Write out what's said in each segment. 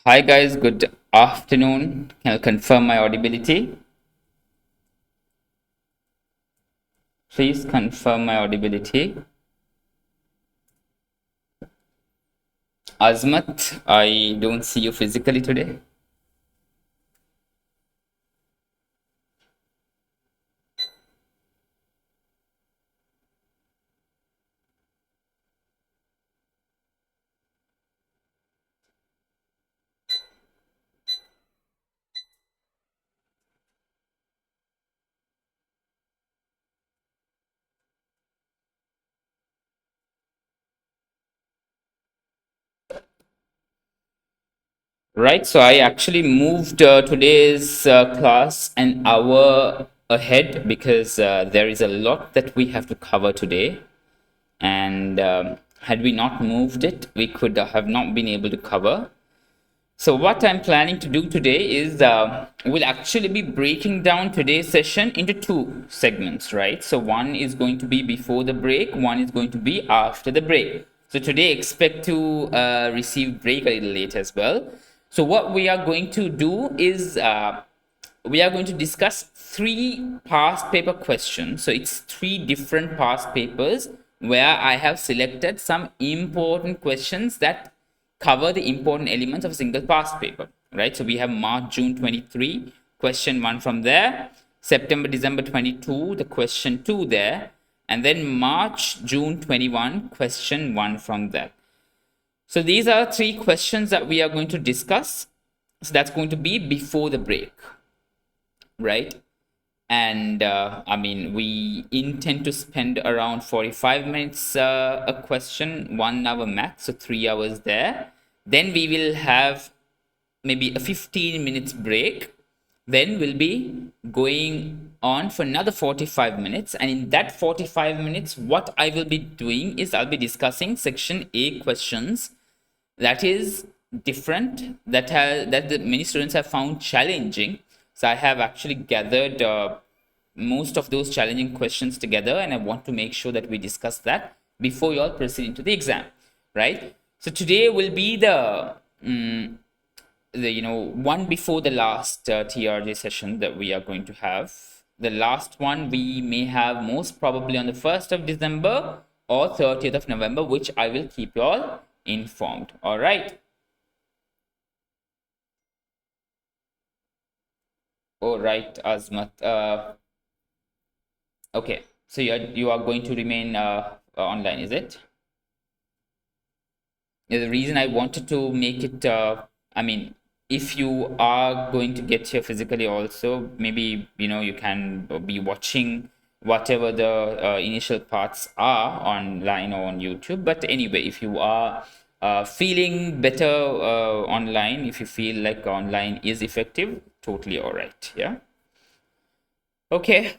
Hi guys, good afternoon. Can I confirm my audibility? Please confirm my audibility. Azmat, I don't see you physically today. Right, so I actually moved today's class an hour ahead because there is a lot that we have to cover today. And had we not moved it, we could have not been able to cover. So what I'm planning to do today is we'll actually be breaking down today's session into two segments, right? So one is going to be before the break, one is going to be after the break. So today expect to receive break a little late as well. So what we are going to do is we are going to discuss three past paper questions. So it's three different past papers where I have selected some important questions that cover the important elements of a single past paper, right? So we have March, June 23, question one from there, September, December 22, the question two there, and then March, June 21, question one from there. So these are three questions that we are going to discuss. So that's going to be before the break, right? And I mean, we intend to spend around 45 minutes a question, 1 hour max, so 3 hours there. Then we will have maybe a 15 minutes break. Then we'll be going on for another 45 minutes. And in that 45 minutes, what I will be doing is I'll be discussing section A questions that is different, that the many students have found challenging. So I have actually gathered most of those challenging questions together, and I want to make sure that we discuss that before you all proceed into the exam, right? So today will be the one before the last TRJ session that we are going to have. The last one we may have most probably on the 1st of December or 30th of November, which I will keep you all informed. All right. All right, Azmat. Okay. So you are going to remain online, is it? Yeah, the reason I wanted to make it, I mean, if you are going to get here physically also, maybe, you can be watching whatever the initial parts are online or on YouTube. But anyway, if you are feeling better online, if you feel like online is effective, totally all right. Yeah. Okay.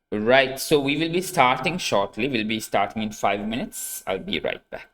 Right. So we will be starting shortly. We'll be starting in 5 minutes. I'll be right back.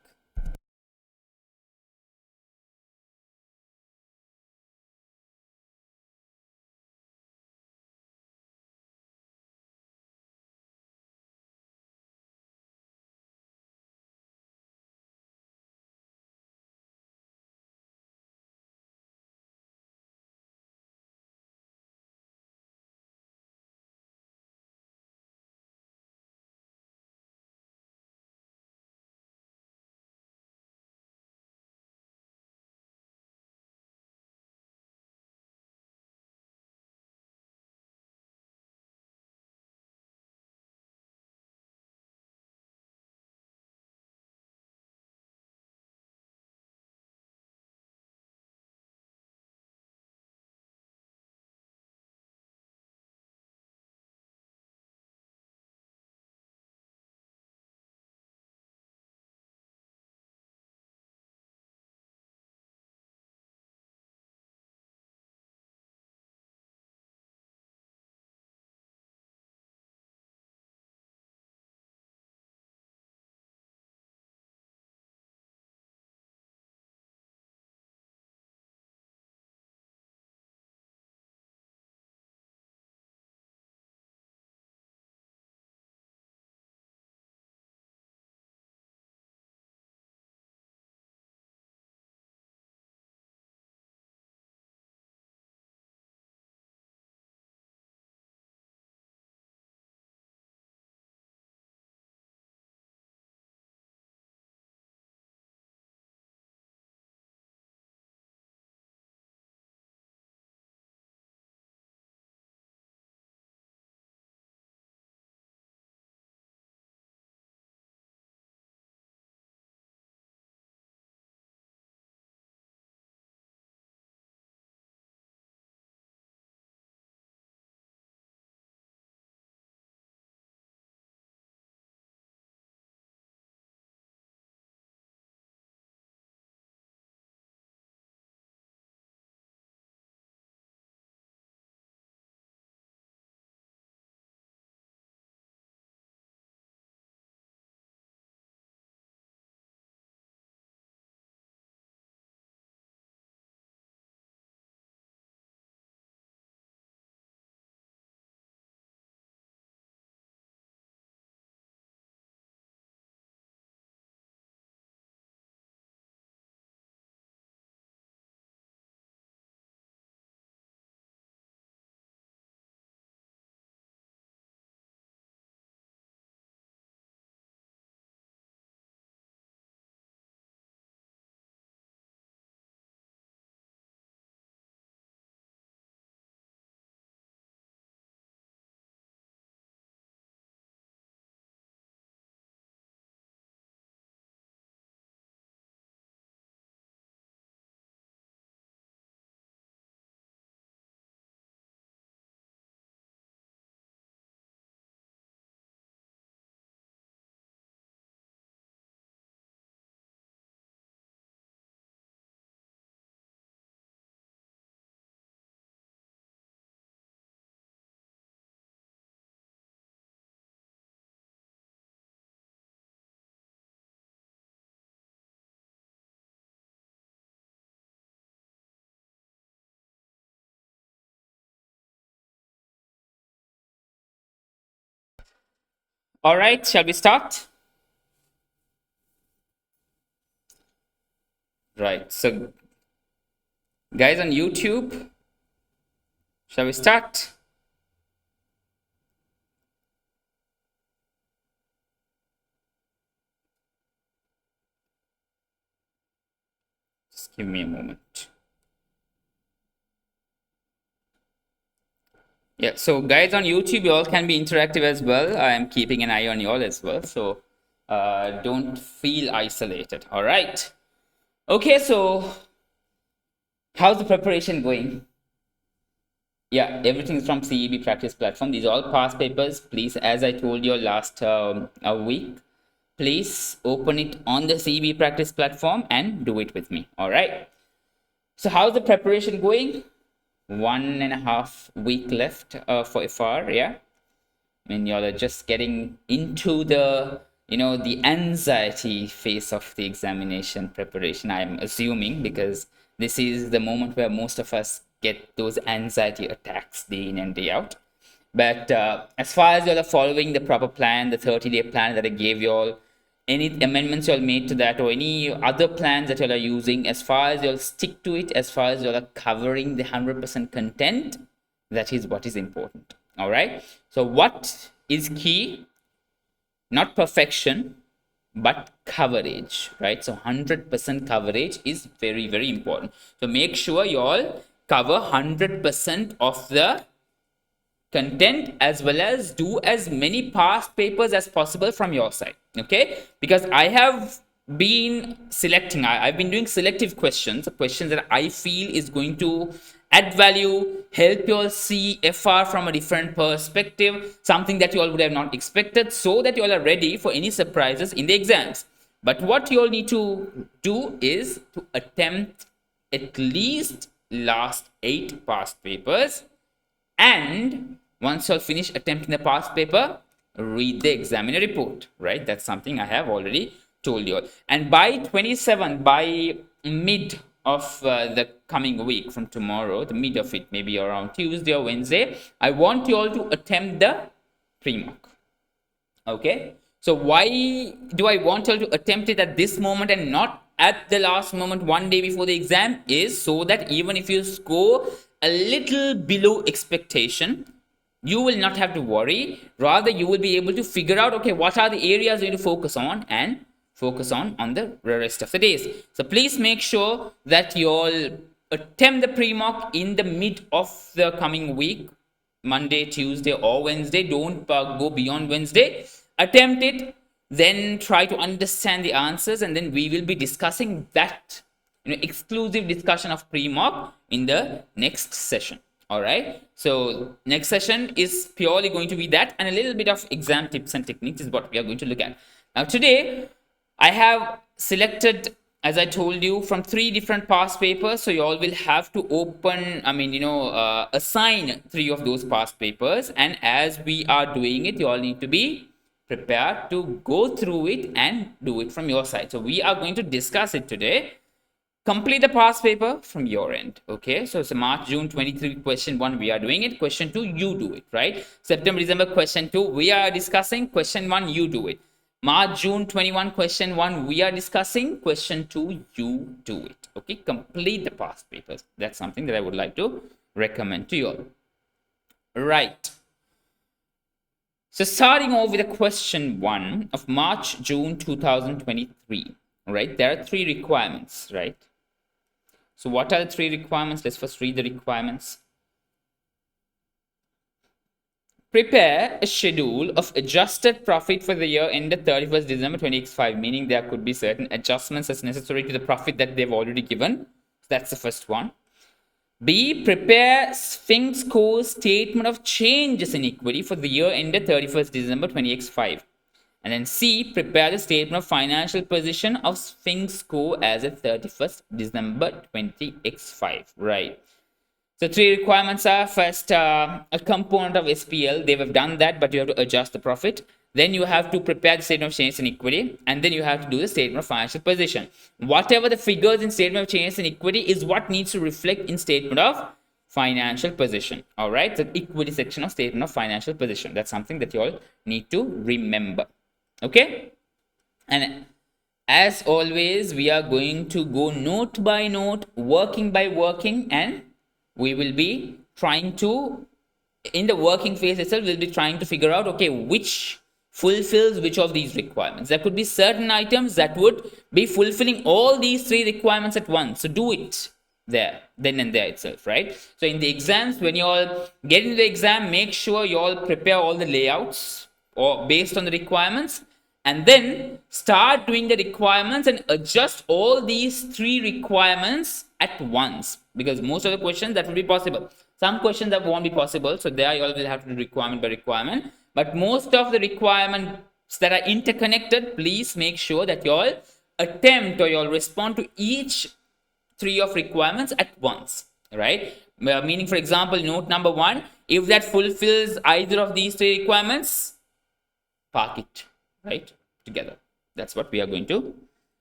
All right, shall we start? Right. So, guys on YouTube, shall we start? Just give me a moment. Yeah, so guys on YouTube, you all can be interactive as well. I am keeping an eye on you all as well. So don't feel isolated. All right. Okay, so how's the preparation going? Yeah, everything's from CEB practice platform. These are all past papers. Please, as I told you last a week, please open it on the CEB practice platform and do it with me. All right. So how's the preparation going? 1.5 week left for FR. Yeah. I mean, y'all are just getting into the the anxiety phase of the examination preparation, I'm assuming, because this is the moment where most of us get those anxiety attacks day in and day out. But as far as y'all are following the proper plan, the 30-day plan that I gave y'all, any amendments y'all made to that or any other plans that y'all are using, as far as y'all stick to it, as far as y'all are covering the 100% content, that is what is important. All right. So what is key? Not perfection, but coverage, right? So 100% coverage is very, very important. So make sure you all cover 100% of the content, as well as do as many past papers as possible from your side. Okay, because I have been selecting, I've been doing selective questions that I feel is going to add value, help you all see FR from a different perspective, something that you all would have not expected, so that you all are ready for any surprises in the exams. But what you all need to do is to attempt at least last 8 past papers, and once you'll finish attempting the past paper, read the examiner report, right? That's something I have already told you all. And by 27, by mid of the coming week, from tomorrow, the mid of it, maybe around Tuesday or Wednesday, I want you all to attempt the pre-mock. Okay, so why do I want you all to attempt it at this moment and not at the last moment, one day before the exam? Is so that even if you score a little below expectation, you will not have to worry. Rather, you will be able to figure out, okay, what are the areas you need to focus on, and focus on the rest of the days. So please make sure that you all attempt the pre-mock in the mid of the coming week, Monday, Tuesday, or Wednesday. Don't go beyond Wednesday. Attempt it, then try to understand the answers, and then we will be discussing that exclusive discussion of pre-mock in the next session. All right, so next session is purely going to be that, and a little bit of exam tips and techniques is what we are going to look at. Now today I have selected, as I told you, from 3 different past papers. So you all will have to open, assign 3 of those past papers. And as we are doing it, you all need to be prepared to go through it and do it from your side. So we are going to discuss it today. Complete the past paper from your end. Okay, so it's a March, June 23 question 1, we are doing it. Question 2, you do it, right? September, December question 2, we are discussing. Question 1, you do it. March, June 21 question 1, we are discussing. Question 2, you do it. Okay, complete the past papers. That's something that I would like to recommend to you all. Right. So starting off with the question 1 of March, June 2023, right? There are 3 requirements, right? So what are the 3 requirements? Let's first read the requirements. Prepare a schedule of adjusted profit for the year ended 31st December 2025, meaning there could be certain adjustments as necessary to the profit that they've already given. That's the first one. B, prepare Sphinx Co's statement of changes in equity for the year ended 31st December 2025. And then C, prepare the statement of financial position of Sphinx Co as of 31st December 20x5. Right. So 3 requirements are, first, a component of SPL. They have done that, but you have to adjust the profit. Then you have to prepare the statement of changes in equity, and then you have to do the statement of financial position. Whatever the figures in statement of changes in equity is what needs to reflect in statement of financial position. All right, the equity section of statement of financial position. That's something that you all need to remember. Okay, and as always, we are going to go note by note, working by working, and we will be trying to, in the working phase itself, we'll be trying to figure out, okay, which fulfills which of these requirements. There could be certain items that would be fulfilling all these three requirements at once. So do it there, then and there itself, right? So in the exams, when you all get into the exam, make sure you all prepare all the layouts or based on the requirements, and then start doing the requirements and adjust all these three requirements at once, because most of the questions that will be possible. Some questions that won't be possible, so there you all will have to do requirement by requirement. But most of the requirements that are interconnected, please make sure that you all attempt or you all respond to each three of requirements at once, right? Meaning, for example, note number 1, if that fulfills either of these three requirements, park it, right, together. That's what we are going to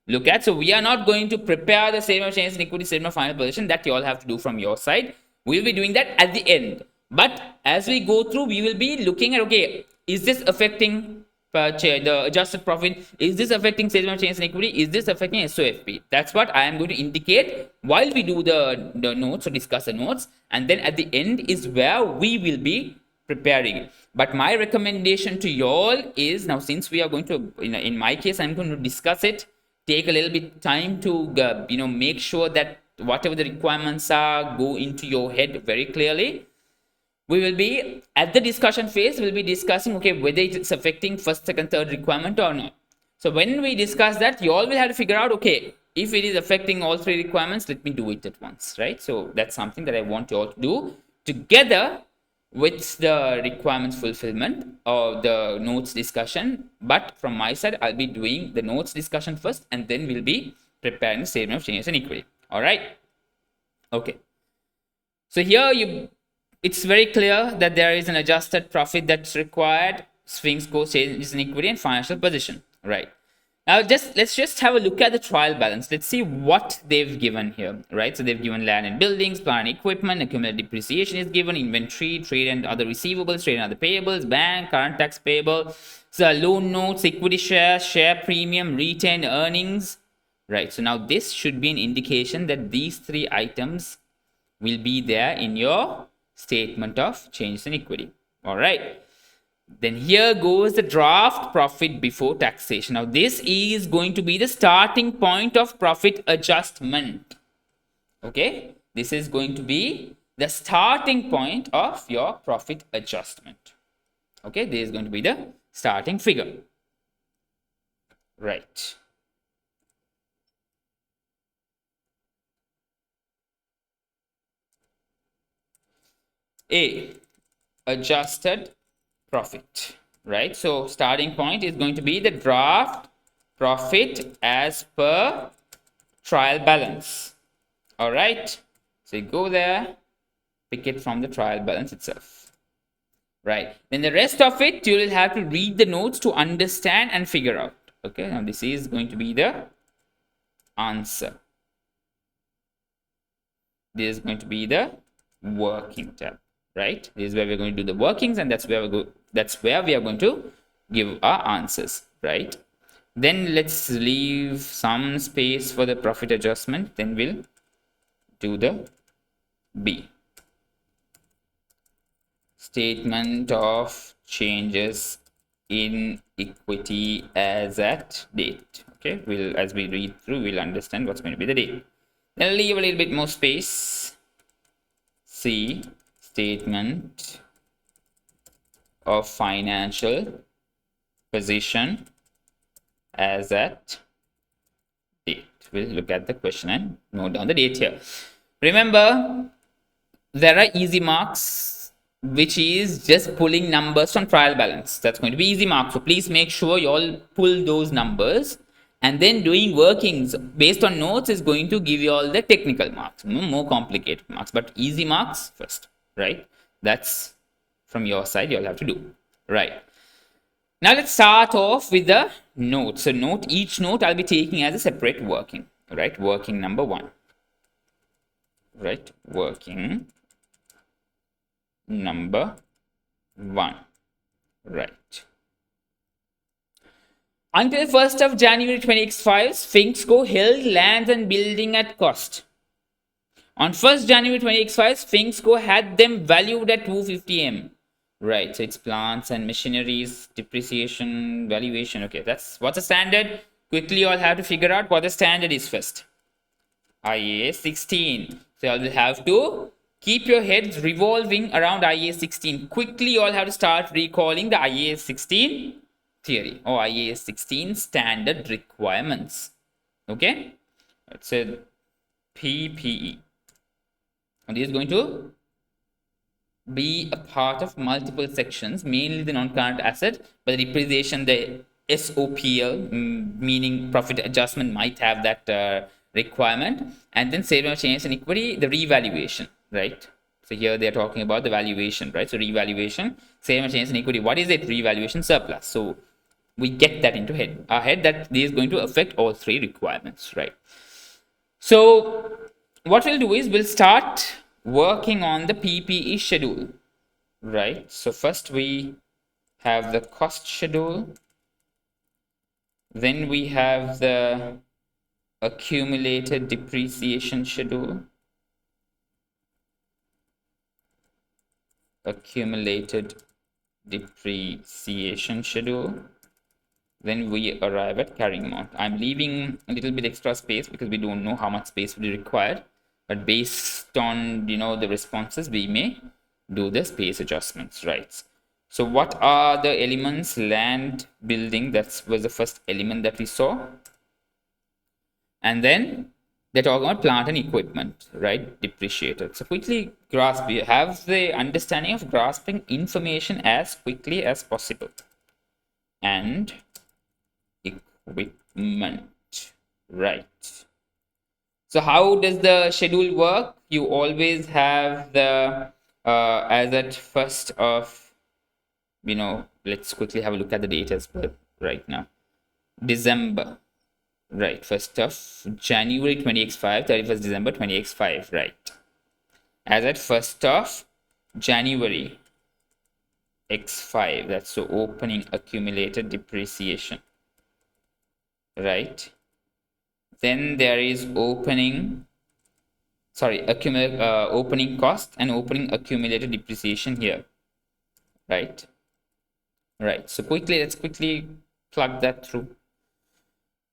look at. So we are not going to prepare the statement of changes in equity, statement of final position. That you all have to do from your side. We'll be doing that at the end. But as we go through, we will be looking at, okay, is this affecting the adjusted profit? Is this affecting statement of changes in equity? Is this affecting SOFP? That's what I am going to indicate while we do the notes or discuss the notes. And then at the end is where we will be preparing. But my recommendation to you all is, now since we are going to, in my case, I'm going to discuss it, take a little bit time to make sure that whatever the requirements are go into your head very clearly. We will be at the discussion phase, we'll be discussing, okay, whether it's affecting first, second, third requirement or not. So when we discuss that, you all will have to figure out, okay, if it is affecting all three requirements, let me do it at once, right? So that's something that I want you all to do together with the requirements fulfillment or the notes discussion. But from my side, I'll be doing the notes discussion first, and then we'll be preparing the statement of changes in equity. All right. Okay. So here it's very clear that there is an adjusted profit that's required, swings, goes, changes in equity, and financial position. Right. Now, let's just have a look at the trial balance. Let's see what they've given here, right? So they've given land and buildings, plant and equipment, accumulated depreciation is given, inventory, trade and other receivables, trade and other payables, bank, current tax payable, so loan notes, equity shares, share premium, retained earnings, right? So now this should be an indication that these three items will be there in your statement of changes in equity. All right. Then here goes the draft profit before taxation. Now this is going to be the starting point of profit adjustment. Okay, this is going to be the starting point of your profit adjustment. Okay, this is going to be the starting figure. Right. A, adjusted profit, right? So starting point is going to be the draft profit as per trial balance. All right. So you go there, pick it from the trial balance itself. Right. Then the rest of it, you will have to read the notes to understand and figure out. Okay. Now this is going to be the answer. This is going to be the working tab. Right, this is where we're going to do the workings, and that's where we are going to give our answers, right? Then let's leave some space for the profit adjustment, then we'll do the B, statement of changes in equity as at date. Okay, as we read through, we'll understand what's going to be the date. Then leave a little bit more space. C, statement of financial position as at date. We'll look at the question and note down the date here. Remember, there are easy marks, which is just pulling numbers from trial balance. That's going to be easy marks. So please make sure you all pull those numbers, and then doing workings based on notes is going to give you all the technical marks, more complicated marks, but easy marks first. Right, that's from your side, you'll have to do. Right, now let's start off with the note. So each note I'll be taking as a separate working. Right, working number 1. Right, working number 1. Right. Until 1st of January 2025, Sphinxco held lands and building at cost. On 1st January 2025, Sphinxco had them valued at 250M. Right, so it's plants and machineries, depreciation, valuation. Okay, that's what's the standard. Quickly, you all have to figure out what the standard is first. IAS 16. So you all will have to keep your heads revolving around IAS 16. Quickly, you all have to start recalling the IAS 16 theory or IAS 16 standard requirements. Okay, let's say PPE. And this is going to be a part of multiple sections, mainly the non-current asset, but the depreciation, the SOPL, meaning profit adjustment, might have that requirement. And then statement of change and equity, the revaluation, right? So here they are talking about the valuation, right? So revaluation, statement of change and equity. What is it? Revaluation surplus. So we get that into our head that this is going to affect all three requirements, right? So what we'll do is we'll start working on the PPE schedule, right? So first we have the cost schedule, then we have the accumulated depreciation schedule, then we arrive at carrying amount. I'm leaving a little bit extra space because we don't know how much space will be required, but based on the responses, we may do the space adjustments, right? So what are the elements? Land, building, that was the first element that we saw. And then they're talking about plant and equipment, right? Depreciated. So quickly grasp, you have the understanding of grasping information as quickly as possible. And equipment, right? So how does the schedule work? You always have the as at first of let's quickly have a look at the date as well right now. December, right? 1st of January 20x5, 31st December 20x5, right? As at 1st of January x5, that's the opening accumulated depreciation, right? Then there is opening cost and opening accumulated depreciation here, right? Right. So let's quickly plug that through.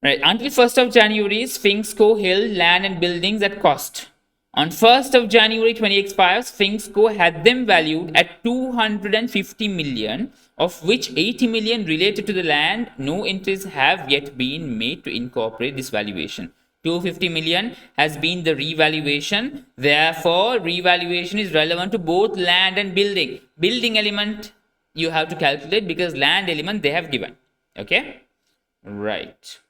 Right. Until 1st of January, Sphinxco held land and buildings at cost. On 1st of January 20x5, Sphinxco had them valued at 250 million, of which 80 million related to the land. No entries have yet been made to incorporate this valuation. 250 million has been the revaluation. Therefore, revaluation is relevant to both land and building. Building element you have to calculate because land element they have given. Okay? Right.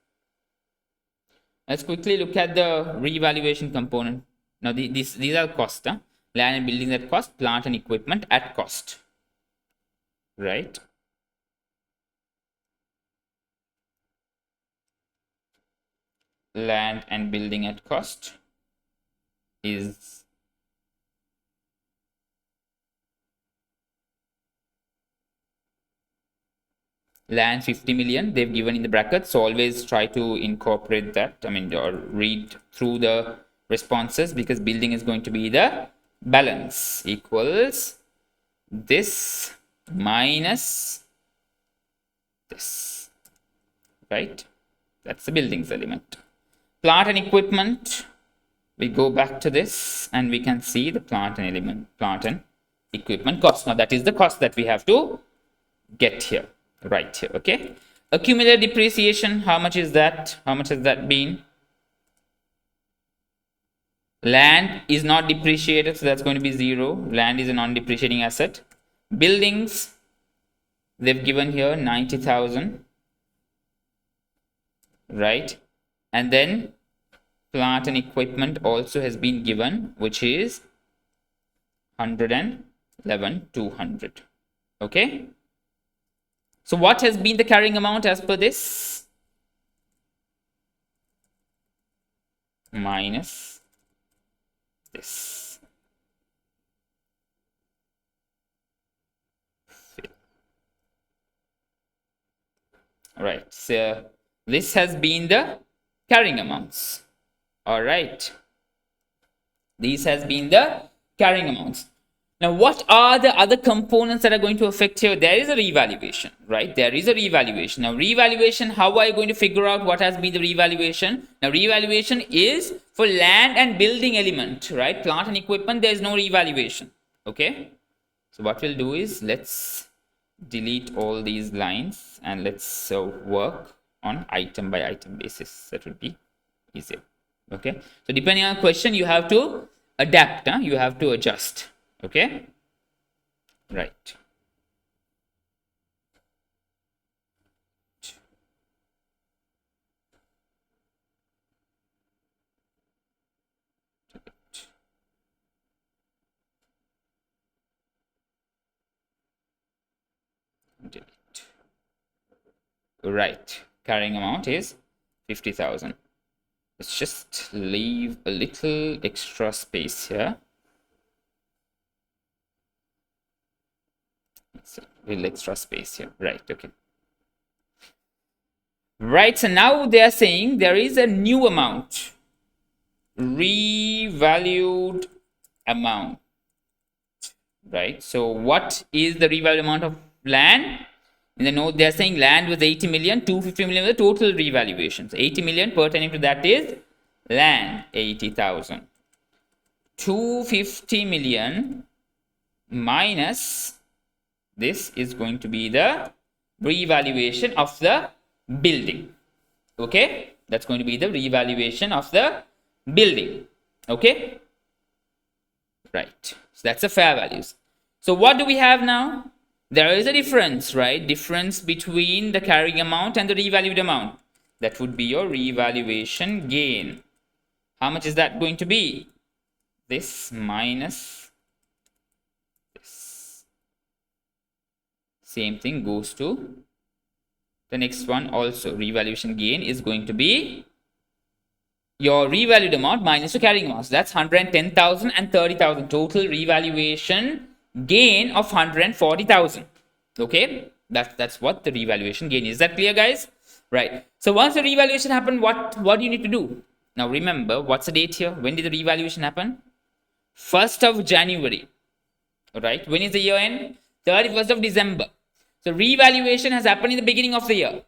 Let's quickly look at the revaluation component. Now, these are costs. Land and buildings at cost, plant and equipment at cost. Right? Land and building at cost is land 50 million they've given in the brackets, so always try to incorporate that, or read through the responses, because building is going to be the balance, equals this minus this, right? That's the buildings element. Plant and equipment, we go back to this and we can see the plant and equipment cost. Now that is the cost that we have to get here, right here. Okay, accumulated depreciation, how much is that? How much has that been? Land is not depreciated, so that's going to be 0. Land is a non-depreciating asset. Buildings, they've given here 90,000, right? And then plant and equipment also has been given, which is 111,200. Okay, so what has been the carrying amount as per this? Minus this. All right. So this has been the carrying amounts. All right. These has been the carrying amounts. Now, what are the other components that are going to affect here? There is a revaluation, right? There is a revaluation. Now, revaluation, how are you going to figure out what has been the revaluation? Now, revaluation is for land and building element, right? Plant and equipment, there is no revaluation. Okay. So, what we'll do is let's delete all these lines and let's work on item by item basis. That would be easier. Okay. So, depending on question, you have to adapt, you have to adjust. Okay, right. Delete. Right, carrying amount is 50,000. Let's just leave a little extra space here. Little extra space here, right? Okay, right. So now they are saying there is a new amount, revalued amount, right? So what is the revalued amount of land? In the note, they are saying land was 80 million, 250 million was the total revaluations. 80 million pertaining to that is land, 80,000. 250 million minus this is going to be the revaluation of the building. Okay, that's going to be the revaluation of the building. Okay, right. So that's the fair values. So what do we have now? There is a difference, right? Difference between the carrying amount and the revalued amount. That would be your revaluation gain. How much is that going to be? This minus this. Same thing goes to the next one also. Revaluation gain is going to be your revalued amount minus the carrying amount. So that's 110,000 and 30,000. Total revaluation gain of 140,000. Okay, that's what the revaluation gain is. That clear, guys? Right. So once the revaluation happened, what do you need to do? Now remember, what's the date here? When did the revaluation happen? 1st of January. Right. When is the year end? 31st of December. So revaluation has happened in the beginning of the year.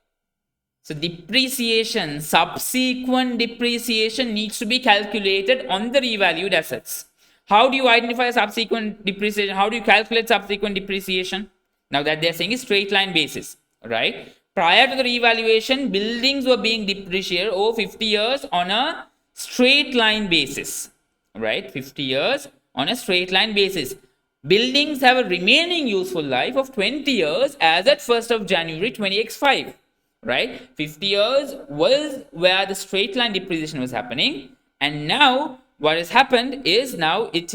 So depreciation, subsequent depreciation needs to be calculated on the revalued assets. How do you identify a subsequent depreciation? How do you calculate subsequent depreciation? Now that they're saying is straight line basis, right? Prior to the revaluation, buildings were being depreciated over 50 years on a straight line basis, right? 50 years on a straight line basis. Buildings have a remaining useful life of 20 years as at 1st of January 20x5, right? 50 years was where the straight line depreciation was happening, and now what has happened is now it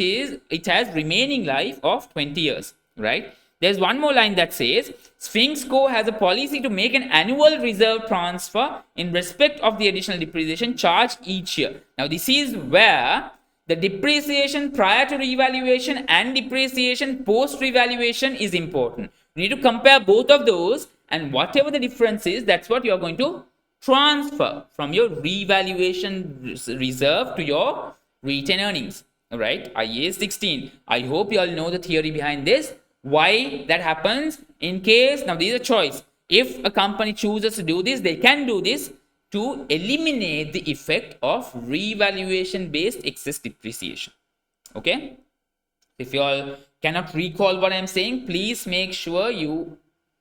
has remaining life of 20 years, right? There's one more line that says Sphinx Co has a policy to make an annual reserve transfer in respect of the additional depreciation charged each year. Now this is where the depreciation prior to revaluation and depreciation post revaluation is important. You need to compare both of those, and whatever the difference is, that's what you're going to transfer from your revaluation reserve to your retained earnings. All right, IAS 16. I hope you all know the theory behind this. Why that happens in case, now there is a choice. If a company chooses to do this, they can do this to eliminate the effect of revaluation based excess depreciation. Okay, if you all cannot recall what I'm saying, please make sure you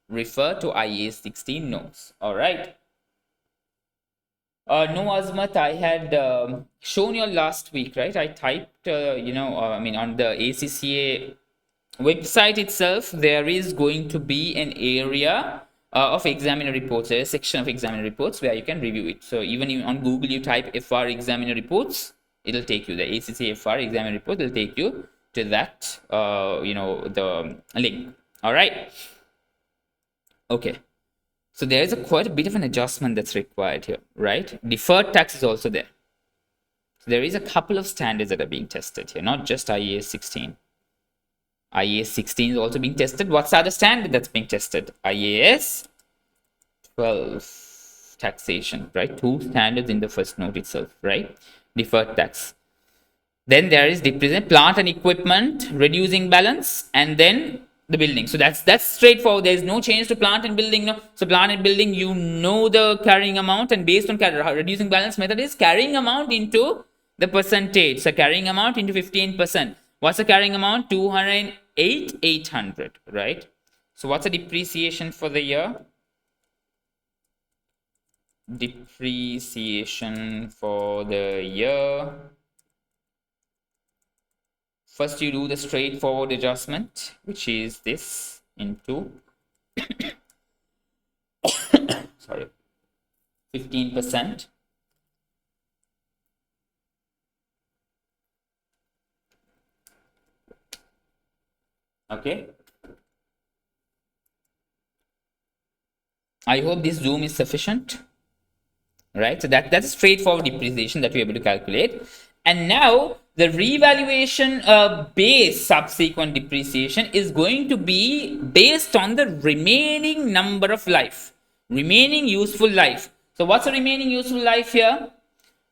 refer to IAS 16 notes. All right. No, Azmat, I had shown you last week, right? I typed, on the ACCA website itself, there is going to be an area of examiner reports, a section of examiner reports where you can review it. So even on Google, you type FR examiner reports, it'll take you, the ACCA FR examiner report will take you to that, the link. All right. Okay. So there is quite a bit of an adjustment that's required here, right? Deferred tax is also there. So there is a couple of standards that are being tested here, not just IAS 16. IAS 16 is also being tested. What's the other standard that's being tested? IAS 12 taxation, right? Two standards in the first note itself, right? Deferred tax. Then there is depreciation, plant and equipment, reducing balance, and then the building. So that's straightforward. There is no change to plant and building. No. So plant and building, you know the carrying amount, and based on reducing balance method is carrying amount into the percentage. So carrying amount into 15%. What's the carrying amount? 208,800, right? So what's the depreciation for the year? Depreciation for the year. First, you do the straightforward adjustment, which is this into 15%. Okay. I hope this zoom is sufficient. Right. So that's straightforward depreciation that we're able to calculate. And now the revaluation base subsequent depreciation is going to be based on the remaining number of life, remaining useful life. So what's the remaining useful life here?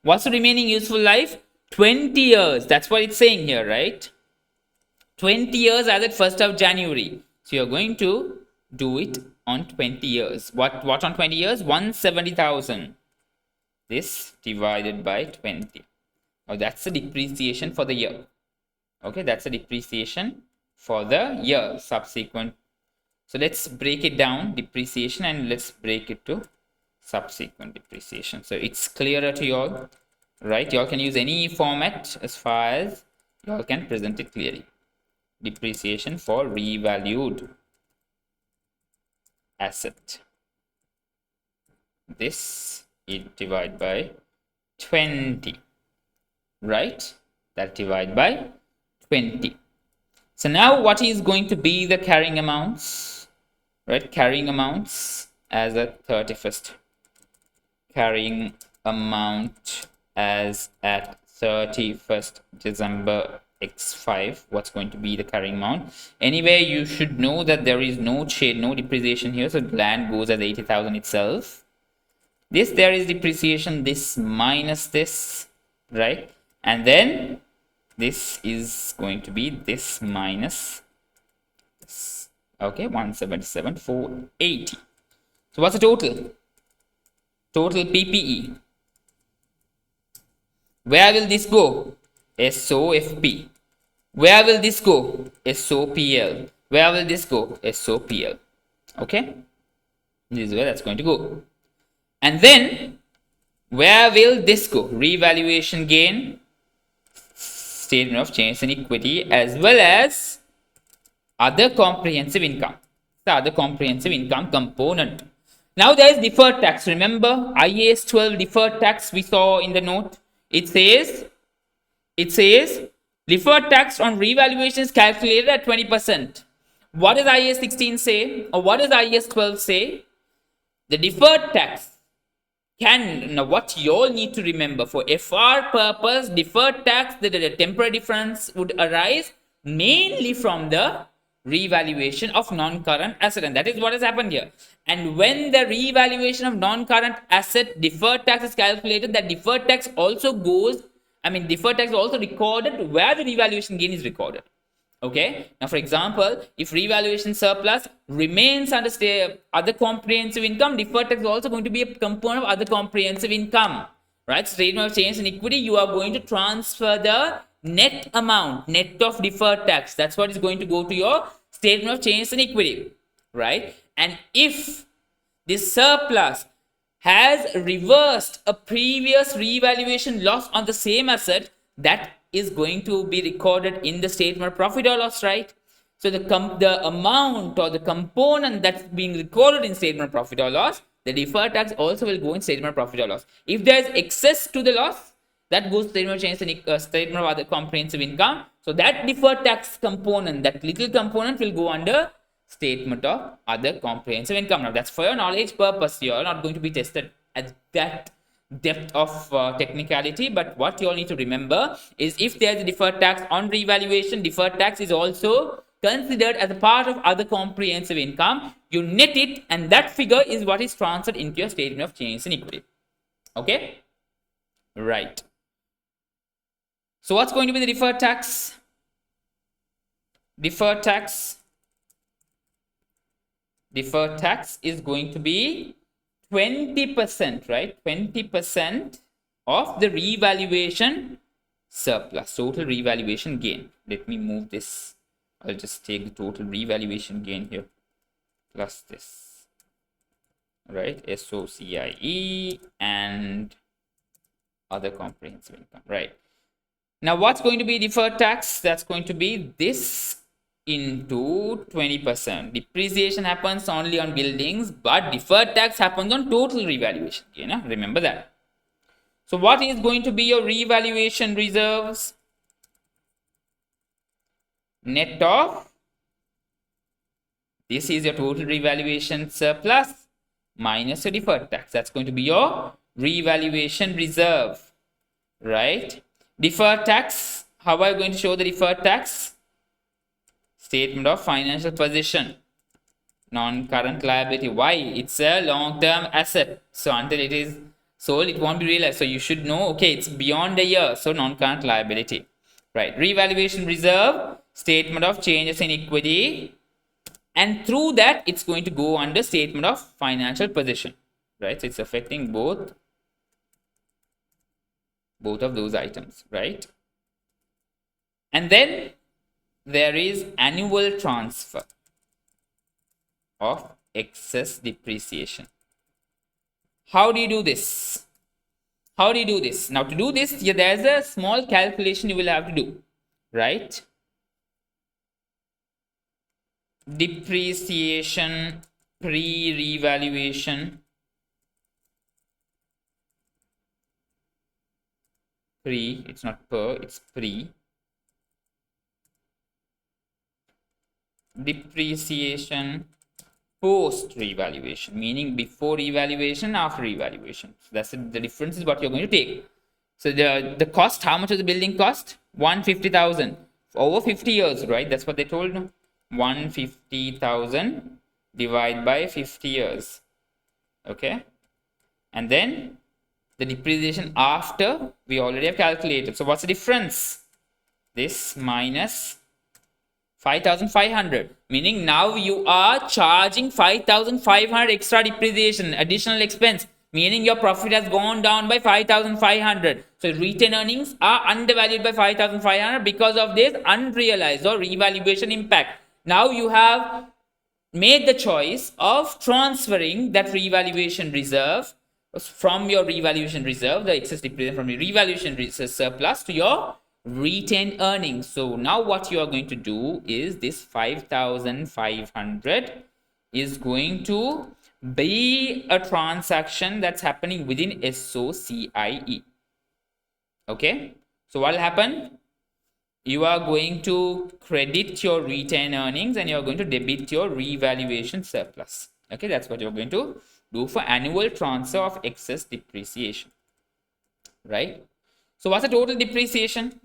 What's the remaining useful life? 20 years. That's what it's saying here, right? 20 years as at 1st of January. So you're going to do it on 20 years. What on 20 years? 170,000. This divided by 20. Oh, that's the depreciation for the year. Okay, that's the depreciation for the year subsequent. So let's break it down, depreciation, and let's break it to subsequent depreciation. So it's clearer to you all, right? You all can use any format as far as you all can present it clearly. Depreciation for revalued asset. This it divide by 20, right? That divide by 20. So now what is going to be the carrying amounts, right? Carrying amounts as at 31st. Carrying amount as at 31st December X5. What's going to be the carrying amount? Anyway, you should know that there is no depreciation here. So land goes as 80,000 itself. This, there is depreciation, this minus this, right? And then this is going to be this minus this. Okay, 177,480. So what's the total? Total PPE. Where will this go? SOFP. Where will this go? SOPL. Where will this go? SOPL. Okay? This is where that's going to go. And then, where will this go? Revaluation gain, statement of change in equity, as well as other comprehensive income. The other comprehensive income component. Now there is deferred tax. Remember, IAS 12 deferred tax we saw in the note. It says deferred tax on revaluation is calculated at 20%. What does IAS 16 say? Or what does IAS 12 say? The deferred tax can, now what you all need to remember, for FR purpose, deferred tax, the temporary difference would arise mainly from the revaluation of non-current asset, and that is what has happened here. And when the revaluation of non-current asset deferred tax is calculated, that deferred tax also goes, deferred tax is also recorded where the revaluation gain is recorded. Okay. Now, for example, if revaluation surplus remains under other comprehensive income, deferred tax is also going to be a component of other comprehensive income. Right? Statement of change in equity, you are going to transfer the net amount, net of deferred tax. That's what is going to go to your statement of change in equity. Right? And if this surplus has reversed a previous revaluation loss on the same asset, that is going to be recorded in the statement of profit or loss, right? So the amount or the component that's being recorded in statement of profit or loss, the deferred tax also will go in statement of profit or loss. If there is excess to the loss, that goes to statement of change in statement of other comprehensive income. So that deferred tax component, that little component, will go under statement of other comprehensive income. Now that's for your knowledge purpose. You are not going to be tested at that depth of technicality, but what you all need to remember is if there is a deferred tax on revaluation, deferred tax is also considered as a part of other comprehensive income. You net it, and that figure is what is transferred into your statement of changes in equity. Okay, right. So what's going to be the deferred tax? Deferred tax is going to be 20%, right? 20% of the revaluation surplus, total revaluation gain. Let me move this. I'll just take the total revaluation gain here plus this, right? SOCIE and other comprehensive income, right? Now what's going to be deferred tax? That's going to be this into 20%. Depreciation happens only on buildings, but deferred tax happens on total revaluation. You know, remember that. So what is going to be your revaluation reserves? Net of, this is your total revaluation surplus minus your deferred tax. That's going to be your revaluation reserve, right? Deferred tax, how are you going to show the deferred tax? Statement of financial position, non-current liability. Why? It's a long-term asset, so until it is sold it won't be realized. So you should know, okay, it's beyond a year, so non-current liability, right? Revaluation reserve, statement of changes in equity, and through that it's going to go under statement of financial position, right? So it's affecting both of those items, right? And then there is annual transfer of excess depreciation. How do you do this? Now to do this, there's a small calculation you will have to do, right? Depreciation pre-revaluation, it's not per, it's pre. Depreciation post revaluation, meaning before revaluation, after revaluation. So that's the difference is what you're going to take. So the cost, how much does the building cost? 150,000 over 50 years, right? That's what they told me. 150,000 divided by 50 years. Okay, and then the depreciation after we already have calculated. So what's the difference? This minus 5,500, meaning now you are charging 5,500 extra depreciation, additional expense, meaning your profit has gone down by 5,500. So retained earnings are undervalued by 5,500 because of this unrealized or revaluation impact. Now you have made the choice of transferring that revaluation reserve from your revaluation reserve, the excess depreciation from your revaluation reserve surplus, to your retained earnings. So now what you are going to do is this 5,500 is going to be a transaction that's happening within SOCIE. Okay, so what will happen? You are going to credit your retained earnings and you are going to debit your revaluation surplus. Okay, that's what you're going to do for annual transfer of excess depreciation, right? So what's the total depreciation?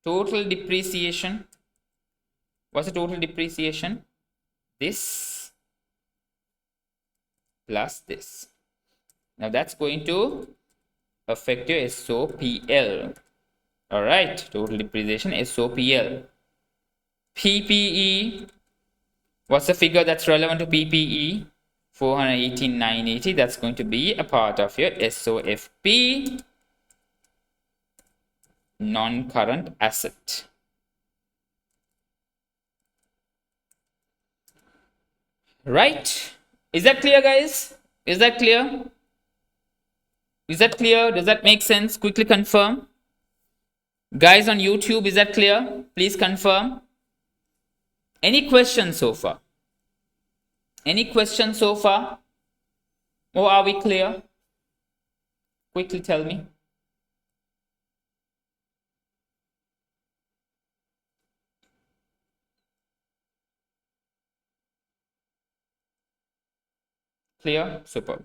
Total depreciation. What's the total depreciation? This plus this. Now that's going to affect your SOPL. All right, total depreciation, SOPL. PPE. What's the figure that's relevant to PPE? 418,980. That's going to be a part of your SOFP, non-current asset. Right? Is that clear, guys? Is that clear? Is that clear? Does that make sense? Quickly confirm. Guys on YouTube, is that clear? Please confirm. Any questions so far? Any questions so far? Or are we clear? Quickly tell me. Clear? Super.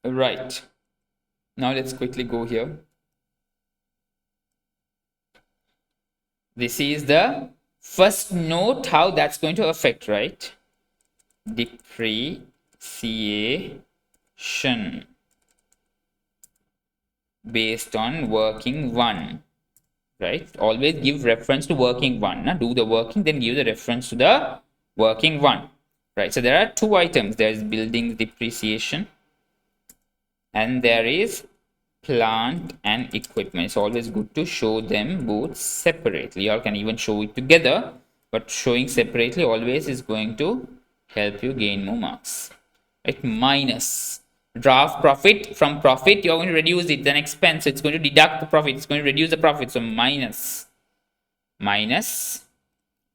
Right. Now let's quickly go here. This is the first note how that's going to affect, right? Depreciation based on working one, right? Always give reference to working one. Now do the working, then give the reference to the working one, right? So there are two items. There is building depreciation and there is plant and equipment. It's always good to show them both separately. You all can even show it together, but showing separately always is going to help you gain more marks. Right? Minus draft profit. From profit you're going to reduce it, then expense, it's going to deduct the profit, it's going to reduce the profit. So minus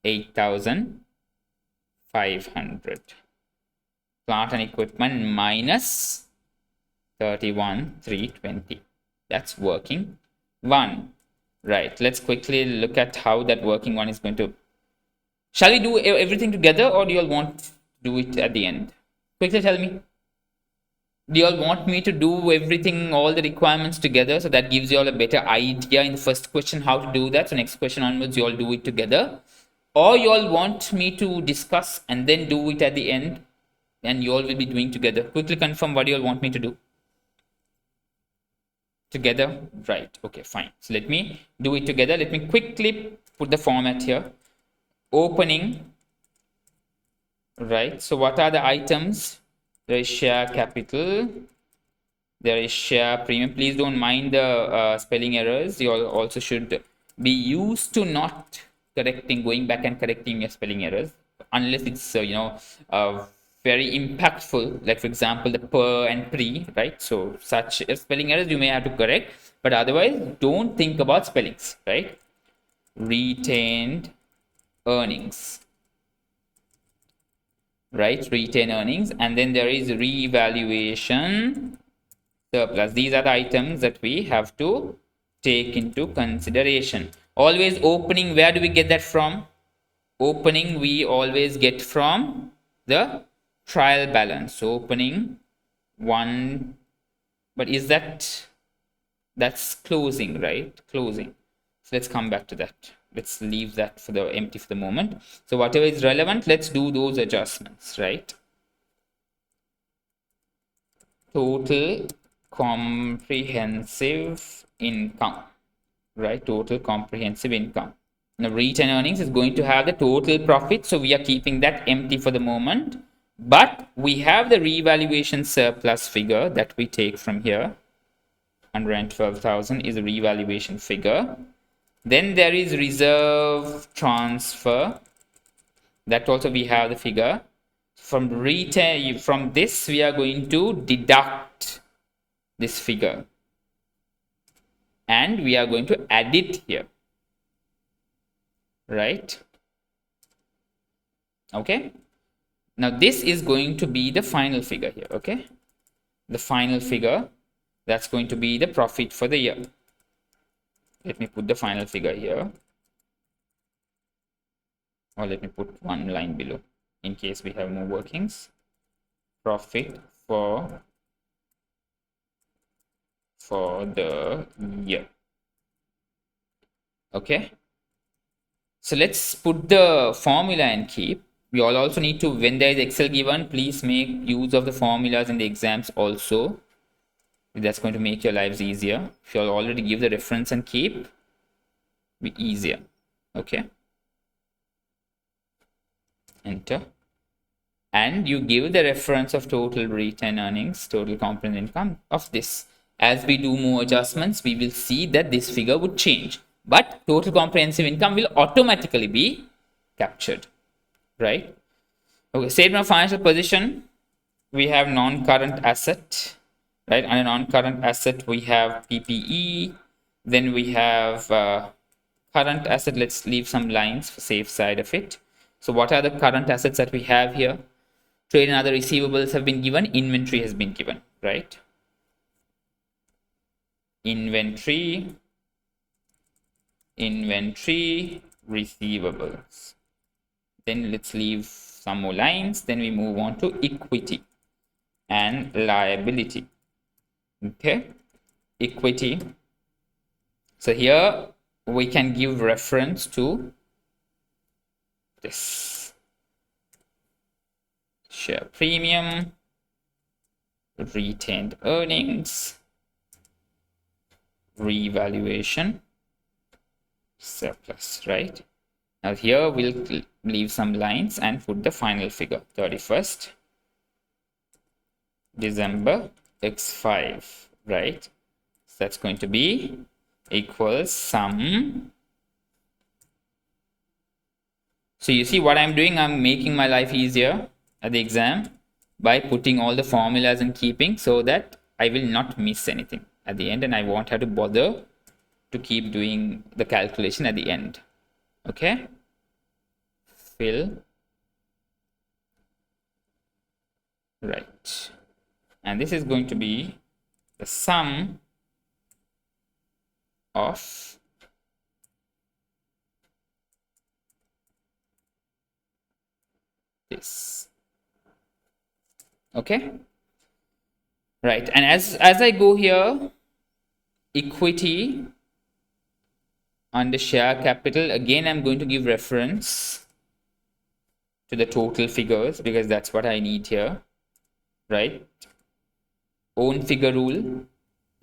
8,500. Plant and equipment minus 31,320. That's working one. Right, let's quickly look at how that working one is going to. Shall we do everything together, or do you all want to do it at the end? Quickly tell me. Do you all want me to do everything, all the requirements together, so that gives you all a better idea in the first question how to do that? So next question onwards you all do it together, or you all want me to discuss and then do it at the end and you all will be doing together? Quickly confirm what you all want me to do. Together, right? Okay, fine. So let me do it together. Let me quickly put the format here. Opening, right? So what are the items? There is share capital, there is share premium. Please don't mind the spelling errors. You all also should be used to not going back and correcting your spelling errors, unless it's very impactful, like for example the per and pre, right? So such spelling errors you may have to correct, but otherwise don't think about spellings, right? Retained earnings, right? Retained earnings, and then there is revaluation surplus. These are the items that we have to take into consideration. Always opening, where do we get that from? Opening we always get from the trial balance. So opening one, but is that's closing, right? Closing. So let's come back to that. Let's leave that for the empty for the moment. So whatever is relevant, let's do those adjustments, right? Total comprehensive income, right? Total comprehensive income. Now retained earnings is going to have the total profit, so we are keeping that empty for the moment, but we have the revaluation surplus figure that we take from here. 112,000 is a revaluation figure. Then there is reserve transfer, that also we have the figure. From retail, from this we are going to deduct this figure and we are going to add it here, right? Okay, now this is going to be the final figure here. Okay, the final figure, that's going to be the profit for the year. Let me put the final figure here, or let me put one line below in case we have more workings. Profit for the year. Okay, so let's put the formula and keep. We all also need to, when there is Excel given, please make use of the formulas in the exams also. That's going to make your lives easier. If you already give the reference and keep, be easier. Okay, enter, and you give the reference of total retained earnings, total comprehensive income of this. As we do more adjustments, we will see that this figure would change, but total comprehensive income will automatically be captured, right? Okay, statement of financial position, we have non-current asset, right? Under non-current asset we have PPE, then we have current asset. Let's leave some lines for safe side of it. So what are the current assets that we have here? Trade and other receivables have been given, inventory has been given, right? Inventory, receivables. Then let's leave some more lines. Then we move on to equity and liability. Okay, equity. So here we can give reference to this share premium, retained earnings, revaluation, surplus, right? Now here we'll leave some lines and put the final figure, 31st December X5, right? So that's going to be equals sum. So you see what I'm doing? I'm making my life easier at the exam by putting all the formulas and keeping, so that I will not miss anything at the end and I won't have to bother to keep doing the calculation at the end. Okay? Fill. Right. And this is going to be the sum of this. Okay? Right. And as I go here, equity under share capital, again I'm going to give reference to the total figures because that's what I need here, right? Own figure rule,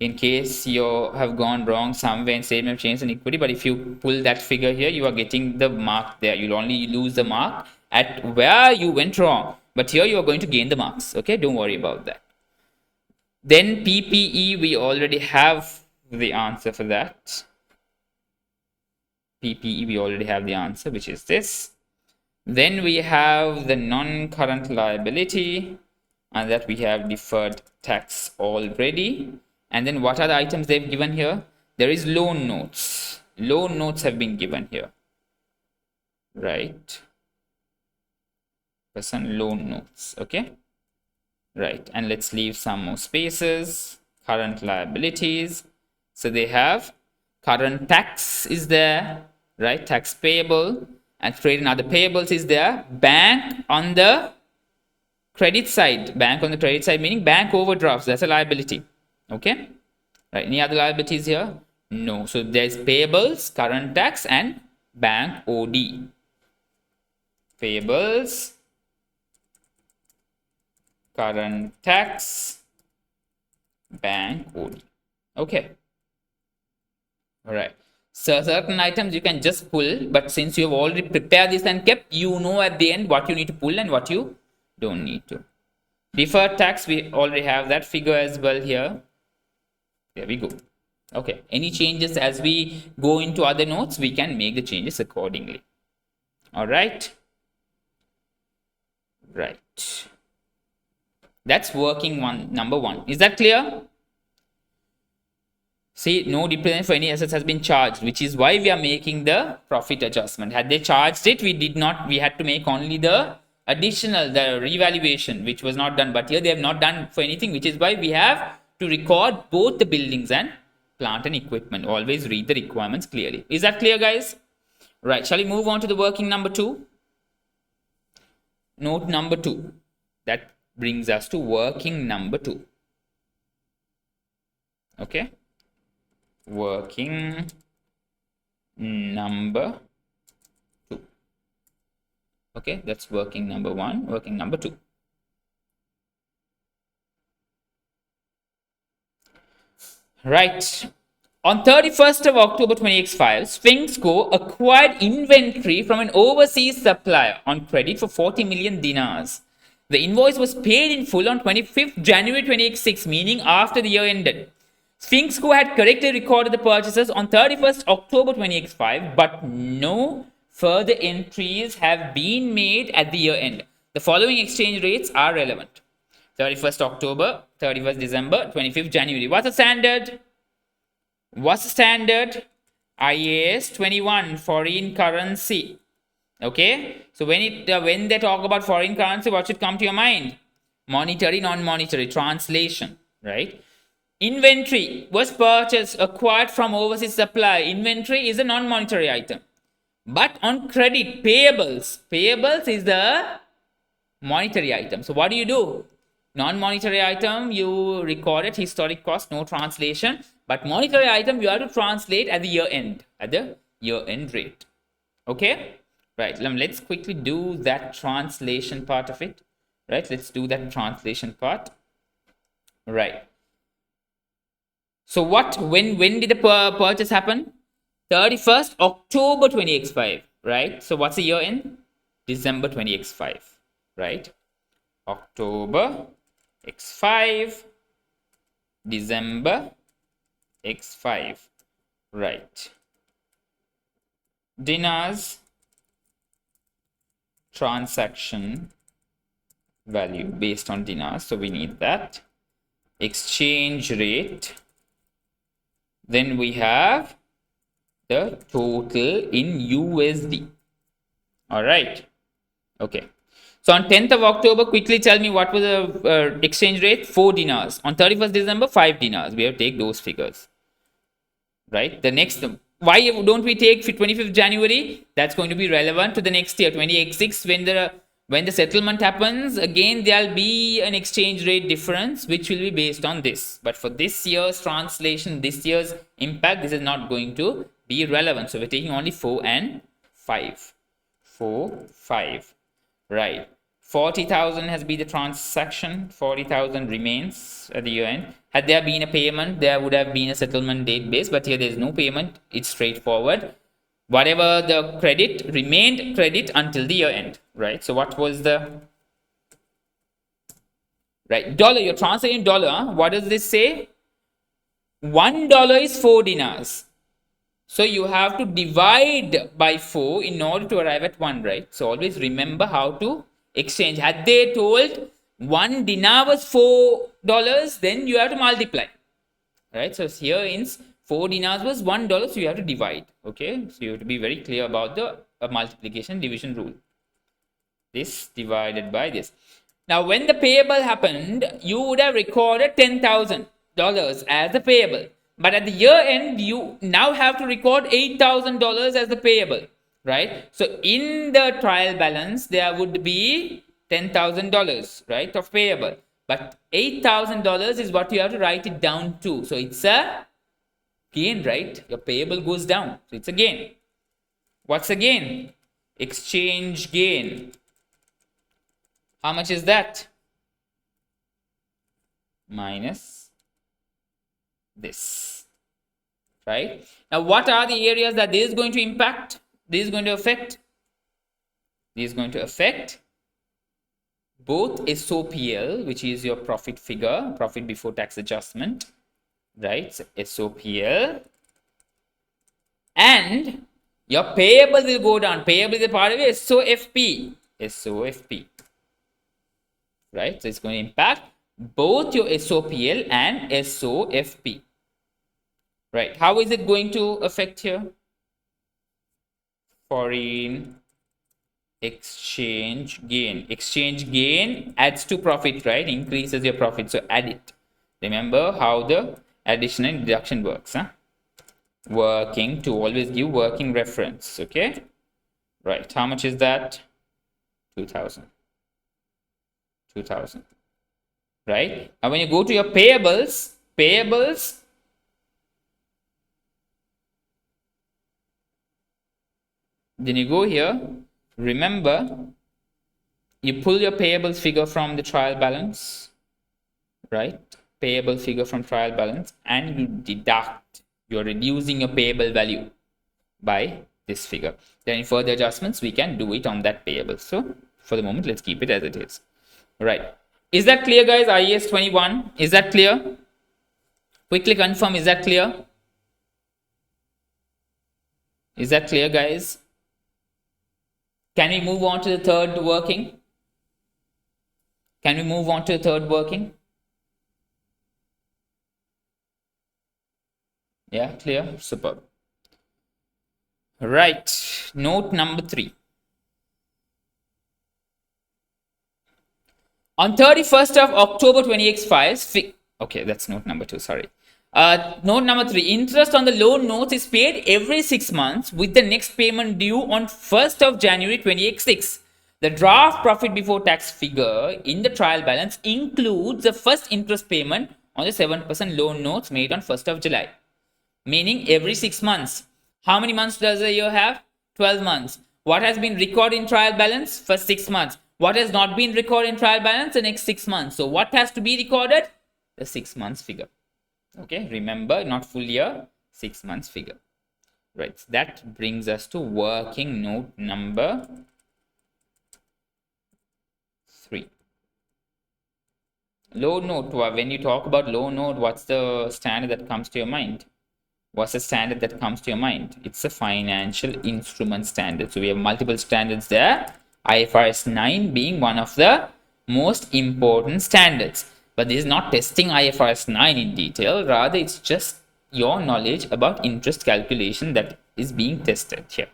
in case you have gone wrong somewhere in statement of change and equity, but if you pull that figure here, you are getting the mark there. You'll only lose the mark at where you went wrong, but here you are going to gain the marks. Okay, don't worry about that. Then PPE, we already have the answer for that. PPE, we already have the answer, which is this. Then we have the non-current liability, and that we have deferred tax already. And then what are the items they've given here? There is loan notes. Loan notes have been given here, right? Person loan notes, okay? Right, and let's leave some more spaces. Current liabilities. So they have current tax is there, right? Tax payable, and trade and other payables is there. Bank on the credit side. Bank on the credit side meaning bank overdrafts. That's a liability. Okay? Right. Any other liabilities here? No. So there's payables, current tax, and bank OD. Payables, current tax, bank OD. Okay. All right. So certain items you can just pull, but since you have already prepared this and kept, you know at the end what you need to pull and what you don't need to. Deferred tax, we already have that figure as well here. There we go. Okay. Any changes as we go into other notes, we can make the changes accordingly. All right. Right. That's working one, number one. Is that clear? See, no depreciation for any assets has been charged, which is why we are making the profit adjustment. Had they charged it, we did not, we had to make only the additional, the revaluation, which was not done. But here they have not done for anything, which is why we have to record both the buildings and plant and equipment. Always read the requirements clearly. Is that clear, guys? Right. Shall we move on to the working number 2? Note number 2. That brings us to working number 2. Okay. Working number 2. Okay, that's working number 1, working number 2. Right. On 31st of October 20x5, Sphinx Co. acquired inventory from an overseas supplier on credit for 40 million dinars. The invoice was paid in full on 25th January 20x6, meaning after the year ended. Sphinx Co. had correctly recorded the purchases on 31st October 20x5, but no further entries have been made at the year end. The following exchange rates are relevant. 31st October, 31st December, 25th January. What's the standard? What's the standard? IAS 21, foreign currency. Okay, so when they talk about foreign currency, what should come to your mind? Monetary, non-monetary, translation, right? Inventory was purchased, acquired from overseas supplier. Inventory is a non-monetary item. But on credit, payables is the monetary item. So what do? Non-monetary item, you recorded historic cost, no translation. But monetary item, you have to translate at the year end, at the year end rate. Okay? Right, let's quickly do that translation part of it. Right, let's do that translation part. Right. So when did the purchase happen? 31st October 20x5, right? So what's the year end? December 20x5, right? October x5, December x5, right? Dinars transaction value based on dinars, so we need that. Exchange rate, then we have the total in USD. All right, okay. So on 10th of October, quickly tell me what was the exchange rate? 4 dinars. On 31st December, 5 dinars. We have to take those figures. Right? The next, why don't we take 25th January? That's going to be relevant to the next year, 2086, when the settlement happens. Again, there'll be an exchange rate difference, which will be based on this. But for this year's translation, this year's impact, this is not going to be relevant. So we're taking only 4 and 5. 4, 5. Right. 40,000 has been the transaction. 40,000 remains at the year end. Had there been a payment, there would have been a settlement date base, but here there is no payment. It's straightforward. Whatever the credit remained credit until the year end. Right. So what was the right dollar? You're translating dollar. What does this say? $1 is 4 dinars. So you have to divide by 4 in order to arrive at 1, right? So always remember how to exchange. Had they told 1 dinar was $4, then you have to multiply, right? So here in 4 dinars was $1, so you have to divide. Okay, so you have to be very clear about the multiplication division rule. This divided by this. Now, when the payable happened, you would have recorded $10,000 as the payable. But at the year end, you now have to record $8,000 as the payable, right? So in the trial balance, there would be $10,000, right, of payable. But $8,000 is what you have to write it down to. So it's a gain, right? Your payable goes down. So it's a gain. What's a gain? Exchange gain. How much is that? Minus this, right? Now, what are the areas that this is going to impact? This is going to affect? This is going to affect both SOPL, which is your profit figure, profit before tax adjustment, right? So SOPL, and your payable will go down. Payable is a part of it. SOFP, SOFP, right? So it's going to impact both your SOPL and SOFP, right? How is it going to affect here? Foreign exchange gain. Exchange gain adds to profit, right? Increases your profit. So add it. Remember how the addition and deduction works, huh? Working, to always give working reference. Okay, right? How much is that? 2,000. 2,000. Right? Now when you go to your payables, then you go here, remember, you pull your payables figure from the trial balance, right? Payable figure from trial balance, and you deduct. You're reducing your payable value by this figure. Then any further adjustments, we can do it on that payable. So for the moment, let's keep it as it is. Right. Is that clear, guys? IAS 21. Is that clear? Quickly confirm. Is that clear? Is that clear, guys? Can we move on to the third working? Can we move on to the third working? Yeah, clear? Superb. Right. Note number 3. On 31st of October 20x5, okay, that's note number 2, sorry. Note number 3, interest on the loan notes is paid every 6 months with the next payment due on 1st of January 20x6. The draft profit before tax figure in the trial balance includes the first interest payment on the 7% loan notes made on 1st of July. Meaning every 6 months. How many months does a year have? 12 months. What has been recorded in trial balance? For 6 months. What has not been recorded in trial balance? The next 6 months. So what has to be recorded? The 6 months figure. Okay, remember, not full year, 6 months figure. Right, so that brings us to working note number 3. Loan note. When you talk about loan note, what's the standard that comes to your mind? What's the standard that comes to your mind? It's a financial instrument standard. So we have multiple standards there. IFRS 9 being one of the most important standards. But this is not testing IFRS 9 in detail. Rather, it's just your knowledge about interest calculation that is being tested here.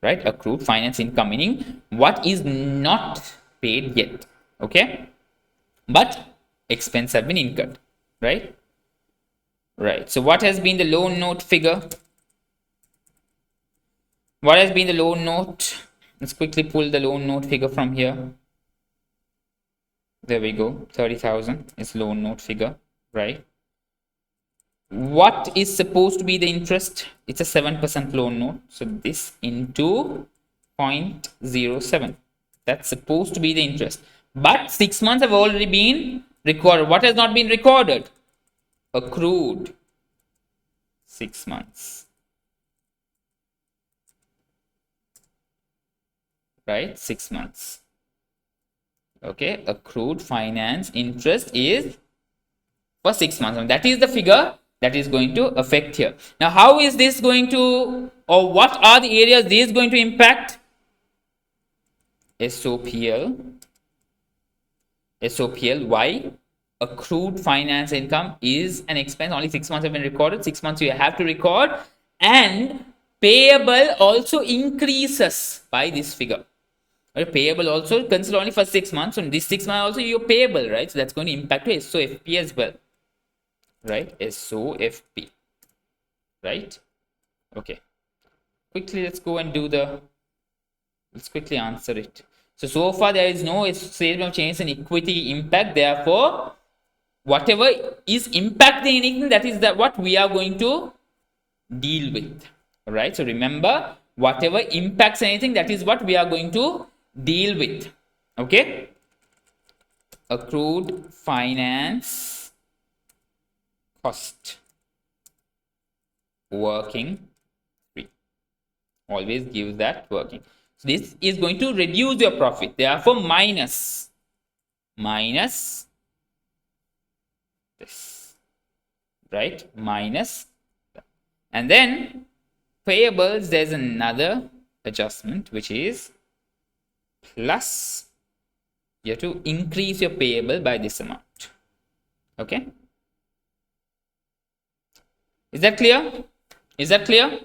Right? Accrued finance income, meaning what is not paid yet. Okay? But expense have been incurred. Right? Right. So what has been the loan note figure? What has been the loan note? Let's quickly pull the loan note figure from here. There we go. 30,000 is loan note figure, right? What is supposed to be the interest? It's a 7% loan note. So this into 0.07. That's supposed to be the interest. But 6 months have already been recorded. What has not been recorded? Accrued 6 months. Right? 6 months. Okay, accrued finance interest is for 6 months. And that is the figure that is going to affect here. Now, how is this going to, or what are the areas this is going to impact? SOPL. SOPL, why? Accrued finance income is an expense. Only 6 months have been recorded. 6 months you have to record. And payable also increases by this figure. Payable also consider only for 6 months. So in this 6 months also you're payable, right? So that's going to impact to SOFP as well. Right? SOFP. Right? Okay. Quickly let's go and do the, let's quickly answer it. So far there is no statement of change in equity impact. Therefore, whatever is impacting anything, that is what we are going to deal with. Alright, so remember, whatever impacts anything, that is what we are going to deal with. Okay? Accrued finance cost. Working 3. Always give that working. So this is going to reduce your profit. Therefore, minus this. Right? Minus. And then payables, there's another adjustment, which is plus. You have to increase your payable by this amount. Okay? Is that clear? Is that clear?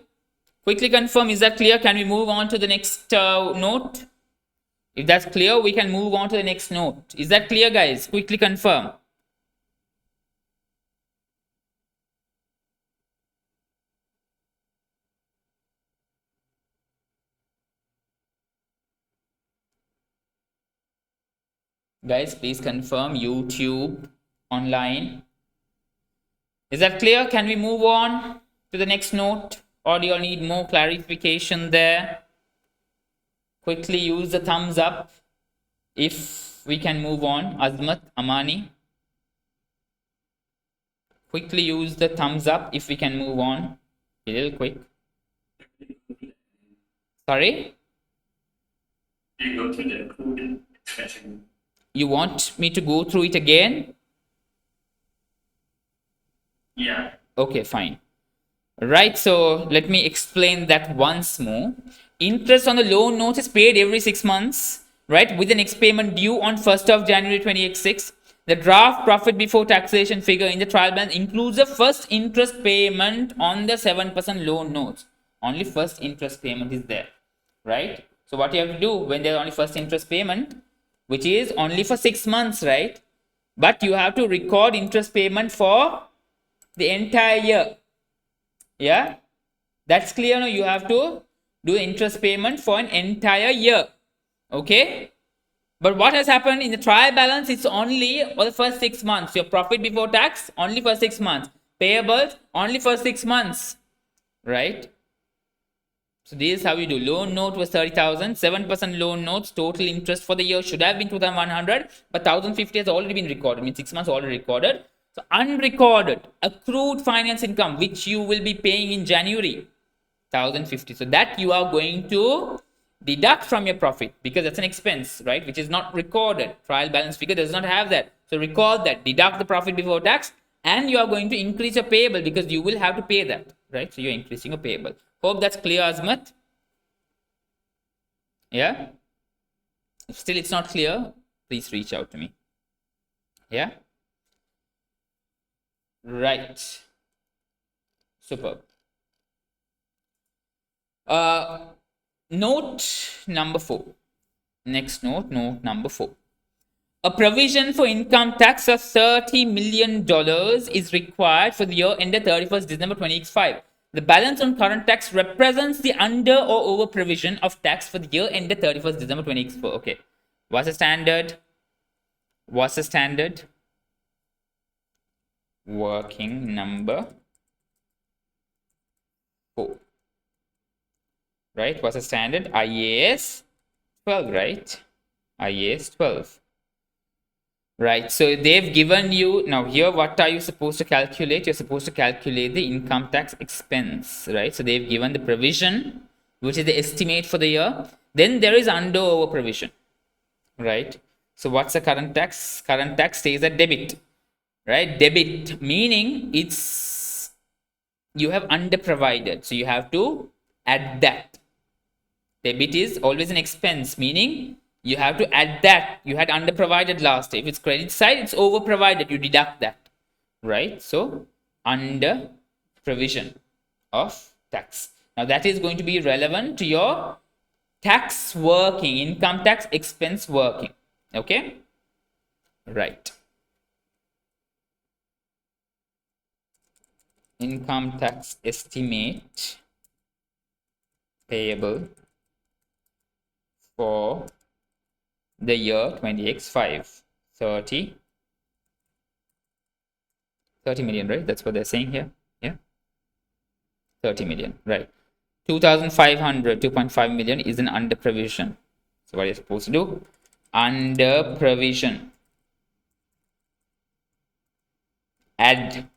Quickly confirm, is that clear? Can we move on to the next note? If that's clear, we can move on to the next note. Is that clear, guys? Quickly confirm. Guys, please confirm. YouTube, online. Is that clear? Can we move on to the next note? Or do you all need more clarification there? Quickly use the thumbs up if we can move on. Azmat, Amani. Quickly use the thumbs up if we can move on. A little quick. Sorry? You go to the accrued expression. You want me to go through it again? Yeah. Okay, fine. Right, so let me explain that once more. Interest on the loan notes is paid every 6 months, right, with the next payment due on 1st of January 2026. The draft profit before taxation figure in the trial balance includes the first interest payment on the 7% loan notes. Only first interest payment is there, right? So what you have to do when there's only first interest payment, which is only for 6 months, right? But you have to record interest payment for the entire year. Yeah, that's clear. No, you have to do interest payment for an entire year. Okay, But what has happened in the trial balance? It's only for the first 6 months. Your profit before tax only for 6 months. Payables only for 6 months, right? So this is how you do. Loan note was 30,000, 7% loan notes. Total interest for the year should have been 2,100, but 1,050 has already been recorded. I mean 6 months already recorded. So unrecorded accrued finance income, which you will be paying in January, 1,050. So that you are going to deduct from your profit because that's an expense, right? Which is not recorded. Trial balance figure does not have that. So record that, deduct the profit before tax, and you are going to increase your payable because you will have to pay that, right? So you're increasing your payable. Hope that's clear, Azmat. Yeah. If still it's not clear, please reach out to me. Yeah. Right. Superb. Note number 4. Next note number 4. A provision for income tax of $30 million is required for the year ended 31st December 2025. The balance on current tax represents the under or over provision of tax for the year ended 31st December 2024. Okay. What's the standard? What's the standard? Working number 4. Right? What's the standard? IAS 12, right? IAS 12. Right, so they've given you, now here what are you supposed to calculate? You're supposed to calculate the income tax expense, right? So they've given the provision, which is the estimate for the year. Then there is under over provision, right? So what's the current tax? Current tax stays at debit, right? Debit meaning it's, you have under provided, so you have to add that. Debit is always an expense, meaning you have to add that. You had under provided last. If it's credit side, it's over provided. You deduct that, right? So under provision of tax. Now that is going to be relevant to your tax working, income tax expense working. Okay, right. Income tax estimate payable for the year 20x5, 30 million, right? That's what they're saying here. Yeah, 30 million, right? 2,500, 2.5 million is an under provision. So what are you supposed to do? Under provision, add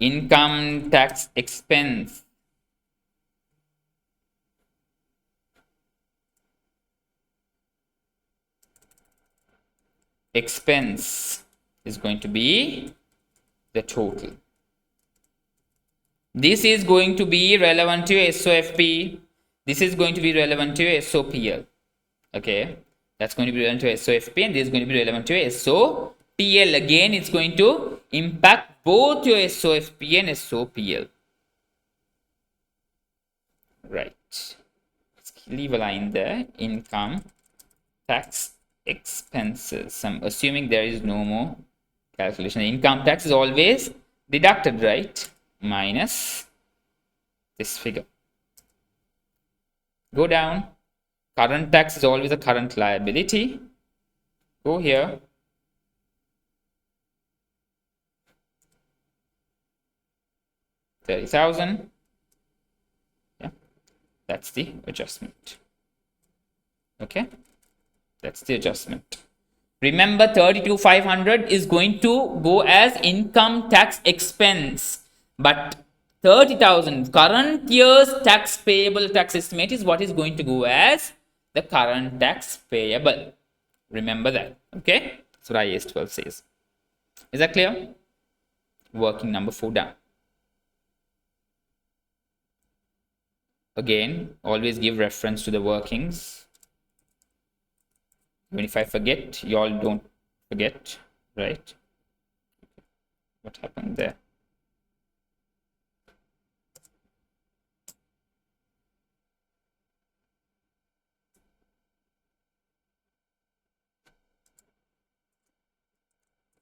income tax expense, expense is going to be the total. This is going to be relevant to SOFP. This is going to be relevant to SOPL. Okay, that's going to be relevant to SOFP, and this is going to be relevant to SOPL. Again, it's going to impact both your SOFP and SOPL. Right. Let's leave a line there. Income tax expenses. I'm assuming there is no more calculation. Income tax is always deducted, right? Minus this figure. Go down. Current tax is always a current liability. Go here. $30,000. Yeah, that's the adjustment. Okay, that's the adjustment. Remember, 32,500 is going to go as income tax expense, but 30,000 current year's tax payable tax estimate is what is going to go as the current tax payable. Remember that. Okay, that's what IAS 12 says. Is that clear? Working number 4 done. Again, always give reference to the workings. Even if I forget, you all don't forget, right? What happened there?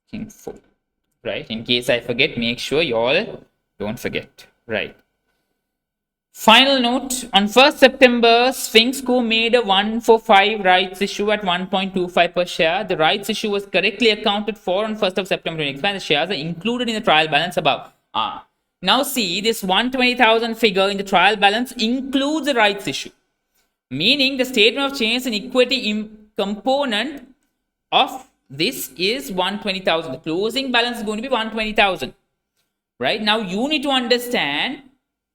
King 4, right? In case I forget, make sure you all don't forget, right? Final note, on 1st September, Sphinx Co. made a 1 for 5 rights issue at 1.25 per share. The rights issue was correctly accounted for on 1st of September 2025. The shares are included in the trial balance above. Now see, this 120,000 figure in the trial balance includes the rights issue, meaning the statement of change in equity component of this is 120,000. The closing balance is going to be 120,000. Right? Now you need to understand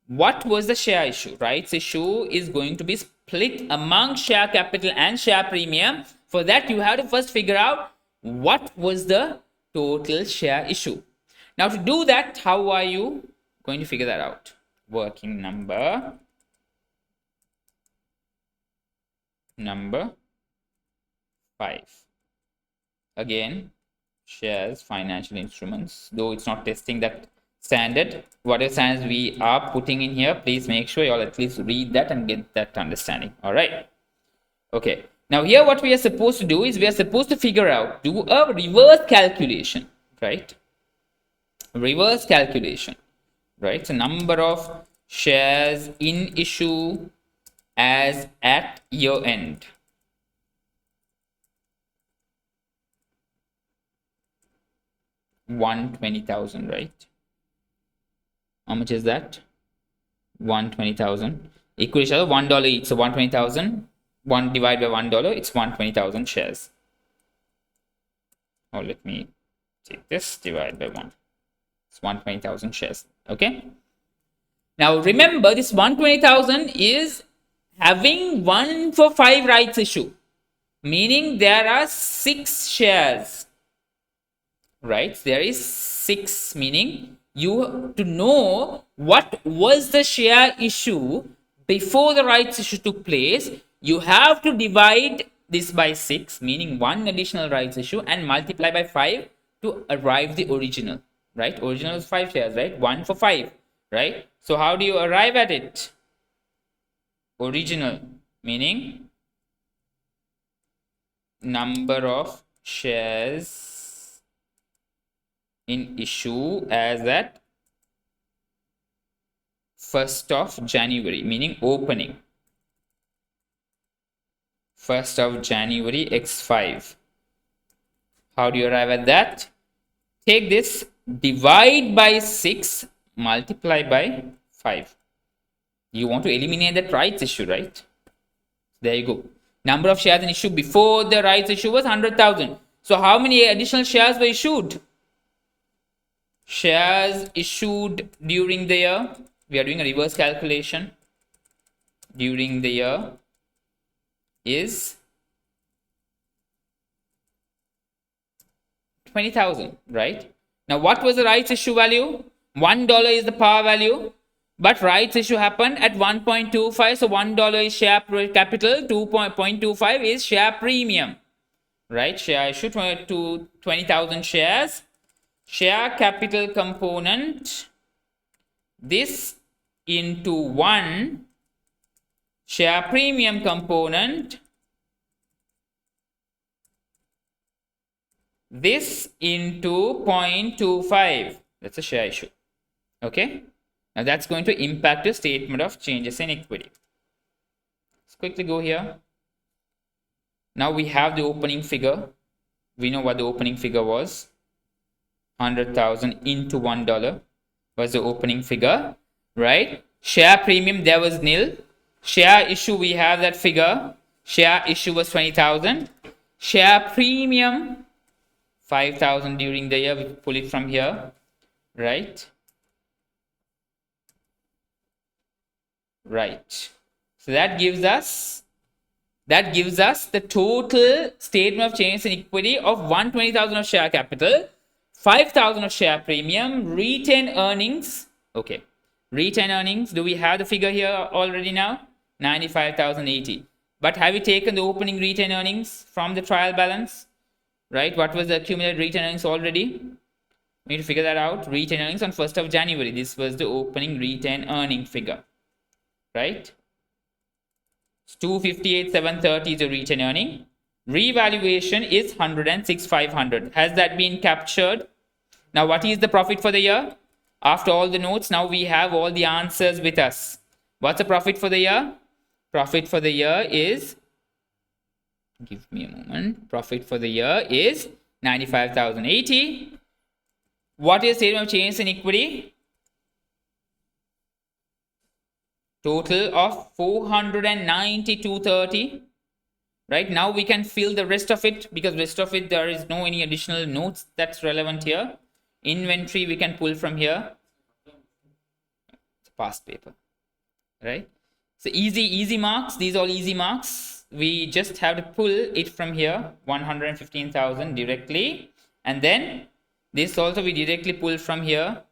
what was the share issue. Rights issue is going to be split among share capital and share premium. For that, you have to first figure out what was the total share issue. Now, to do that, how are you going to figure that out? Working number 5. Again, shares, financial instruments, though it's not testing that standard. Whatever standards we are putting in here, please make sure you all at least read that and get that understanding. All right. Okay. Now here what we are supposed to do is we are supposed to figure out, do a reverse calculation, right? Reverse calculation, right? So number of shares in issue as at year end. $120,000, right? How much is that? 120,000. Equal each other, $1 each. So 120,000. 1 divided by $1, it's 120,000 shares. Oh, let me take this, divide by 1. It's 120,000 shares. Okay. Now remember, this 120,000 is having 1 for 5 rights issue, meaning there are 6 shares. Right? There is 6, meaning you to know what was the share issue before the rights issue took place, you have to divide this by 6, meaning 1 additional rights issue, and multiply by 5 to arrive the original. Right? Original is 5 shares, right? 1 for 5, right? So how do you arrive at it? Original, meaning number of shares in issue as at 1st of January, meaning opening. 1st of January x5. How do you arrive at that? Take this, divide by 6, multiply by 5. You want to eliminate that rights issue, right? There you go. Number of shares in issue before the rights issue was 100,000. So how many additional shares were issued? Shares issued during the year, we are doing a reverse calculation, during the year is 20,000, right? Now what was the rights issue value? $1 is the par value, but rights issue happened at 1.25, so $1 is share capital, 2.25 is share premium, right? Share issue to 20,000 shares. Share capital component, this into 1 share premium component, this into 0.25. That's a share issue. Okay. Now that's going to impact your statement of changes in equity. Let's quickly go here. Now we have the opening figure. We know what the opening figure was. 100,000 into $1 was the opening figure, right? Share premium, there was nil. Share issue, we have that figure. Share issue was 20,000. Share premium, 5,000 during the year. We pull it from here, right? Right. So that gives us the total statement of change in equity of 120,000 of share capital, 5,000 of share premium, retained earnings. Okay, retained earnings, do we have the figure here already now? 95,080. But have we taken the opening retained earnings from the trial balance? Right, what was the accumulated retained earnings already? We need to figure that out. Retained earnings on 1st of January. This was the opening retained earning figure. Right? 258,730 is the retained earning. Revaluation is 106,500. Has that been captured? Now what is the profit for the year? After all the notes, now we have all the answers with us. What's the profit for the year? Profit for the year is, give me a moment. Profit for the year is 95,080. What is statement of change in equity? Total of 492.30. Right now we can fill the rest of it, because rest of it there is no any additional notes that's relevant here. Inventory we can pull from here. It's past paper, right? So easy marks. These are all easy marks. We just have to pull it from here, 115,000 directly, and then this also we directly pull from here.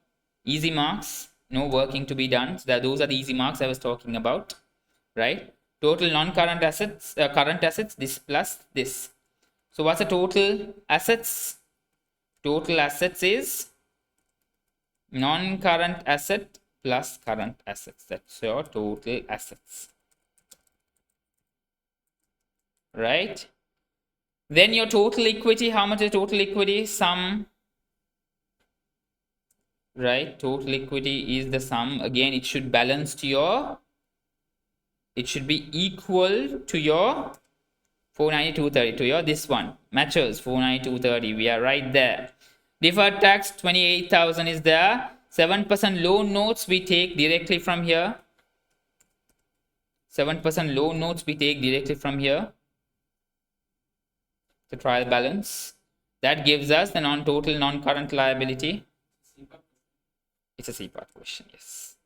Easy marks, no working to be done. So those are the easy marks I was talking about, right? Total non-current assets, current assets, this plus this. So what's the total assets? Total assets is non-current asset plus current assets. That's your total assets, right? Then your total equity, how much is total equity? Sum, right? Total equity is the sum. Again, it should balance to your, it should be equal to your 492.30, to your this one. Matches 492.30. We are right there. Deferred tax 28,000 is there. 7% loan notes we take directly from here. 7% loan notes we take directly from here. The trial balance. That gives us the total non-current liability. It's a C-part question, yes.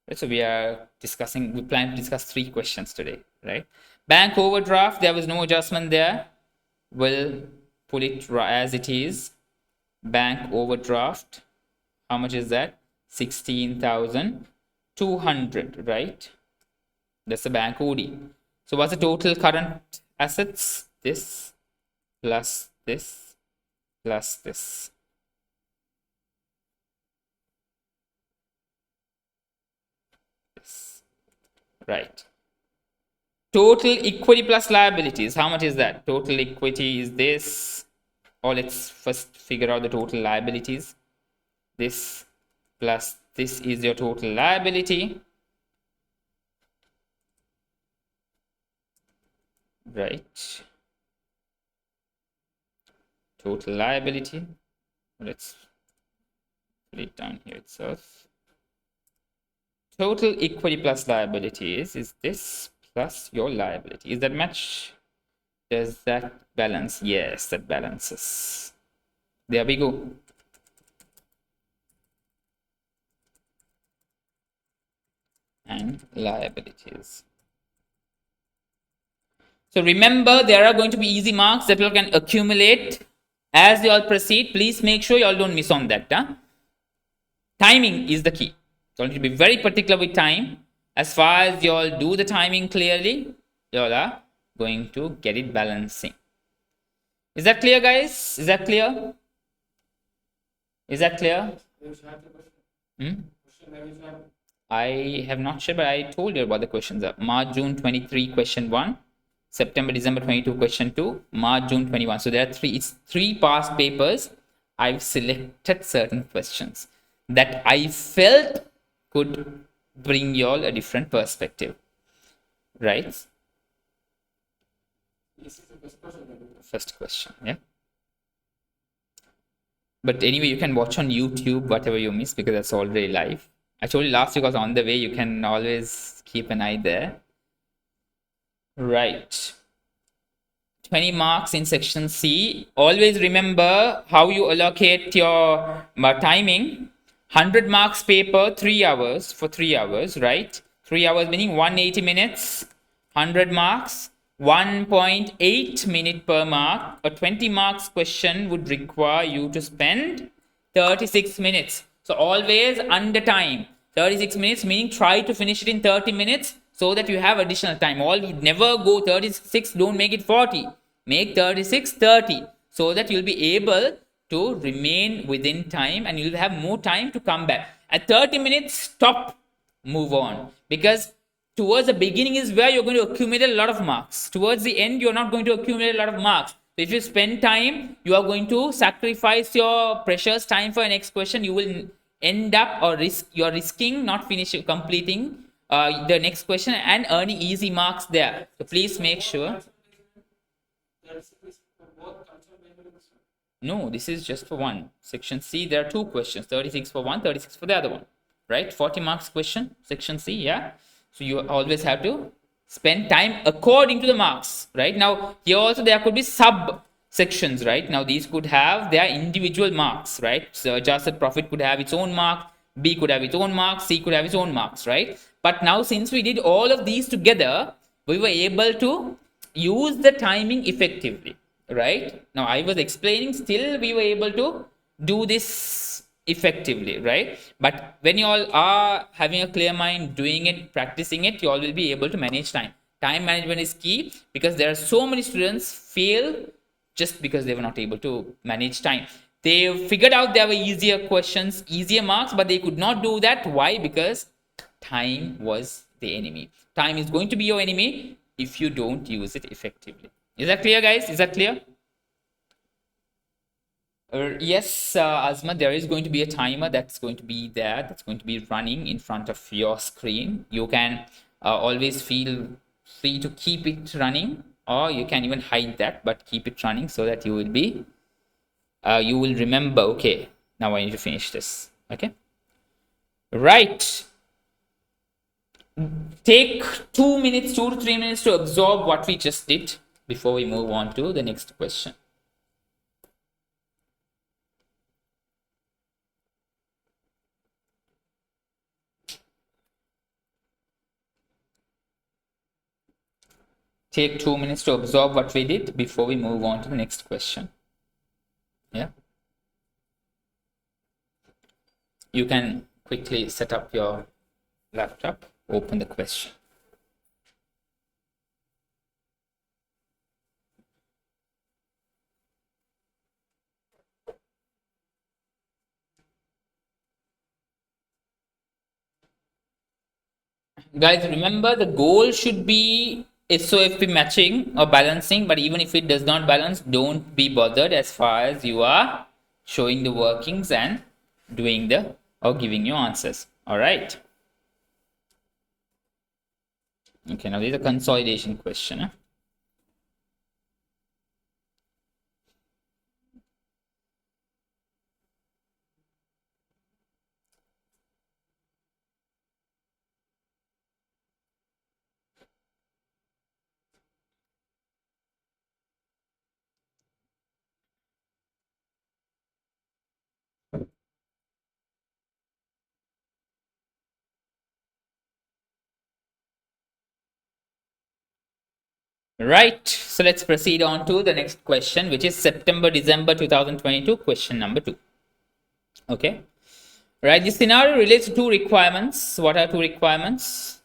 Right, so we are discussing, we plan to discuss 3 questions today, right? Bank overdraft, there was no adjustment there. We'll put it as it is. Bank overdraft, how much is that? 16,200, right? That's the bank OD. So what's the total current assets? This plus this plus this. This. Right. Total equity plus liabilities. How much is that? Total equity is this. Or let's first figure out the total liabilities. This plus this is your total liability. Right. Total liability. Let's put it down here itself. Total equity plus liabilities is this plus your liability. Is that match? Does that balance? Yes, that balances. There we go. And liabilities. So remember, there are going to be easy marks that you can accumulate as you all proceed. Please make sure you all don't miss on that. Timing is the key. So you need to be very particular with time. As far as you all do the timing clearly, you all are going to get it balancing. Is that clear, guys? Is that clear? Is that clear? I have not shared, but I told you about the questions. March, June 23, question 1. September, December 22, question 2. March, June 21. So there are 3. It's 3 past papers. I've selected certain questions that I felt could bring you all a different perspective. Right? First question, yeah. But anyway, you can watch on YouTube whatever you miss, because that's already live. I told you last week I was on the way. You can always keep an eye there. Right. 20 marks in section C. Always remember how you allocate your timing. 100 marks paper, 3 hours for 3 hours, right? 3 hours meaning 180 minutes. 100 marks, 1.8 minute per mark. A 20 marks question would require you to spend 36 minutes. So always under time. 36 minutes meaning try to finish it in 30 minutes so that you have additional time. Never go 36, don't make it 40. Make 36 30 so that you'll be able to remain within time and you'll have more time to come back. At 30 minutes, stop, move on. Because towards the beginning is where you're going to accumulate a lot of marks. Towards the end, you're not going to accumulate a lot of marks. So if you spend time, you are going to sacrifice your precious time for a next question. You will end up, or you're risking not completing the next question and earning easy marks there. So please make sure. No, this is just for one. Section C, there are two questions, 36 for one, 36 for the other one, right? 40 marks question, section C, yeah? So you always have to spend time according to the marks, right? Now, here also there could be sub sections, right? Now, these could have their individual marks, right? So adjusted profit could have its own mark, B could have its own marks, C could have its own marks, right? But now, since we did all of these together, we were able to use the timing effectively, right? Now I was explaining, still we were able to do this effectively, right? But when you all are having a clear mind, doing it, practicing it, you all will be able to manage time management is key, because there are so many students fail just because they were not able to manage time. They figured out there were easier questions, easier marks, but they could not do that. Why? Because time was the enemy. Time is going to be your enemy if you don't use it effectively. Is that clear, guys? Is that clear? Yes, Azma, there is going to be a timer that's going to be there, that's going to be running in front of your screen. You can always feel free to keep it running, or you can even hide that, but keep it running so that you will remember, okay, now I need to finish this. Okay. Right. Take 2 minutes, 2 to 3 minutes to absorb what we just did before we move on to the next question. Take 2 minutes to absorb what we did before we move on to the next question. Yeah. You can quickly set up your laptop, open the question. Guys, remember the goal should be SOFP matching or balancing, but even if it does not balance, don't be bothered as far as you are showing the workings and doing the or giving your answers. All right. Okay, now this is a consolidation question. Huh? Right, so let's proceed on to the next question, which is September-December 2022, question number 2. Okay, right, this scenario relates to two requirements. What are two requirements?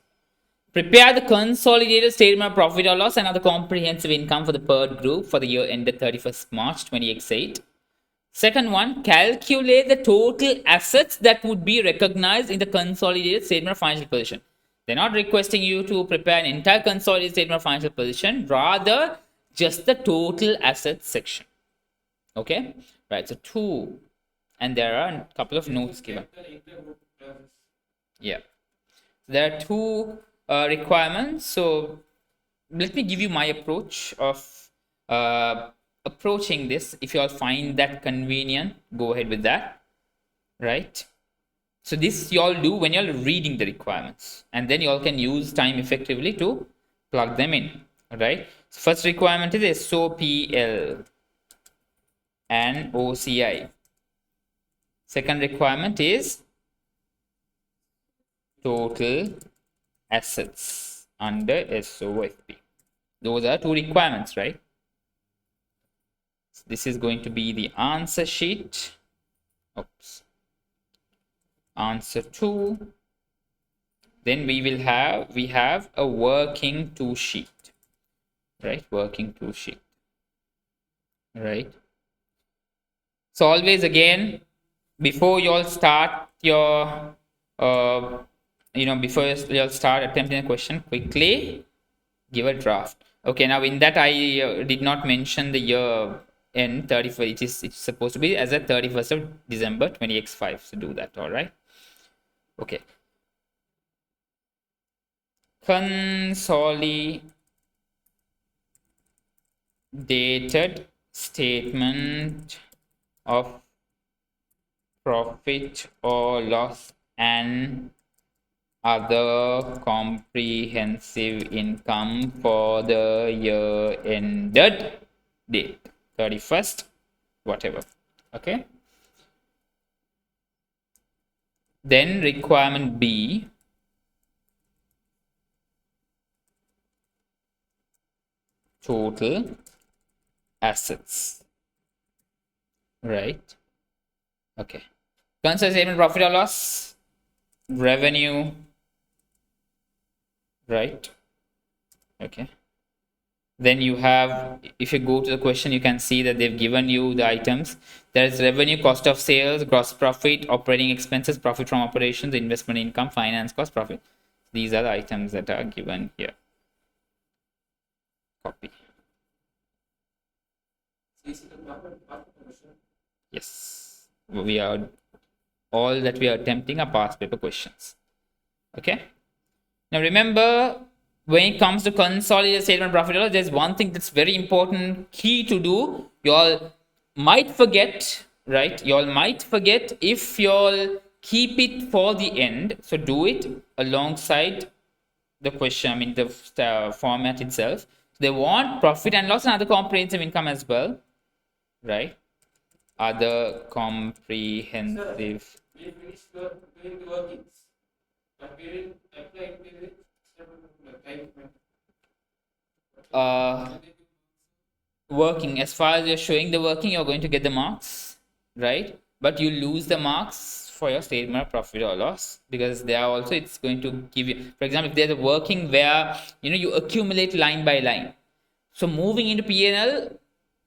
Prepare the consolidated statement of profit or loss and other comprehensive income for the PERD group for the year ended 31st March 2028. Second one, calculate the total assets that would be recognized in the consolidated statement of financial position. They're not requesting you to prepare an entire consolidated statement of financial position, rather just the total assets section. Okay, right, so two, and there are a couple of notes given. Yeah, there are two requirements. So let me give you my approach of approaching this. If you all find that convenient, go ahead with that, right? So this you all do when you're reading the requirements, and then you all can use time effectively to plug them in, right? So first requirement is SOPL and OCI. Second requirement is total assets under SOFP. Those are two requirements, right? So this is going to be the answer sheet. Oops. Answer 2. Then we have a working 2 sheet, right? Working 2 sheet, right? So always, again, before you all start your before you all start attempting a question, quickly give a draft. Okay, now in that I did not mention the year end 31st. It's supposed to be as a 31st of December 20x5. So do that. All right. Okay. consolidated statement of profit or loss and other comprehensive income for the year ended date 31st whatever. Okay, then requirement B, total assets, right? Okay, consolidated statement profit or loss, revenue, right? Okay, then you have, if you go to the question, you can see that they've given you the items. There's revenue, cost of sales, gross profit, operating expenses, profit from operations, investment income, finance cost, profit. These are the items that are given here. Copy. Yes, we are all that we are attempting are past paper questions. Okay, now remember, when it comes to consolidated statement profit and loss, there's one thing that's very important, key to do. You all might forget, right? You all might forget if you all keep it for the end. So do it alongside the question, I mean the format itself. They want profit and loss and other comprehensive income as well, right? Other comprehensive. Uh, working, as far as you're showing the working, you're going to get the marks, right? But you lose the marks for your statement of profit or loss, because there also it's going to give you, for example, if there's a working where you accumulate line by line, so moving into P&L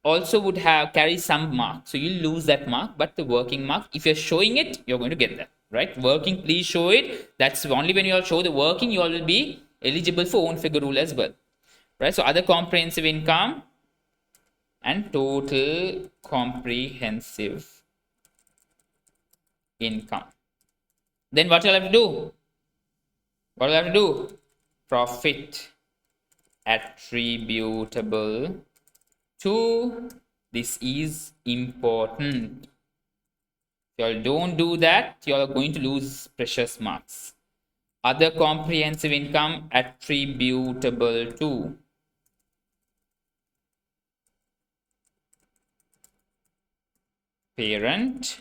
also would have carry some mark, so you lose that mark. But the working mark, if you're showing it, you're going to get that, right? Working, please show it. That's only when you all show the working, you all will be eligible for own figure rule as well, right? So other comprehensive income and total comprehensive income. Then what you'll have to do? What you'll have to do? Profit attributable to, this is important. If y'all don't do that, y'all are going to lose precious marks. Other comprehensive income attributable to parent.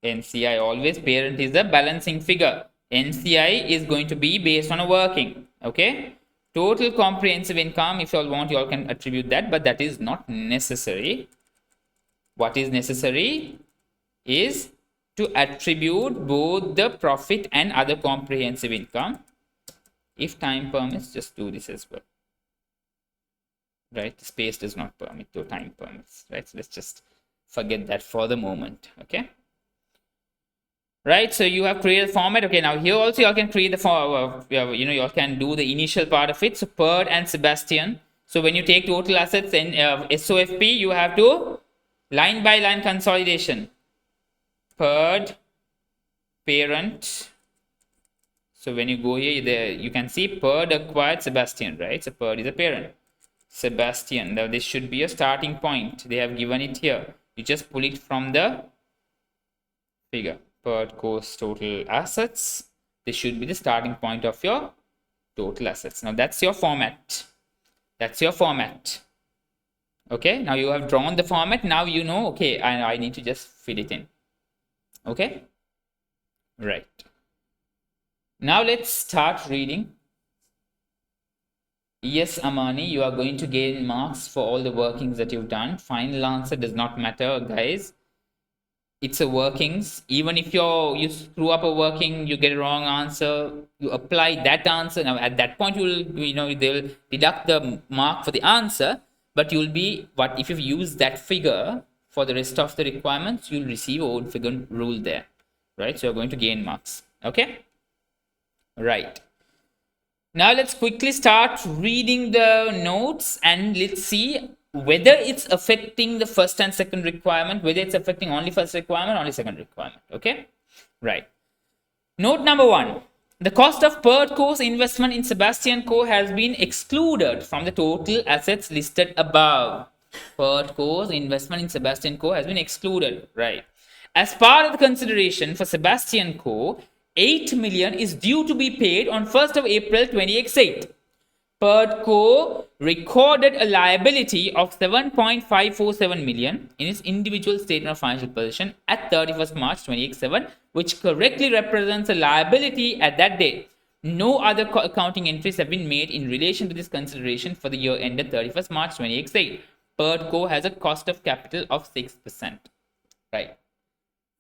NCI, always parent is the balancing figure. NCI is going to be based on a working. Okay, total comprehensive income, if you all want, you all can attribute that, but that is not necessary. What is necessary is to attribute both the profit and other comprehensive income. If time permits, just do this as well, right? The space does not permit, though time permits, right? So let's just forget that for the moment. Okay, right? So you have created format. Okay, now here also you all can create the form. You all can do the initial part of it. So Perd and Sebastian. So when you take total assets in SOFP, you have to line by line consolidation. Perd, parent. So when you go here, there you can see Perd acquired Sebastian, right? So Perd is a parent. Sebastian. Now this should be a starting point. They have given it here. You just pull it from the figure. Perd goes total assets. This should be the starting point of your total assets. Now that's your format. That's your format. Okay, now you have drawn the format. Now you know, okay, I need to just fill it in. Okay, right. Now let's start reading. Yes, Amani, you are going to gain marks for all the workings that you've done. Final answer does not matter, guys. It's a workings. Even if you screw up a working, you get a wrong answer, you apply that answer. Now at that point, they'll deduct the mark for the answer, but you'll be, what if you use that figure for the rest of the requirements, you'll receive own figure rule there, right? So you're going to gain marks. Okay, right. Now let's quickly start reading the notes and let's see whether it's affecting the first and second requirement, whether it's affecting only first requirement, only second requirement. Okay, right. Note number 1. The cost of Pertco's investment in Sebastian Co has been excluded from the total assets listed above. Pertco's investment in Sebastian Co has been excluded, right? As part of the consideration for Sebastian Co, 8 million is due to be paid on 1st of April 2028. Pertco recorded a liability of 7.547 million in its individual statement of financial position at 31st March 2087, which correctly represents a liability at that date. No other accounting entries have been made in relation to this consideration for the year ended 31st March 2088. Pertco has a cost of capital of 6%. Right.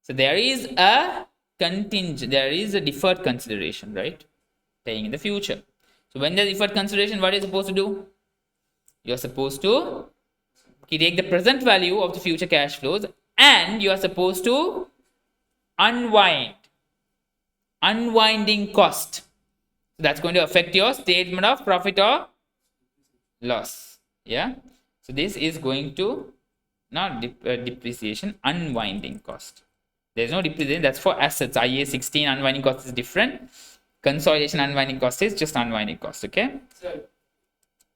So there is a contingent, there is a deferred consideration, right? Paying in the future. So when there's deferred consideration, what are you supposed to do? You're supposed to take the present value of the future cash flows and you are supposed to unwinding cost. So that's going to affect your statement of profit or loss. Yeah. So this is going to not depreciation, unwinding cost. There's no depreciation, that's for assets. IA 16 unwinding cost is different. Consolidation unwinding cost is just unwinding cost. Okay. So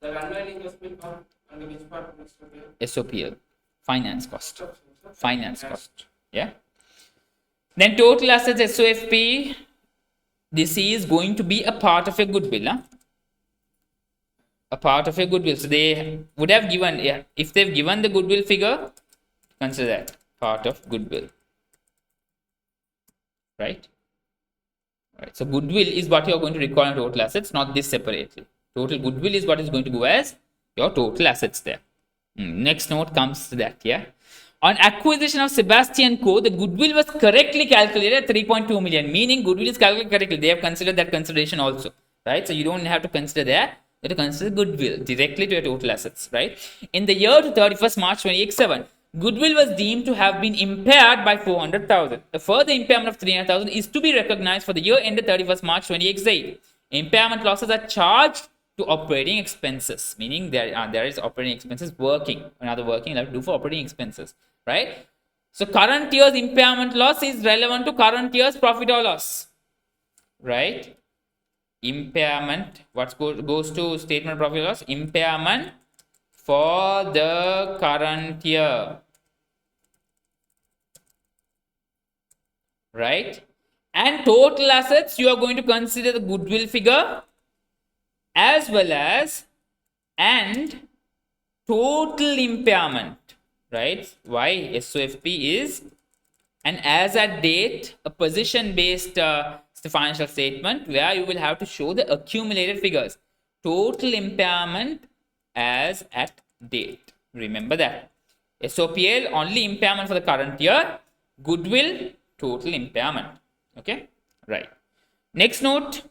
the unwinding cost will come under which part? SOPL, finance cost. Finance cost. Yeah. Then total assets SOFP. This is going to be a part of a goodwill. Huh? A part of a goodwill. So they would have given, yeah, if they've given the goodwill figure, consider that part of goodwill. Right? Right. So goodwill is what you are going to record on total assets, not this separately. Total goodwill is what is going to go as your total assets there. Next note comes to that. Yeah. On acquisition of Sebastian Co, the goodwill was correctly calculated at 3.2 million, meaning goodwill is calculated correctly. They have considered that consideration also, right? So you don't have to consider that. You have to consider goodwill directly to your total assets, right? In the year to 31st March 2087, goodwill was deemed to have been impaired by 400,000. A further impairment of 300,000 is to be recognized for the year ended 31st March 2088. Impairment losses are charged to operating expenses, meaning there is operating expenses working. Another working, you have to do for operating expenses, right? So current year's impairment loss is relevant to current year's profit or loss, right? Impairment, what goes to statement of profit or loss? Impairment for the current year, right? And total assets, you are going to consider the goodwill figure as well as and total impairment, right? Why? SOFP is an as at date, a position based financial statement where you will have to show the accumulated figures. Total impairment as at date. Remember that. SOPL only impairment for the current year. Goodwill total impairment. Okay, right. Next note.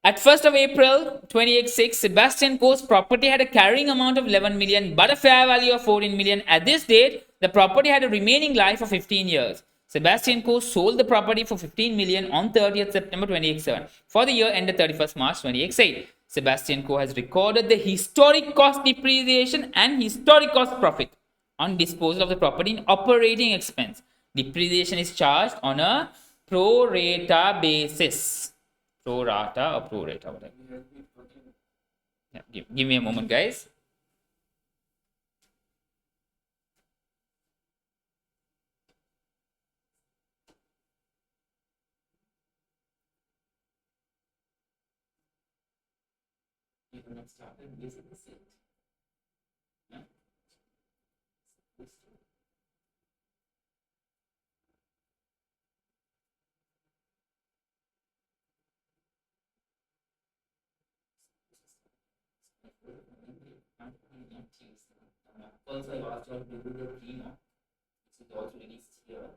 At 1st of April 2086, Sebastian Co's property had a carrying amount of 11 million but a fair value of 14 million. At this date, the property had a remaining life of 15 years. Sebastian Co sold the property for 15 million on 30th September 2087 for the year ended 31st March 2088. Sebastian Co has recorded the historic cost depreciation and historic cost profit on disposal of the property in operating expense. Depreciation is charged on a pro rata basis. Pro rata or pro rata, whatever. Yeah, give me a moment, guys. Also, I asked you all to do the cleanup. It is also released here.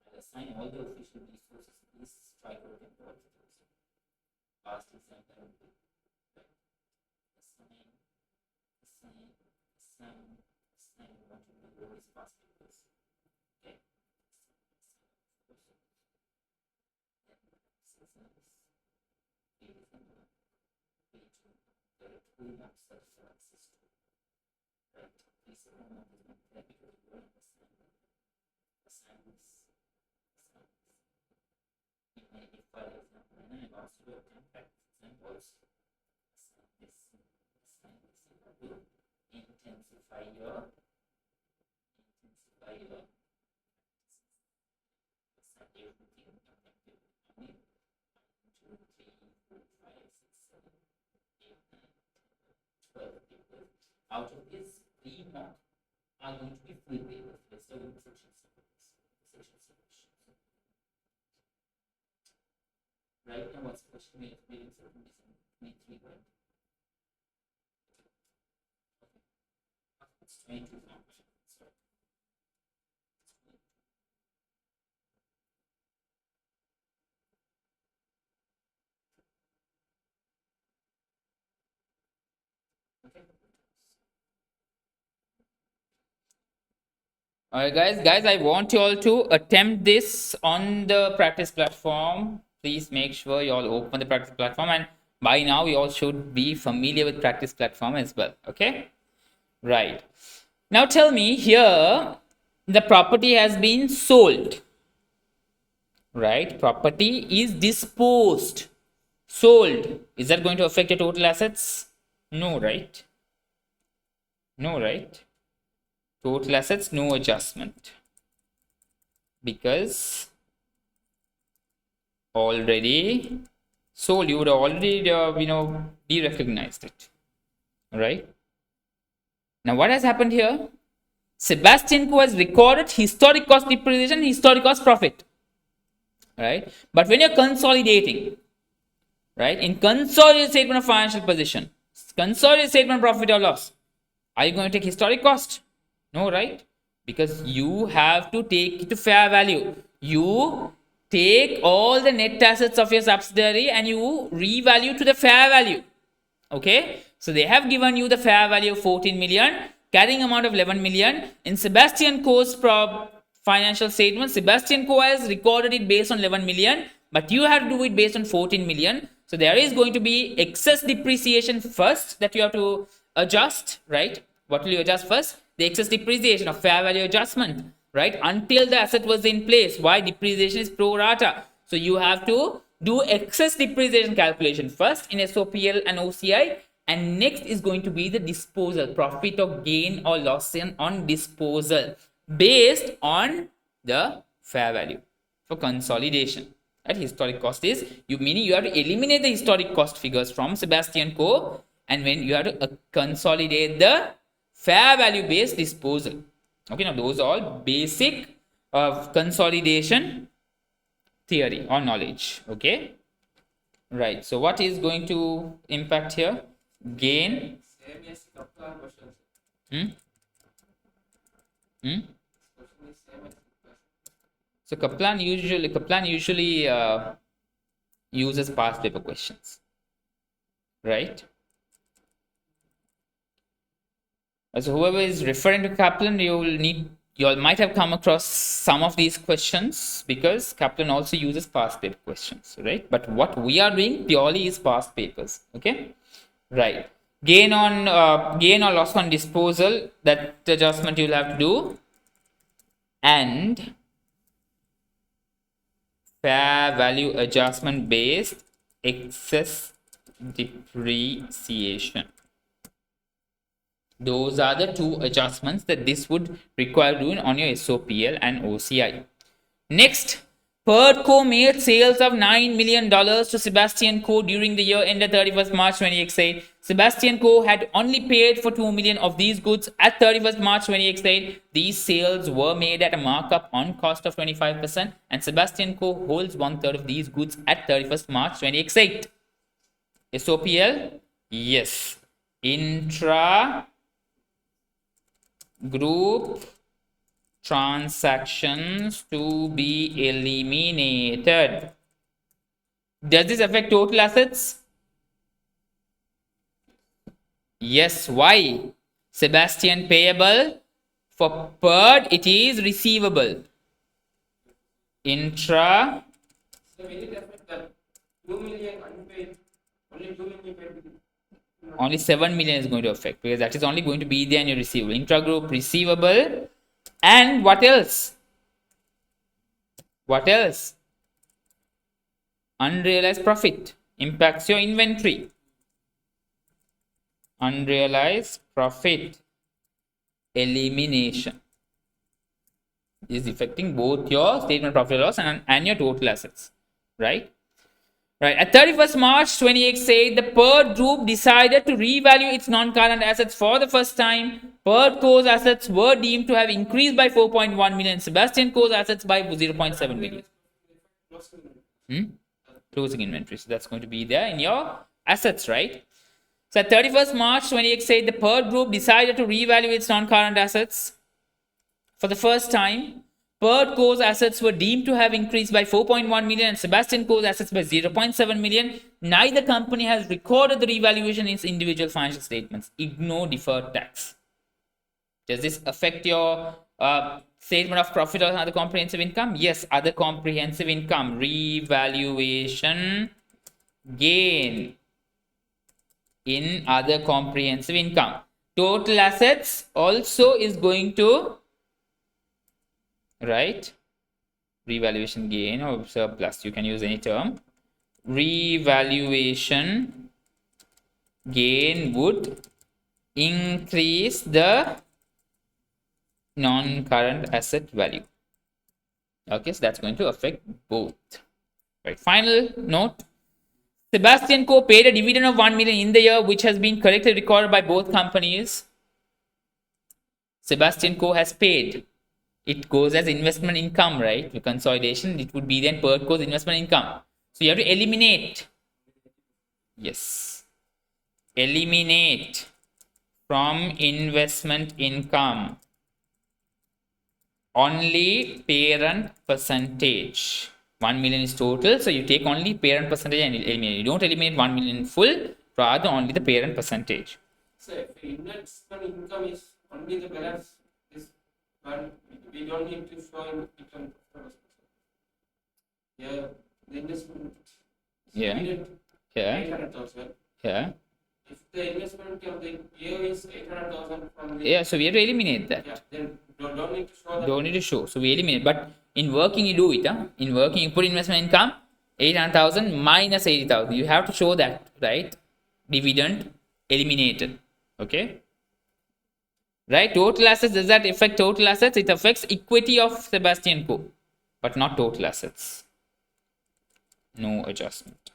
I'll assign all the official resources. Please try to get all the past example. Assign what to do is past papers. Okay. for example, and I also do examples. Intensify your out of this, 3 more are going to be full papers. Let's do section solutions. Right now, what's the question we experienced in 23, right? It's 22 now. Alright, guys, I want you all to attempt this on the practice platform. Please make sure you all open the practice platform, and by now you all should be familiar with practice platform as well. Okay, right. Now tell me here, the property has been sold. Right, property is disposed, sold. Is that going to affect your total assets? No, right? No, right? Total assets, no adjustment, because already sold. You would already de-recognized it. Right now, what has happened here? Sebastian Co has recorded historic cost depreciation, historic cost profit. Right, but when you're consolidating, right, in consolidated statement of financial position, consolidated statement of profit or loss, are you going to take historic cost? No, right? Because you have to take it to fair value. You take all the net assets of your subsidiary and you revalue to the fair value. Okay, so they have given you the fair value of 14 million, carrying amount of 11 million. In Sebastian Co's financial statement, Sebastian Co has recorded it based on 11 million, but you have to do it based on 14 million. So there is going to be excess depreciation first that you have to adjust, right? What will you adjust first? The excess depreciation of fair value adjustment, right? Until the asset was in place. Why? Depreciation is pro rata. So you have to do excess depreciation calculation first in SOPL and OCI, and next is going to be the disposal, profit or gain or loss on disposal based on the fair value for consolidation. That historic cost is, meaning you have to eliminate the historic cost figures from Sebastian Co, and when you have to consolidate the fair value based disposal. Okay, now those are all basic of consolidation theory or knowledge. Okay, right. So what is going to impact here? Gain. So Kaplan usually uses past paper questions, right? So whoever is referring to Kaplan, you all might have come across some of these questions, because Kaplan also uses past paper questions, right? But what we are doing purely is past papers. Okay, right. Gain or loss on disposal, that adjustment you'll have to do, and fair value adjustment based excess depreciation. Those are the two adjustments that this would require doing on your SOPL and OCI. Next, PERDCO made sales of $9 million to Sebastian Co during the year ended 31st March 2018. Sebastian Co had only paid for 2 million of these goods at 31st March 2018. These sales were made at a markup on cost of 25%, and Sebastian Co holds 1/3 of these goods at 31st March 2018. SOPL? Yes. Intra group transactions to be eliminated. Does this affect total assets? Yes. Why? Sebastian payable. For PERD, it is receivable. Intra. So will it affect the 2 million unpaid? Only 2 million paid. Only 7 million is going to affect, because that is only going to be there in your receivable. Intragroup receivable. And what else? What else? Unrealized profit impacts your inventory. Unrealized profit elimination is affecting both your statement of profit and loss and your total assets, right? Right. At 31st March 2028, the PERT group decided to revalue its non-current assets for the first time. PERT Co's assets were deemed to have increased by 4.1 million. Sebastian Co's assets by 0.7 million. Closing inventory. So that's going to be there in your assets, right? So at 31st March 2028, the PERT group decided to revalue its non-current assets for the first time. PERT Co's assets were deemed to have increased by 4.1 million and Sebastian Co's assets by 0.7 million. Neither company has recorded the revaluation in its individual financial statements. Ignore deferred tax. Does this affect your statement of profit or other comprehensive income? Yes, other comprehensive income. Revaluation gain in other comprehensive income. Total assets also is going to, right? Revaluation gain or surplus, you can use any term. Revaluation gain would increase the non-current asset value. Okay, so that's going to affect both. Right. Final note. Sebastian Co paid a dividend of 1 million in the year, which has been correctly recorded by both companies. Sebastian Co has paid. It goes as investment income, right? With consolidation, it would be then PERT Co's investment income. So you have to eliminate. Yes. Eliminate from investment income only parent percentage. 1 million is total, so you take only parent percentage and eliminate. You don't eliminate 1 million in full, rather only the parent percentage. So if investment income is only the balance, but we don't need to show income. Yeah, the investment. Yeah. Yeah. 800,000. Yeah. If the investment of the year is 800,000 from the. Yeah, so we have to eliminate that. Yeah, then don't need to show that. Don't need to show. So we eliminate. But in working, you do it. Huh? In working, you put investment income 800,000 minus 80,000. You have to show that, right? Dividend eliminated. Okay. Right. Total assets. Does that affect total assets? It affects equity of Sebastian Co. But not total assets. No adjustment.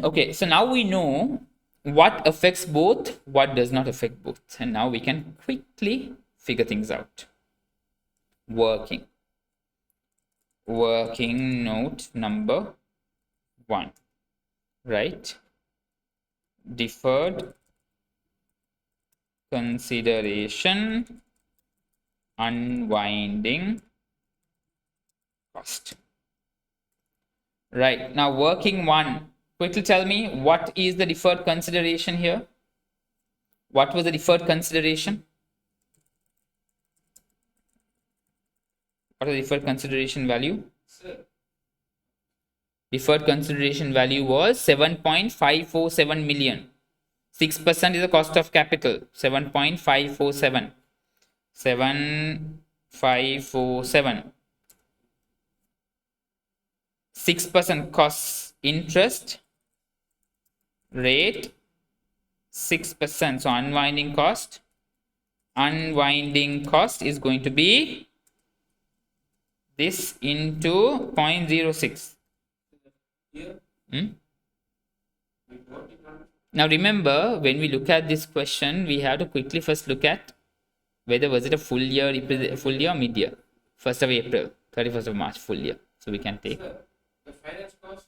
Okay. So now we know what affects both, what does not affect both. And now we can quickly figure things out. Working note number 1, right? Deferred consideration unwinding cost. Right, now working 1, quickly tell me what is the deferred consideration here? What was the deferred consideration? What is the deferred consideration value? Deferred consideration value was 7.547 million. 6% is the cost of capital. 7.547. 7.547. 6% costs interest rate 6%. So unwinding cost. Unwinding cost is going to be this into 0.06. Now remember, when we look at this question, we have to quickly first look at whether was it a full year or mid year. 1st of April, 31st of March, full year. So we can take. Sir, the finance cost,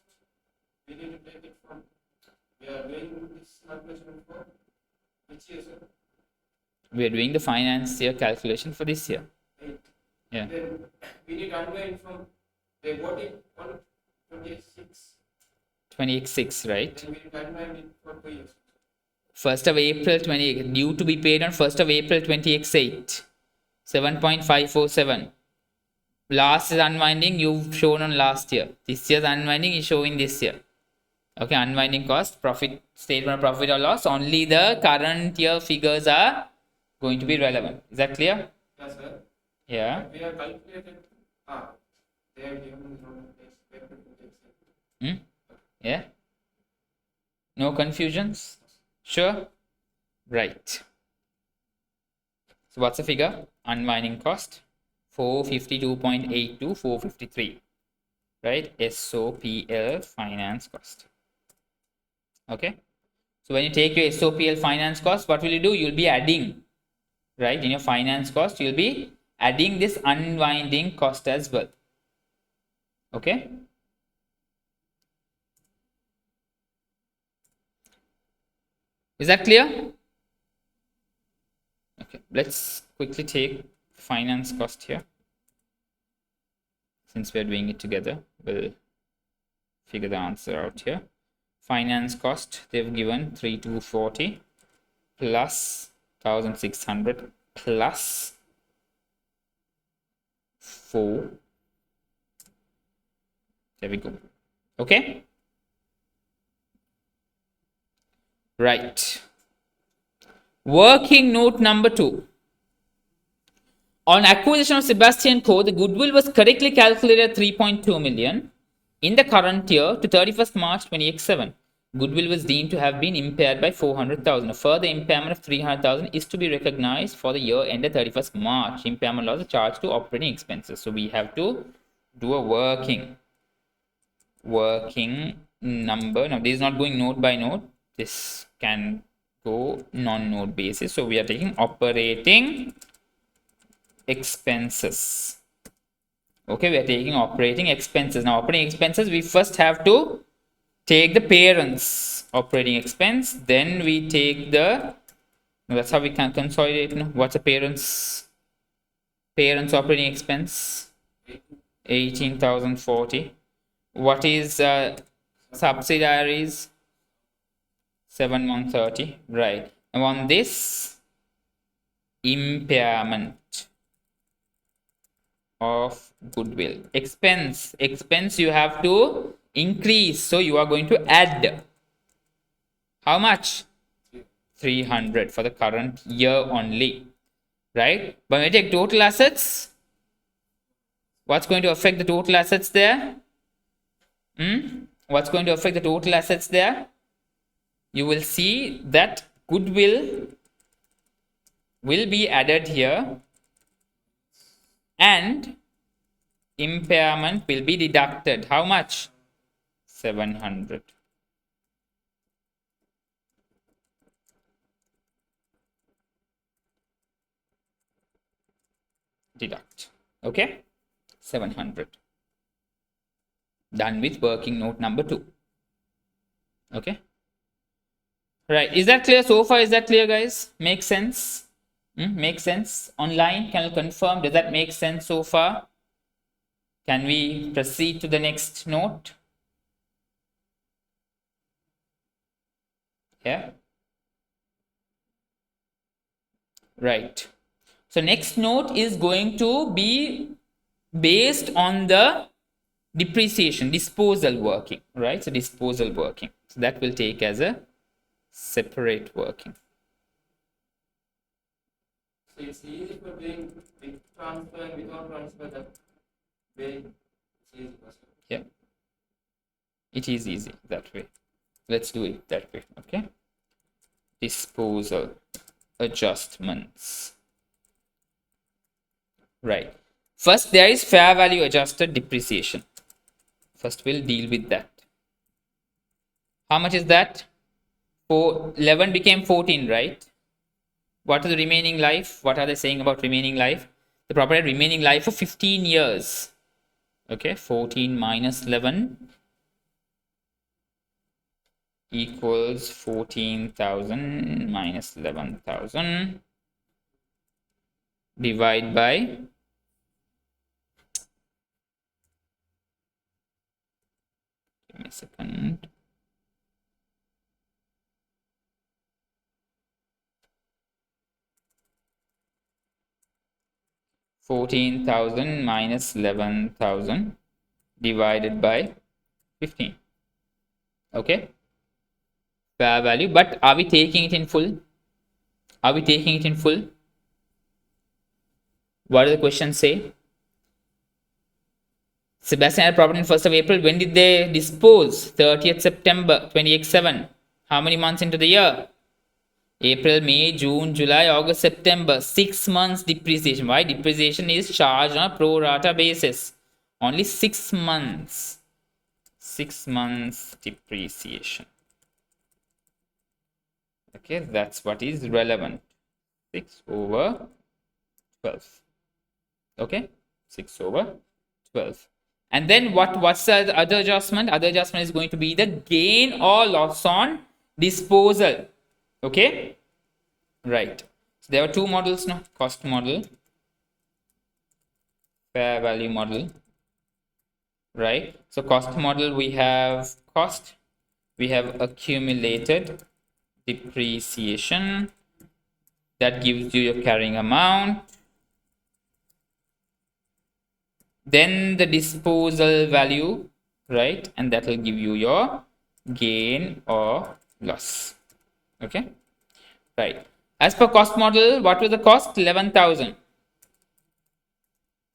we need to take it from, we are doing this calculation for which year, sir? We are doing the finance year calculation for this year. Right. Yeah. Then we need to unwind from, they bought it on 26. 26, right? Then we need to unwind it for 2 years. 1st of April 28, due to be paid on 1st of April 2028. 7.547. Last is unwinding, you've shown on last year. This year's unwinding is showing this year. Okay, unwinding cost, profit, statement of profit or loss. Only the current year figures are going to be relevant. Is that clear? Yes, sir. Yeah. We have calculated. They have given Hmm? Yeah? No confusions? Sure? Right. So what's the figure? Unwinding cost 452.82, 453. Right? SOPL finance cost. Okay. So when you take your SOPL finance cost, what will you do? You'll be adding, right? In your finance cost, you'll be adding this unwinding cost as well. Okay. Is that clear? Okay. Let's quickly take finance cost here. Since we're doing it together, we'll figure the answer out here. Finance cost, they've given 3240 plus 1600 plus 4. There we go. Okay. Right. Working note number 2. On acquisition of Sebastian Co., the goodwill was correctly calculated at 3.2 million in the current year to 31st March 2027. Goodwill was deemed to have been impaired by 400,000. A further impairment of 300,000 is to be recognized for the year ended 31st March. Impairment loss is charged to operating expenses. So we have to do a working number. Now this is not going note by note. This can go non-note basis. So we are taking operating expenses. Okay, we are taking operating expenses. Now operating expenses, we first have to take the parents operating expense, then we take the, that's how we can consolidate. What's the parents operating expense? 18,040. What is subsidiaries? 7,130. Right. And on this impairment of goodwill, expense you have to increase, so you are going to add how much? 300 for the current year only, right? But when we take total assets, what's going to affect the total assets there? What's going to affect the total assets there? You will see that goodwill will be added here and impairment will be deducted. How much? 700. Deduct. Okay, 700. Done with working note number 2. Okay, right. Is that clear so far? Is that clear, guys? Make sense? Make sense? Online, can you confirm? Does that make sense so far? Can we proceed to the next note? Yeah. Right. So next note is going to be based on the depreciation, disposal working, right? So disposal working. So that will take as a separate working. So it's easy for doing with transfer and without transfer, that way it's easy. Yeah. It is easy that way. Let's do it that way. Okay. Disposal adjustments. Right. First, there is fair value adjusted depreciation. First, we'll deal with that. How much is that? 11 became 14, right? What is the remaining life? What are they saying about remaining life? The property had remaining life for 15 years. Okay, 14 minus 11 equals 14,000 minus 11,000. Divide by, give me a second. $14,000 minus 11,000 divided by 15. Okay, fair value. But are we taking it in full? Are we taking it in full? What does the question say? Sebastian had property on 1st of April. When did they dispose? 30th September 2087. How many months into the year? April, May, June, July, August, September. 6 months depreciation. Why? Depreciation is charged on a pro rata basis. Only 6 months. 6 months depreciation. Okay, that's what is relevant. 6 over 12. Okay, 6 over 12. And then what's the other adjustment? Other adjustment is going to be the gain or loss on disposal. Okay, right. So there are two models now: cost model, fair value model. Right. So cost model, we have cost, we have accumulated depreciation, that gives you your carrying amount. Then the disposal value, right? And that will give you your gain or loss. Okay, right. As per cost model, what was the cost? 11,000.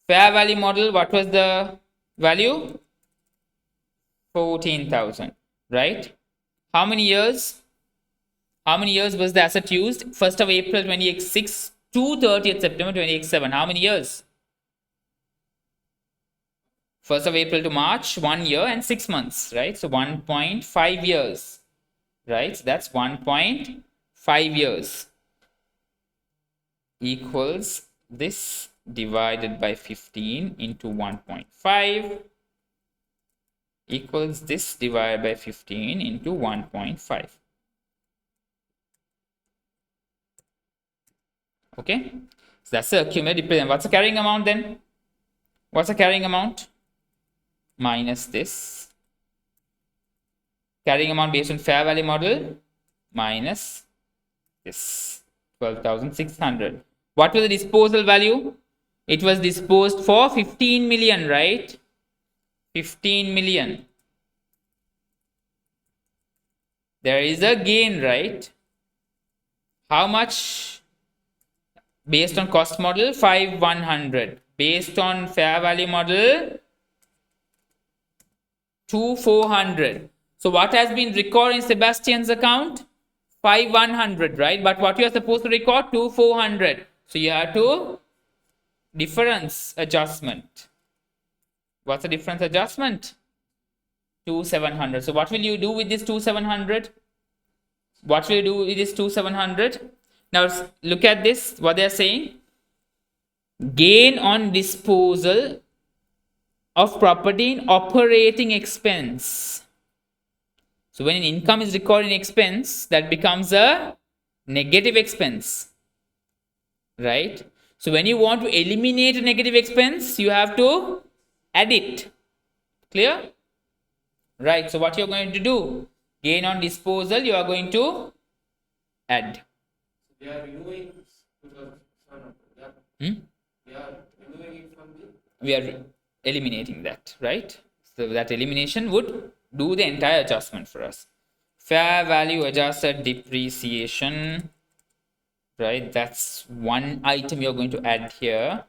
Fair value model, what was the value? 14,000. Right. How many years? How many years was the asset used? 1st of April 2086 to 30th September 2087. How many years? 1st of April to March, 1 year and 6 months, right? So 1.5 years, right? So that's 1.5 years equals this divided by 15 into 1.5 equals this divided by 15 into 1.5. Okay, so that's the accumulated depreciation. What's the carrying amount then? What's the carrying amount? Minus this. Carrying amount based on fair value model minus this 12,600. What was the disposal value? It was disposed for 15 million, right? 15 million. There is a gain, right? How much? Based on cost model, 5,100. Based on fair value model, 2,400. So what has been recorded in Sebastian's account? 5,100, right? But what you are supposed to record? 2,400. So you have to difference adjustment. What's the difference adjustment? 2,700. So what will you do with this 2,700? What will you do with this 2,700? Now look at this, what they are saying. Gain on disposal of property in operating expense. So when an income is recorded in expense, that becomes a negative expense, right? So when you want to eliminate a negative expense, you have to add it. Clear? Right. So what you're going to do? Gain on disposal, you are going to add. They are removing they are removing it from the. We are eliminating that, right? So that elimination would do the entire adjustment for us. Fair value adjusted depreciation, right? That's one item you're going to add here,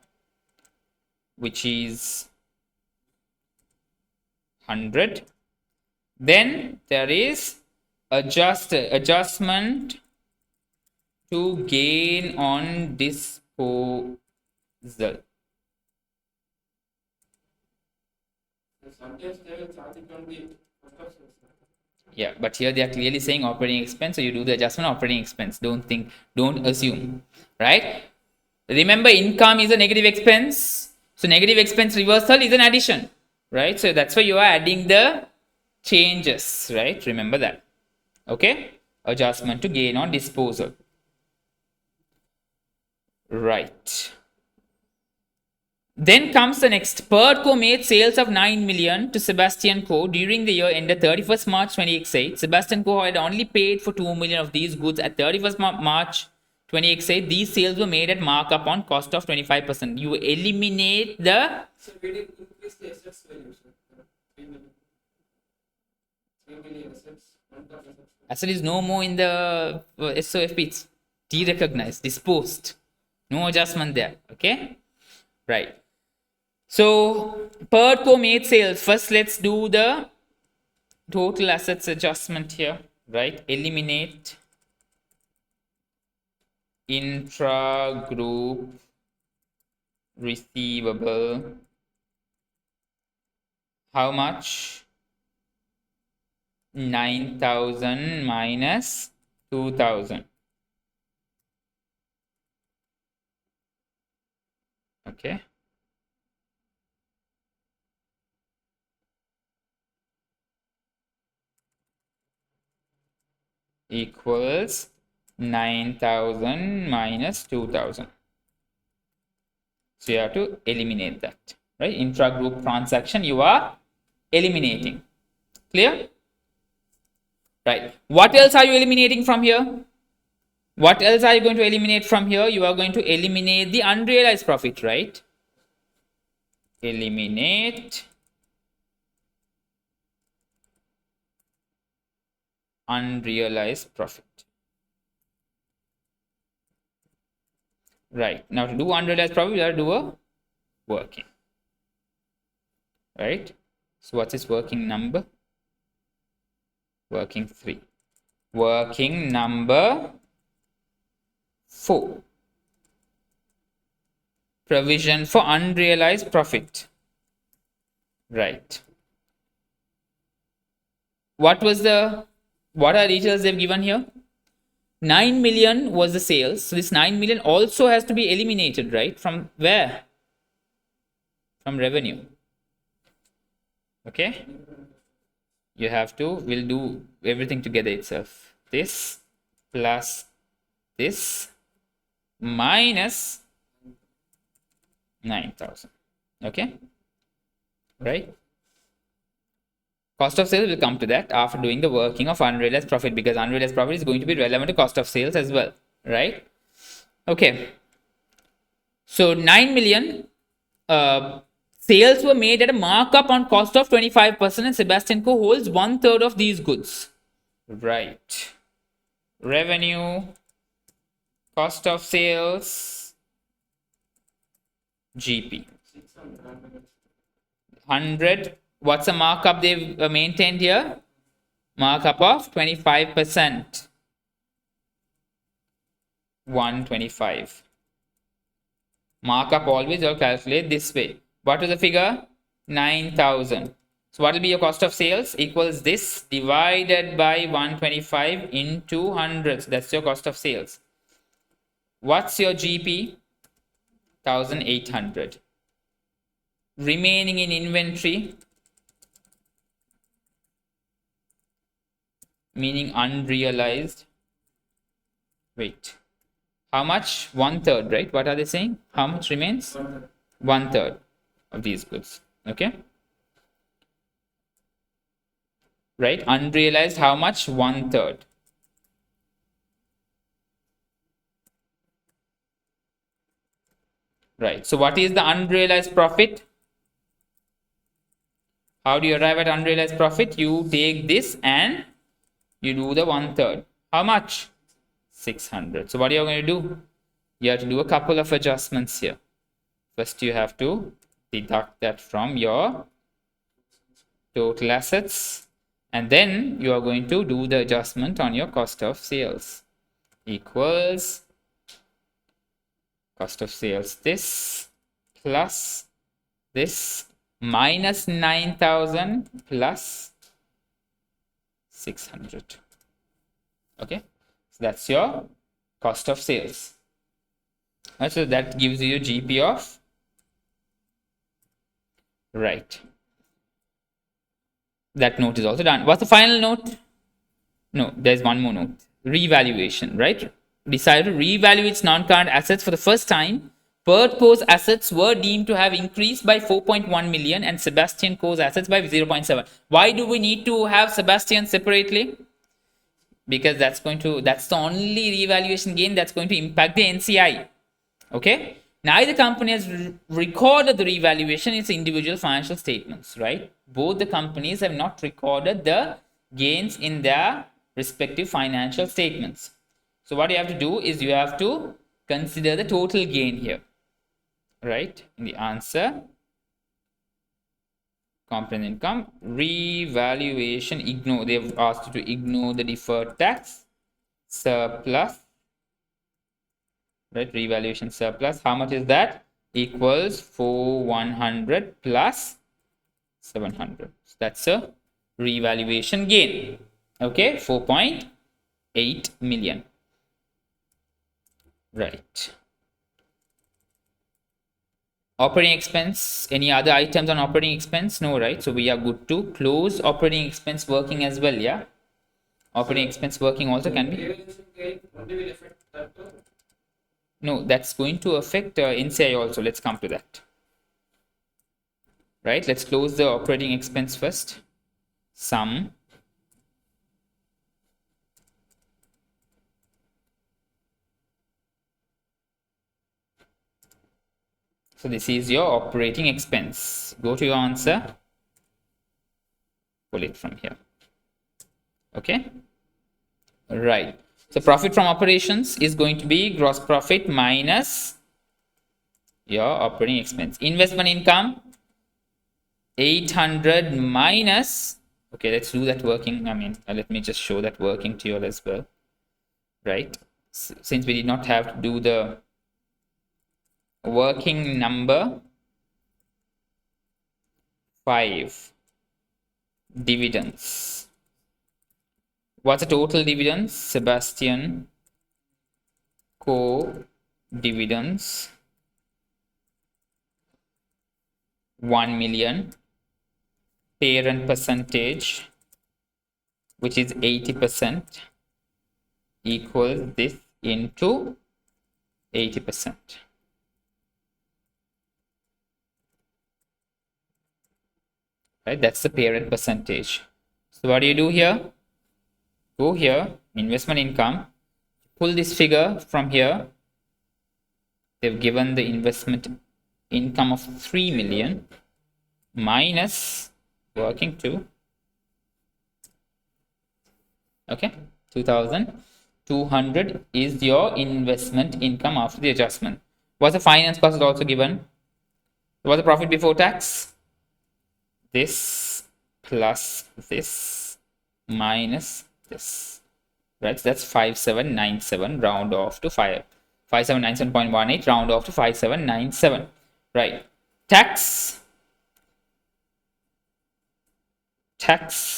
which is 100. Then there is adjustment to gain on disposal. Sometimes they will charge it on the cost. Yeah, but here they are clearly saying operating expense, so you do the adjustment operating expense. Don't assume, right? Remember, income is a negative expense, so negative expense reversal is an addition, right? So that's why you are adding the changes, right? Remember that. Okay, adjustment to gain on disposal. Right. Then comes the next. Pertco made sales of 9 million to Sebastian Co. during the year ended 31st March 2088. Sebastian Co. had only paid for 2 million of these goods at 31st March 2088. These sales were made at markup on cost of 25%. You eliminate the. So we did increase the assets value, sir. 3 million. 3 million assets. Asset is no more in the SOFP. It's derecognized, disposed. No adjustment there. Okay. Right. So per made sales. First, let's do the total assets adjustment here, right? Eliminate intra group receivable. How much? 9,000 minus 2,000. Okay. Equals 9,000 minus 2,000. So you have to eliminate that, right? Intra-group transaction you are eliminating. Clear? Right. What else are you eliminating from here? What else are you going to eliminate from here? You are going to eliminate the unrealized profit, right? Eliminate unrealized profit. Right. Now to do unrealized profit, we have to do a working. Right? So what's its working number? Working 3. Working number 4. Provision for unrealized profit. Right. What are details they've given here? 9 million was the sales. So this 9 million also has to be eliminated, right? From where? From revenue. Okay. We'll do everything together itself. This plus this minus 9,000. Okay. Right. Cost of sales will come to that after doing the working of unrealized profit, because unrealized profit is going to be relevant to cost of sales as well, right? Okay. So 9 million sales were made at a markup on cost of 25%, and Sebastian Co holds 1/3 of these goods. Right. Revenue, cost of sales, GP. 100. What's the markup they've maintained here? Markup of 25%. 125. Markup always you'll calculate this way. What is the figure? 9,000. So what will be your cost of sales? Equals this divided by 125 into 100. So that's your cost of sales. What's your GP? 1,800. Remaining in inventory, meaning unrealized. Wait. How much? 1/3, right? What are they saying? How much remains? 1/3 of these goods. Okay. Right? Unrealized, how much? 1/3. Right. So what is the unrealized profit? How do you arrive at unrealized profit? You take this and you do the 1/3. How much? 600. So what are you going to do? You have to do a couple of adjustments here. First, you have to deduct that from your total assets, and then you are going to do the adjustment on your cost of sales. Equals cost of sales this plus this minus 9,000 plus 600. Okay, so that's your cost of sales. So that gives you a GP of, right. That note is also done. What's the final note? No, there's one more note. Revaluation, right? Decided to revalue its non-current assets for the first time. Perth Co's assets were deemed to have increased by 4.1 million and Sebastian Co's assets by 0.7. Why do we need to have Sebastian separately? Because that's the only revaluation gain that's going to impact the NCI. Okay. Neither company has recorded the revaluation in its individual financial statements, right? Both the companies have not recorded the gains in their respective financial statements. So what you have to do is you have to consider the total gain here, right? In the answer, comprehensive income. Revaluation, ignore. They've asked you to ignore the deferred tax. Surplus, right? Revaluation surplus. How much is that? Equals 4100 plus 700. So that's a revaluation gain. Okay, 4.8 million. Right. Operating expense, any other items on operating expense? No, right? So we are good to close operating expense working as well, yeah? Operating expense working also can be. Revaluation gain only will affect that. No, that's going to affect NCI also. Let's come to that. Right, let's close the operating expense first. Sum so this is your operating expense. Go to your answer, pull it from here. Okay, right. So profit from operations is going to be gross profit minus your operating expense. Investment income 800 minus, okay, let's do that working. I mean, let me just show that working to you all as well. Right, since we did not have to do the working number 5, dividends. What's the total dividends? Sebastian co dividends 1 million. Parent percentage, which is 80%, equals this into 80%. Right, that's the parent percentage. So what do you do here? Go here, investment income, pull this figure from here. They've given the investment income of 3 million minus working 2. Okay, 2200 is your investment income after the adjustment. What's the finance cost is also given? What's the profit before tax? This plus this minus this. Right, so that's 5797, round off to 5797.18, round off to 5797. Right, tax,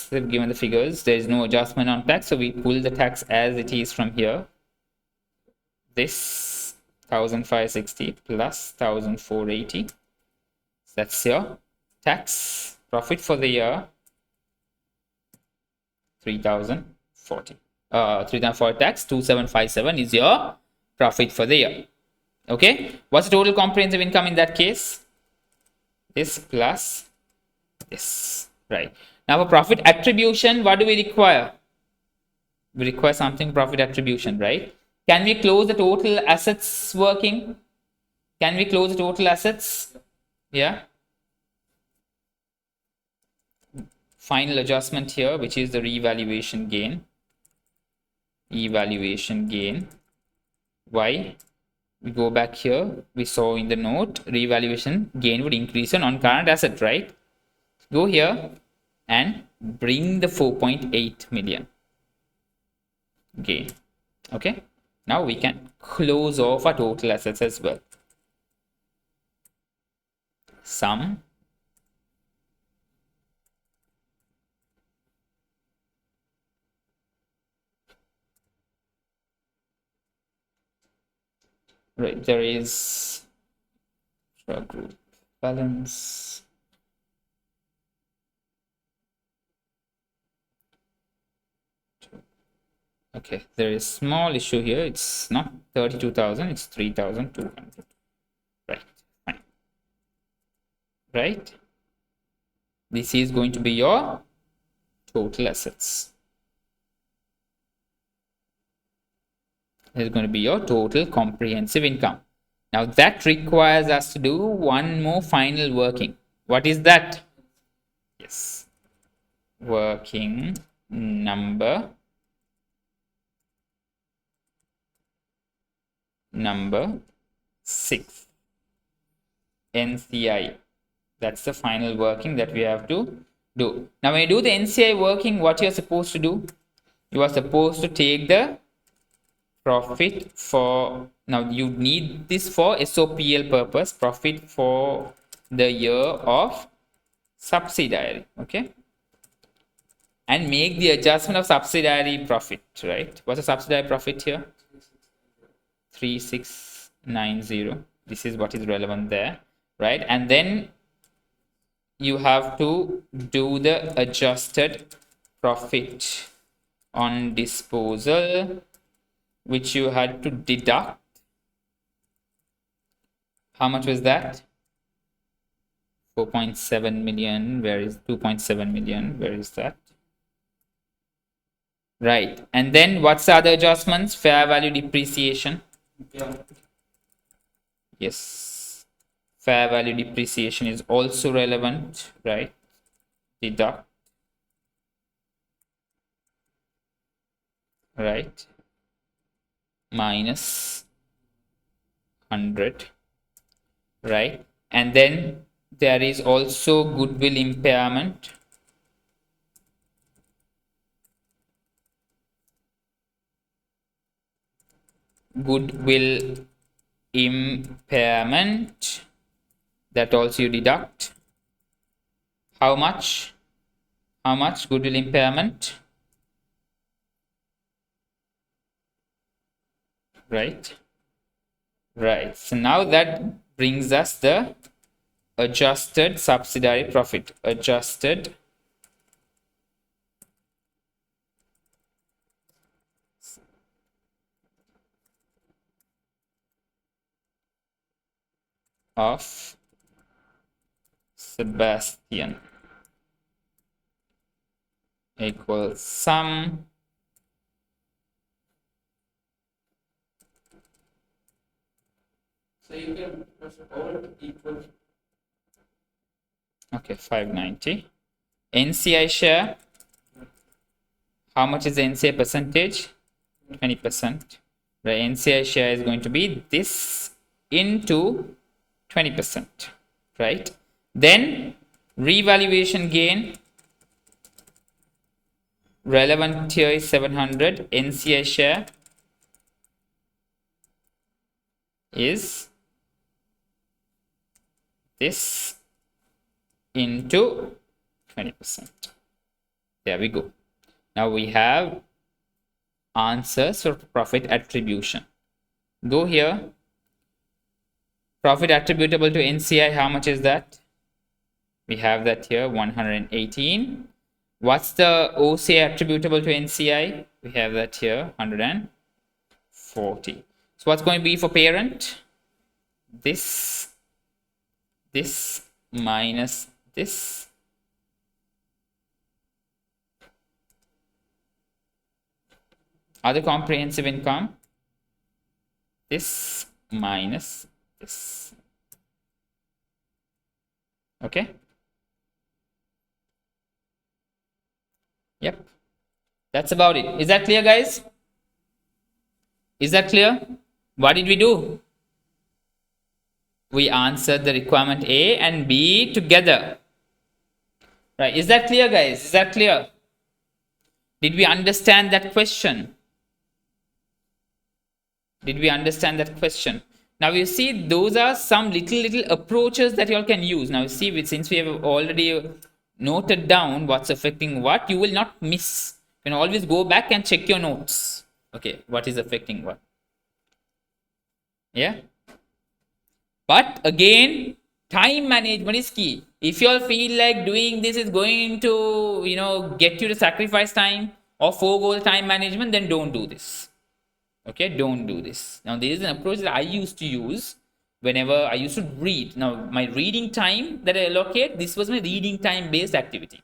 they've given the figures. There is no adjustment on tax, so we pull the tax as it is from here. This 1560 plus 1480, that's your tax. Profit for the year 3040. 3040 tax, 2757 is your profit for the year. Okay, what's the total comprehensive income in that case? This plus this. Right, now for profit attribution, what do we require? We require something profit attribution, right? Can we close the total assets working? Can we close the total assets? Yeah. Final adjustment here, which is the revaluation gain. Evaluation gain. Why? We go back here. We saw in the note, revaluation gain would increase on non-current asset, right? Go here and bring the 4.8 million gain. Okay, now we can close off our total assets as well. Sum right, there is group balance. Okay, there is small issue here. It's not 32,000, it's 3,200. Right, fine. Right, this is going to be your total assets. This is going to be your total comprehensive income. Now that requires us to do one more final working. What is that? Yes, working number 6, NCI. That's the final working that we have to do. Now, when you do the NCI working, what you're supposed to do? You are supposed to take the profit for, now you need this for SOPL purpose, profit for the year of subsidiary, okay? And make the adjustment of subsidiary profit, right? What's the subsidiary profit here? 3690. This is what is relevant there, right? And then you have to do the adjusted profit on disposal, which you had to deduct. How much was that? 4.7 million. Where is 2.7 million? Where is that? Right. And then what's the other adjustments? Fair value depreciation. Yeah. Yes. Fair value depreciation is also relevant, right? Deduct. Right. Minus 100. Right. And then there is also goodwill impairment. Goodwill impairment, that also you deduct. How much? How much goodwill impairment? Right. Right. So now that brings us the adjusted subsidiary profit. Adjusted of Sebastian equals sum So you can press all equal. okay, 590. NCI share. How much is the NCI percentage? 20%. The NCI share is going to be this into 20%, right? Then revaluation gain, relevant here is 700. NCI share is this into 20%. There we go. Now we have answers for profit attribution. Go here. Profit attributable to NCI, how much is that? We have that here, 118. What's the OCI attributable to NCI? We have that here, 140. So what's going to be for parent? This minus this. Other comprehensive income, this minus this. Okay. Yep. That's about it. Is that clear, guys? Is that clear? What did we do? We answered the requirement A and B together. Right. Is that clear, guys? Is that clear? Did we understand that question? Did we understand that question? Now you see, those are some little approaches that you all can use. Now you see, since we have already noted down what's affecting what, you will not miss. You can always go back and check your notes. Okay, what is affecting what? Yeah. But again, time management is key. If you all feel like doing this is going to, get you to sacrifice time or forego time management, then don't do this. Okay, don't do this. Now, there is an approach that I used to use whenever I used to read. Now, my reading time that I allocate, this was my reading time based activity,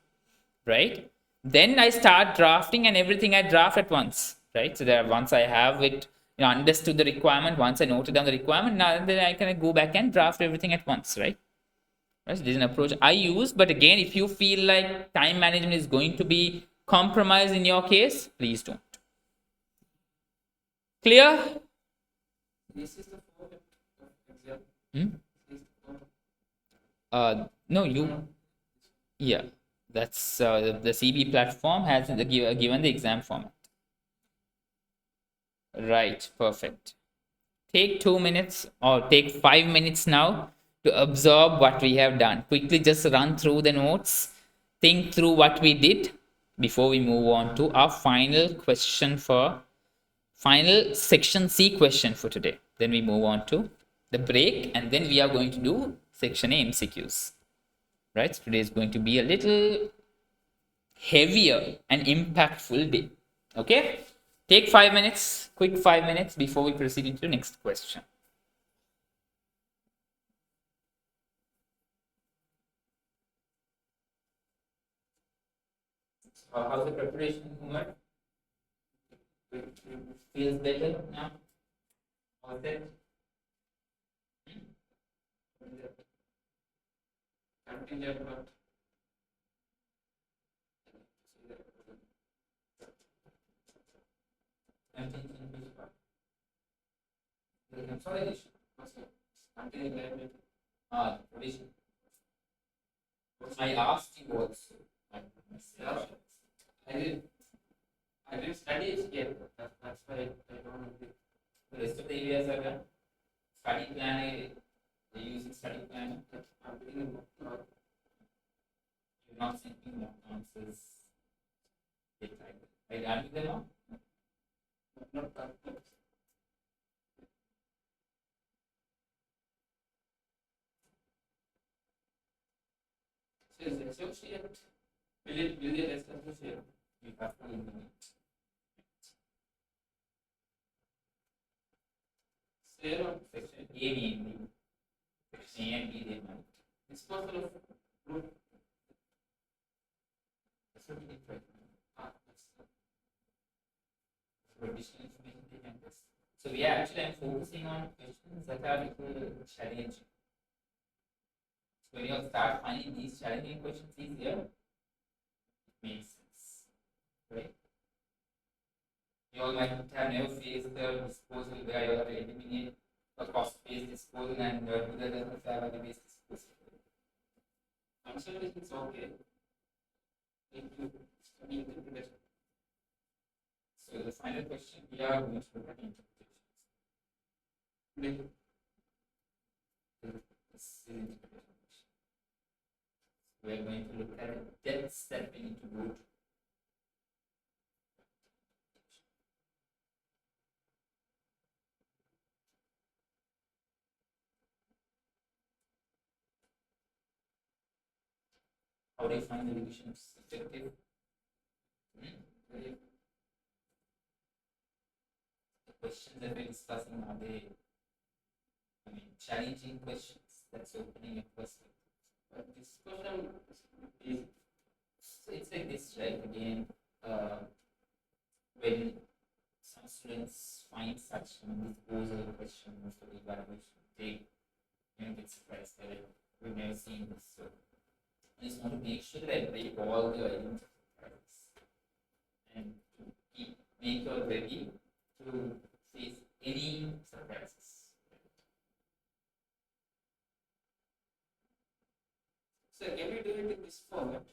right? Then I start drafting and everything I draft at once, right? So there, once I have it, understood the requirement, once I noted down the requirement, now then I can go back and draft everything at once, right? Right? So this is an approach I use. But again, if you feel like time management is going to be compromised in your case, please don't. Clear? This is the format of exam. Hmm? This is the format. No, you. Yeah, that's the CB platform has given the exam format. Right, perfect. Take 2 minutes or take 5 minutes now to absorb what we have done. Quickly just run through the notes, think through what we did before we move on to our final section C question for today. Then we move on to the break and then we are going to do section A MCQs. Right? So today is going to be a little heavier and impactful day. Okay? Take 5 minutes, quick 5 minutes before we proceed into the next question. How's the preparation, Umar? Feels better now? How's it? Continue. Consolidation. Continue. Tradition. I asked you also. Yeah. I did. I didn't study it yet. That's why I don't know. The rest of the areas are done. Study plan. They using study plan. I'm doing you're not thinking of answers. I done with them all? Not done. So is associate. Will it as associate? You have to implement. Zero section A, B, and B. Section A and B, they might. Disposal of group. That's what we did right now. Additional information they can test. So we are actually I'm focusing on questions that are little challenging. So when you start finding these challenging questions easier, it makes sense. Right? You all might have never faced the disposal where you have to eliminate a cost-based disposal and do that as a value-based disposal. Consideration is okay. Study interpretation. So the final question we are going to look at interpretations. This is interpretation. We are going to look at the depths that we need to go to. How do you find the revisions effective? The questions that we're discussing are they, challenging questions that's opening a perspective. But this question is, so it's like this, right? Again, when some students find such disposal questions for the evaluation, they get surprised that we've never seen this. So I just want to make sure that I break all the identifiers and to make you ready to face any surprises. So can we do it in this format?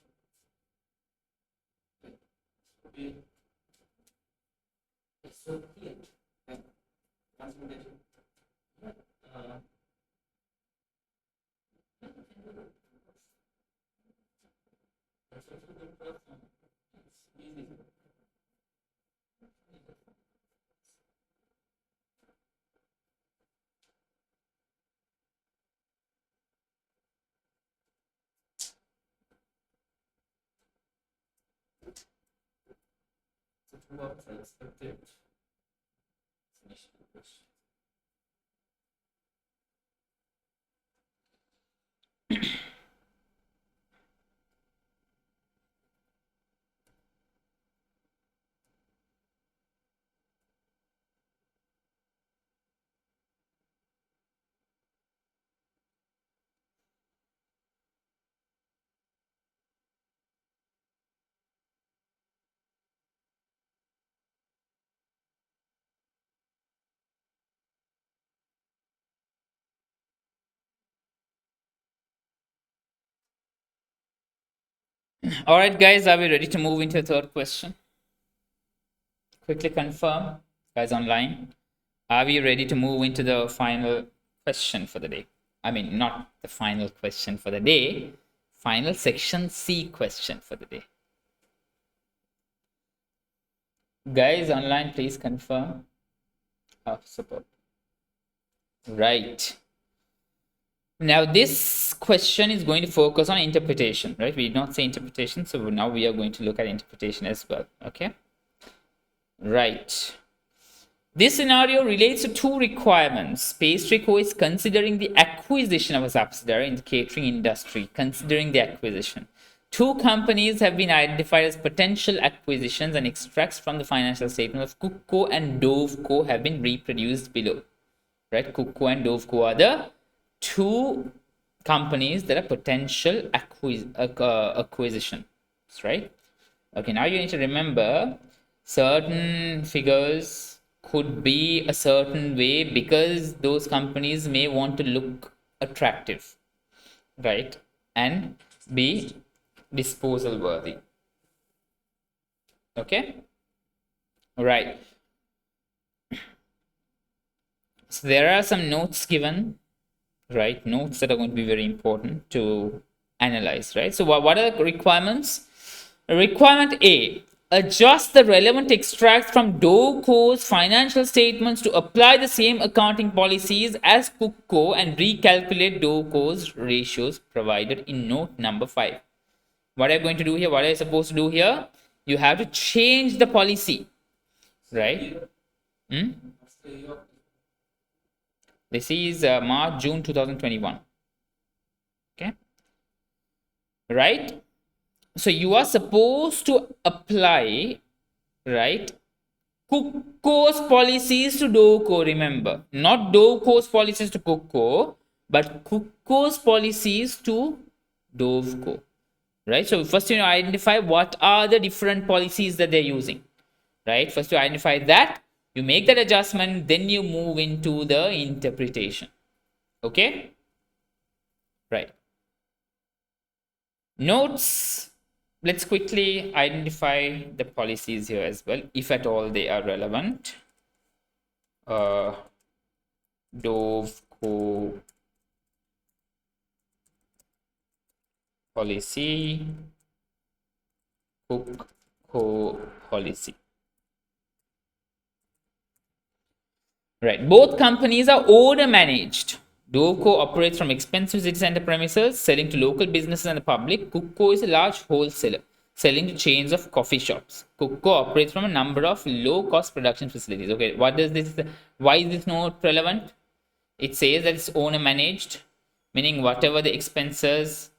Okay. It's so clear. Transmutation. What I expected. All right, guys, are we ready to move into the third question? Quickly confirm, guys online. Are we ready to move into the final question for the day? I mean, not the final question for the day, final section C question for the day. Guys online, please confirm. Support. Right. Now, this question is going to focus on interpretation, right? We did not say interpretation, so now we are going to look at interpretation as well. Okay. Right. This scenario relates to two requirements. PayStrico is considering the acquisition of a subsidiary in the catering industry, considering the acquisition. Two companies have been identified as potential acquisitions, and extracts from the financial statement of Cookco and Doveco have been reproduced below. Right? Cookco and Doveco are the two companies that are potential acquisitions, right? Okay, now you need to remember certain figures could be a certain way because those companies may want to look attractive, right? And be disposal worthy. Okay? Right. So there are some notes given, right? Notes that are going to be very important to analyze, right? So what are the requirements? Requirement A: adjust the relevant extracts from Doveco's financial statements to apply the same accounting policies as Cookco and recalculate Doveco's ratios provided in note number 5. What are you going to do here? What are you supposed to do here? You have to change the policy, right? This is March, June 2021. Okay. Right? So you are supposed to apply, right, Cookco's policies to Doveco, remember. Not Doveco's policies to Cookco, but Cookco's policies to Doveco. Right? So first you identify what are the different policies that they're using. Right? First you identify that, you make that adjustment, then you move into the interpretation. Okay? Right. Notes. Let's quickly identify the policies here as well, if at all they are relevant. Doveco policy, Cookco policy. Right, both companies are owner managed. Doveco operates from expensive city center premises, selling to local businesses and the public. Cookco is a large wholesaler, selling to chains of coffee shops. Cookco operates from a number of low-cost production facilities. Okay, what does this? Why is this note relevant? It says that it's owner managed, meaning whatever the expenses,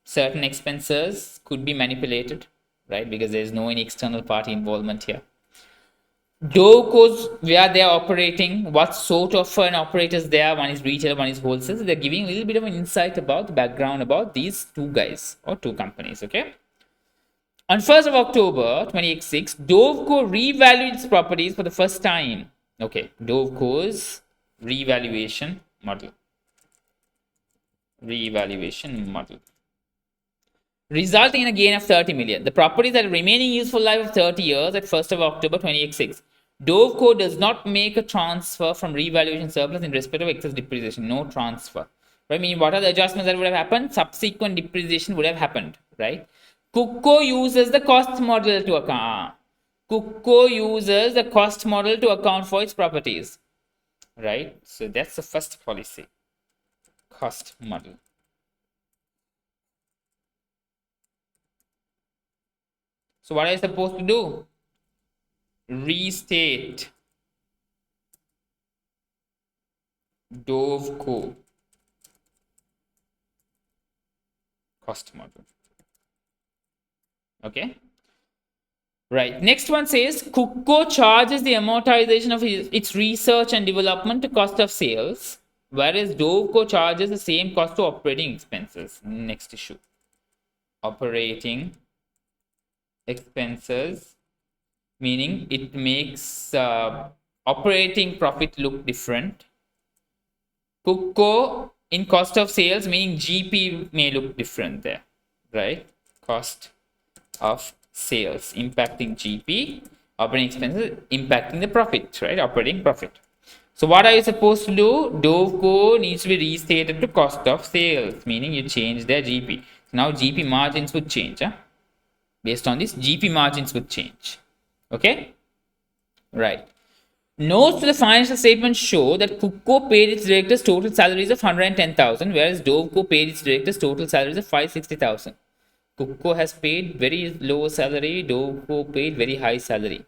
certain expenses could be manipulated, right? Because there's no any external party involvement here. Doveco's, where they are operating, what sort of an operators they are. One is retail, one is wholesale. So they're giving a little bit of an insight about the background about these two guys or two companies. Okay. On 1st of October 2006, Doveco revalued its properties for the first time. Okay, Doveco's revaluation model. Resulting in a gain of 30 million. The properties had a remaining useful life of 30 years at 1st of October 2006. Doveco does not make a transfer from revaluation surplus in respect of excess depreciation. No transfer. Right? I mean, what are the adjustments that would have happened? Subsequent depreciation would have happened. Right? Cookco uses the cost model to account. Cookco uses the cost model to account for its properties. Right? So that's the first policy. Cost model. So what are you supposed to do? Restate Doveco cost model. Okay. Right. Next one says Cookco charges the amortization of its research and development to cost of sales, whereas Doveco charges the same cost to operating expenses. Next issue. Operating expenses, meaning it makes operating profit look different. Cookco in cost of sales, meaning GP may look different there, right? Cost of sales impacting GP, operating expenses impacting the profit, right? Operating profit. So what are you supposed to do? Doveco needs to be restated to cost of sales, meaning you change their GP. Now GP margins would change. Huh? Based on this, GP margins would change. Okay? Right. Notes to the financial statements show that Cookco paid its directors total salaries of 110,000, whereas Doveco paid its directors total salaries of 560,000. Cookco has paid very low salary, Doveco paid very high salary.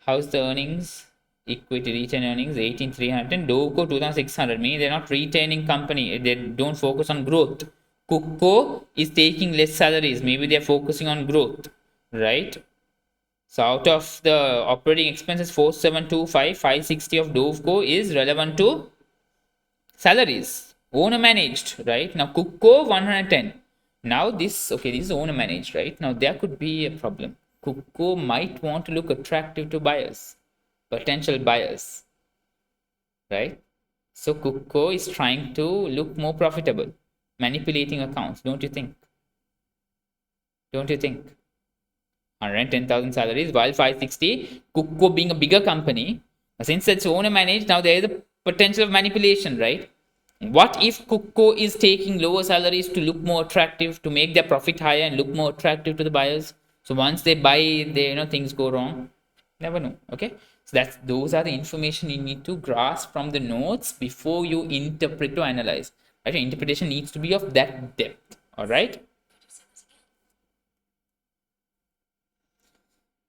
How's the earnings? Equity return earnings 18,300 and Doveco 2,600. Meaning they're not retaining company. They don't focus on growth. Cookco is taking less salaries. Maybe they're focusing on growth, right? So out of the operating expenses 4725, 560 of Doveco is relevant to salaries. Owner managed, right? Now Cookco 110. Now this, okay, this is owner managed, right? Now there could be a problem. Cookco might want to look attractive to buyers, potential buyers, right? So Cookco is trying to look more profitable, manipulating accounts, don't you think? Don't you think? 110,000 salaries, while 560, Cookco being a bigger company, since it's owner managed, now there is a potential of manipulation, right? What if Cookco is taking lower salaries to look more attractive, to make their profit higher and look more attractive to the buyers? So once they buy, they things go wrong. Never know. Okay, so those are the information you need to grasp from the notes before you interpret or analyze. Right? Your interpretation needs to be of that depth. All right.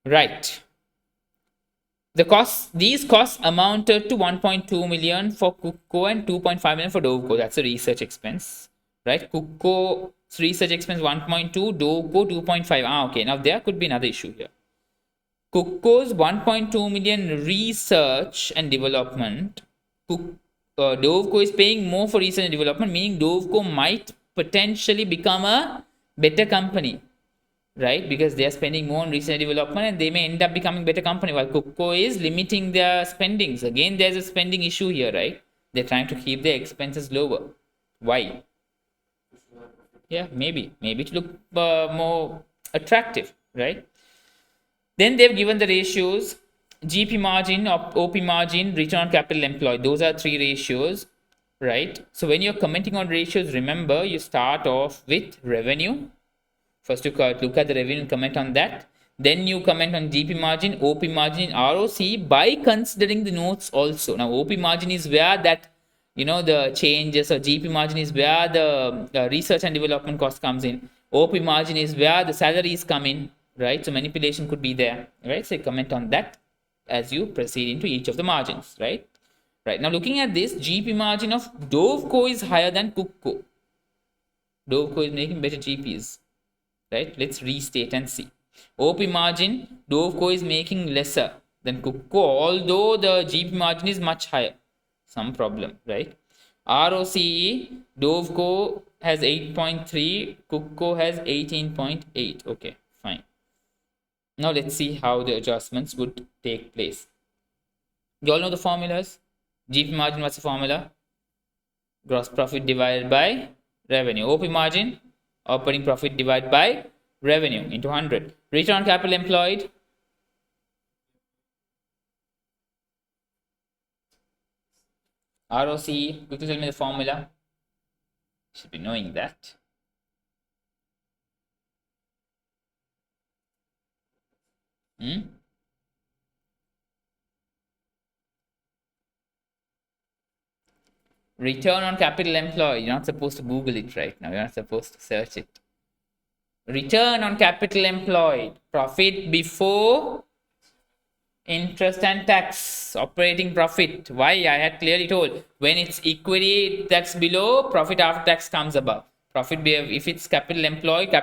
Right. These costs amounted to 1.2 million for Cookco and 2.5 million for Doveco. That's a research expense, right? Cookco's research expense 1.2, Doveco 2.5. Okay. Now there could be another issue here. Cookco's 1.2 million research and development. Doveco is paying more for research and development, meaning Doveco might potentially become a better company, right? Because they are spending more on research and development and they may end up becoming better company, while Cookco is limiting their spendings. Again, there's a spending issue here, right? They're trying to keep their expenses lower. Why? Yeah, maybe to look more attractive, right? Then they've given the ratios: GP margin, OP margin, return on capital employed. Those are three ratios, right? So when you're commenting on ratios, remember you start off with revenue. First, you look at the revenue and comment on that. Then you comment on GP margin, OP margin, ROC by considering the notes also. Now, OP margin is where that the changes, or GP margin is where the research and development cost comes in. OP margin is where the salaries come in, right? So manipulation could be there, right? So comment on that as you proceed into each of the margins, right? Right. Now looking at this, GP margin of Doveco is higher than Cookco. Doveco is making better GPs, right? Let's restate and see. OP margin, Doveco is making lesser than Cookco, although the GP margin is much higher. Some problem, right? ROCE, Doveco has 8.3, Cookco has 18.8. Okay, fine. Now let's see how the adjustments would take place. You all know the formulas. GP margin, what's the formula? Gross profit divided by revenue. OP margin, operating profit divided by revenue into 100. Return on capital employed, ROCE. Quickly tell me the formula. Should be knowing that. Return on capital employed. You're not supposed to Google it right now. You're not supposed to search it. Return on capital employed. Profit before interest and tax. Operating profit. Why? I had clearly told. When it's equity that's below, profit after tax comes above. Profit, if it's capital employed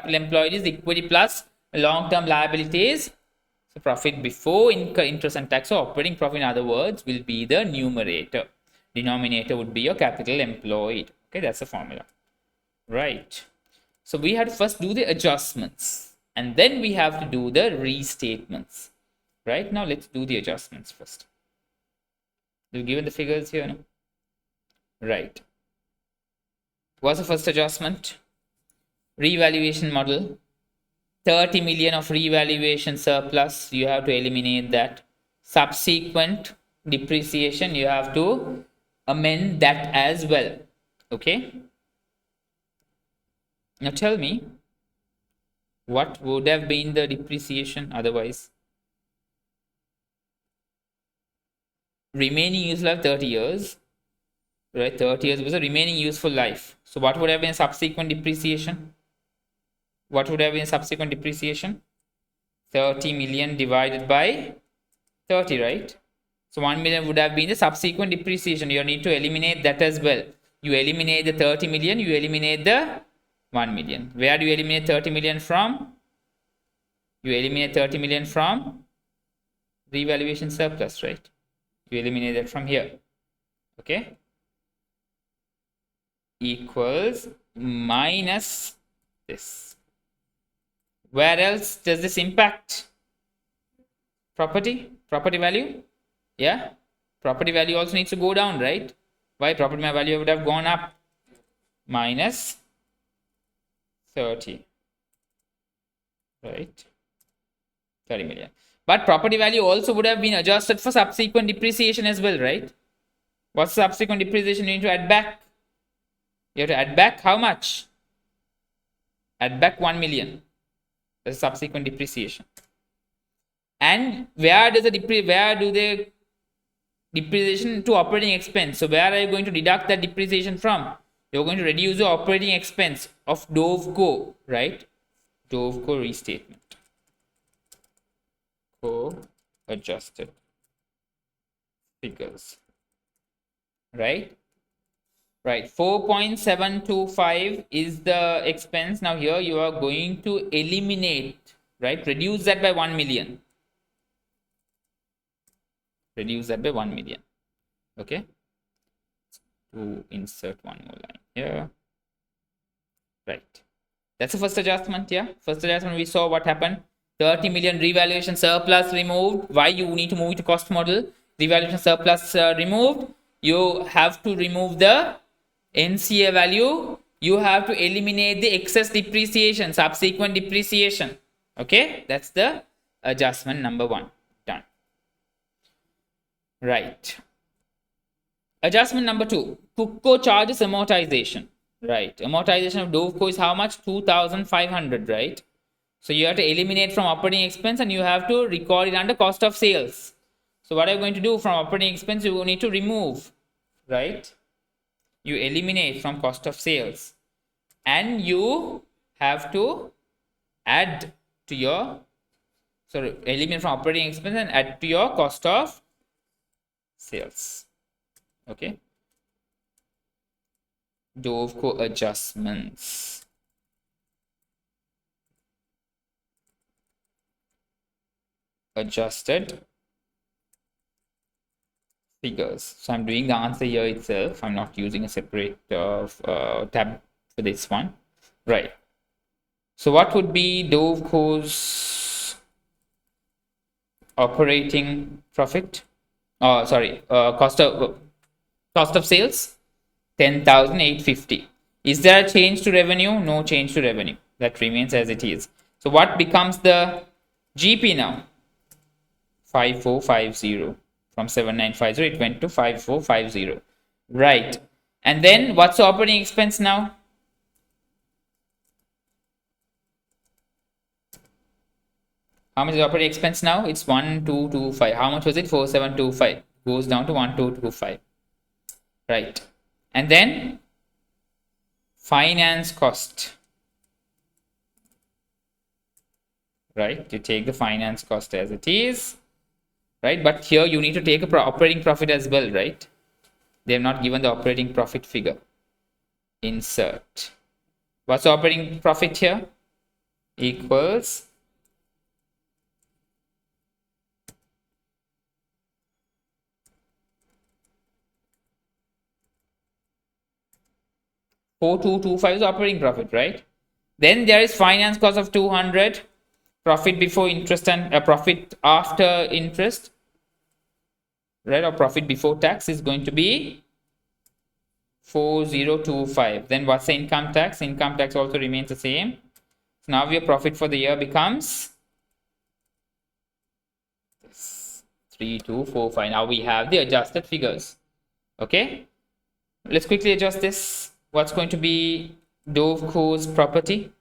is equity plus long-term liabilities. So profit before interest and tax, so operating profit, in other words, will be the numerator. Denominator would be your capital employed. Okay, that's the formula. Right. So we had to first do the adjustments and then we have to do the restatements. Right, now let's do the adjustments first. We've given the figures here, no? Right. What's the first adjustment? Revaluation model. 30 million of revaluation surplus, you have to eliminate that. Subsequent depreciation, you have to amend that as well. Okay. Now tell me, what would have been the depreciation otherwise? Remaining useful life 30 years, right? 30 years was the remaining useful life. So what would have been subsequent depreciation? What would have been subsequent depreciation? 30 million divided by 30, right? So 1 million would have been the subsequent depreciation. You need to eliminate that as well. You eliminate the 30 million, you eliminate the 1 million. Where do you eliminate 30 million from? You eliminate 30 million from revaluation surplus, right? You eliminate that from here. Okay? Equals minus this. Where else does this impact? Property value? Yeah, property value also needs to go down, right? Why? Property value would have gone up. Minus 30, right? 30 million. But property value also would have been adjusted for subsequent depreciation as well, right? What's subsequent depreciation you need to add back? You have to add back how much? Add back 1 million. That's subsequent depreciation. And where do they depreciation to operating expense? So where are you going to deduct that depreciation from? You're going to reduce the operating expense of Doveco, right? Doveco restatement. Co-adjusted figures, right? Right, 4.725 is the expense. Now here you are going to eliminate, right? Reduce that by 1 million. Reduce that by 1 million. Okay. To insert one more line here. Right. That's the first adjustment. Yeah. First adjustment, we saw what happened. 30 million revaluation surplus removed. Why you need to move it to cost model? Revaluation surplus removed. You have to remove the NCA value. You have to eliminate the excess depreciation, subsequent depreciation. Okay. That's the adjustment number 1. Done. Right. Adjustment number 2. Cookco charges amortization. Right. Amortization of Doveco is how much? 2,500, right? So you have to eliminate from operating expense and you have to record it under cost of sales. So what are you going to do from operating expense? You need to remove, right? You eliminate from cost of sales and you have to add to your, sorry, eliminate from operating expense and add to your cost of sales. Okay. Doveco adjustments. Adjusted figures. So I'm doing the answer here itself. I'm not using a separate tab for this one. Right. So what would be Doveco's operating profit? Cost of sales 10,850. Is there a change to revenue? No change to revenue. That remains as it is. So what becomes the GP now? 5450. From 7950 it went to 5450. Right. And then what's the operating expense now? How much is the operating expense now? It's 1225. How much was it? 4725. Goes down to 1225. Right. And then finance cost. Right. You take the finance cost as it is. Right, but here you need to take a operating profit as well, right? They have not given the operating profit figure. Insert. What's the operating profit here? Equals 4225 is operating profit, right? Then there is finance cost of 200, profit before interest and profit after interest, right? Or profit before tax is going to be 4025. Then what's the income tax? Income tax also remains the same, So now your profit for the year becomes 3, 2, 4, 5. Now we have the adjusted figures. Okay, let's quickly adjust this. What's going to be Doveco's property?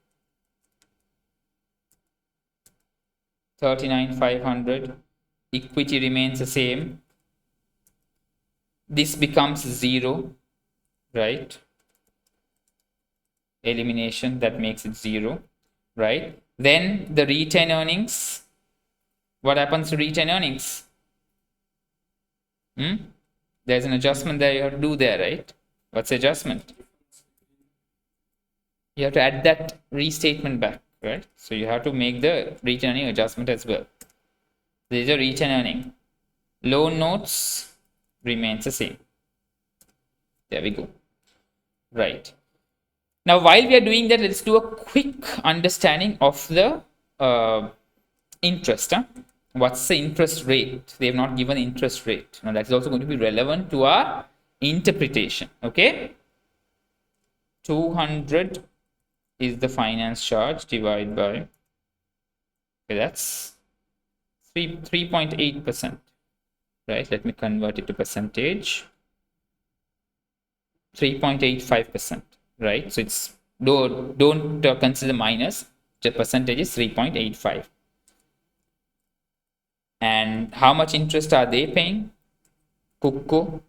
39,500. Equity remains the same. This becomes 0, right? Elimination, that makes it 0, right? Then the retained earnings. What happens to retained earnings? There's an adjustment that you have to do there, right? What's the adjustment? You have to add that restatement back, right? So you have to make the retained earning adjustment as well. This is a retained earning. Loan notes remains the same. There we go. Right. Now, while we are doing that, let's do a quick understanding of the interest. What's the interest rate? They have not given interest rate. Now, that is also going to be relevant to our interpretation. Okay. 200 is the finance charge divided by, okay, that's 3.8%. Right? Let me convert it to percentage. 3.85%. Right? So it's don't consider minus. The percentage is 3.85. And how much interest are they paying? Cookco.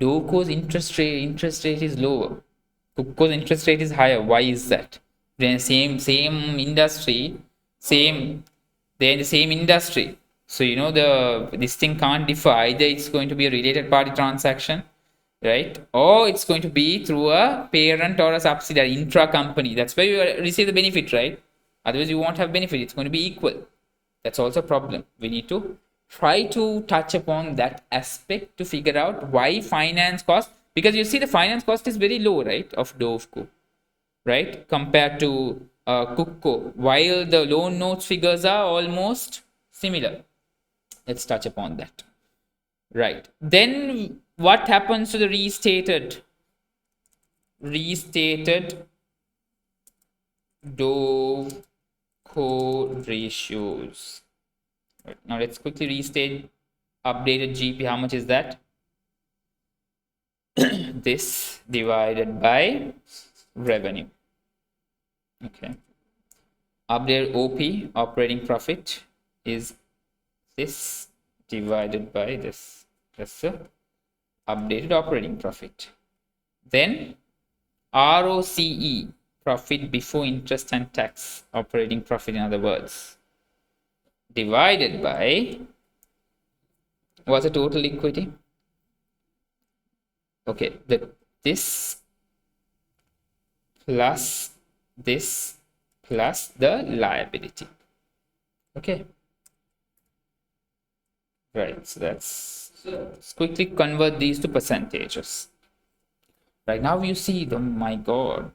Doco's interest rate is lower. Cookco's interest rate is higher. Why is that? Then same industry, they're in the same industry. So you know this thing can't differ. Either it's going to be a related party transaction, right? Or it's going to be through a parent or a subsidiary, intra-company. That's where you receive the benefit, right? Otherwise, you won't have benefit. It's going to be equal. That's also a problem. We need to try to touch upon that aspect to figure out why finance cost. Because you see the finance cost is very low, right, of Doveco, right, compared to Cookco, while the loan notes figures are almost similar. Let's touch upon that. Right. Then what happens to the restated Doveco ratios? Right. Now let's quickly restate updated GP. How much is that? This divided by revenue. Okay. Updated OP, operating profit, is this divided by this. That's the updated operating profit. Then ROCE, profit before interest and tax, operating profit in other words, divided by, what's the total equity? Okay, this plus this plus the liability. Okay. Right, so let's quickly convert these to percentages. Right now you see them, my God.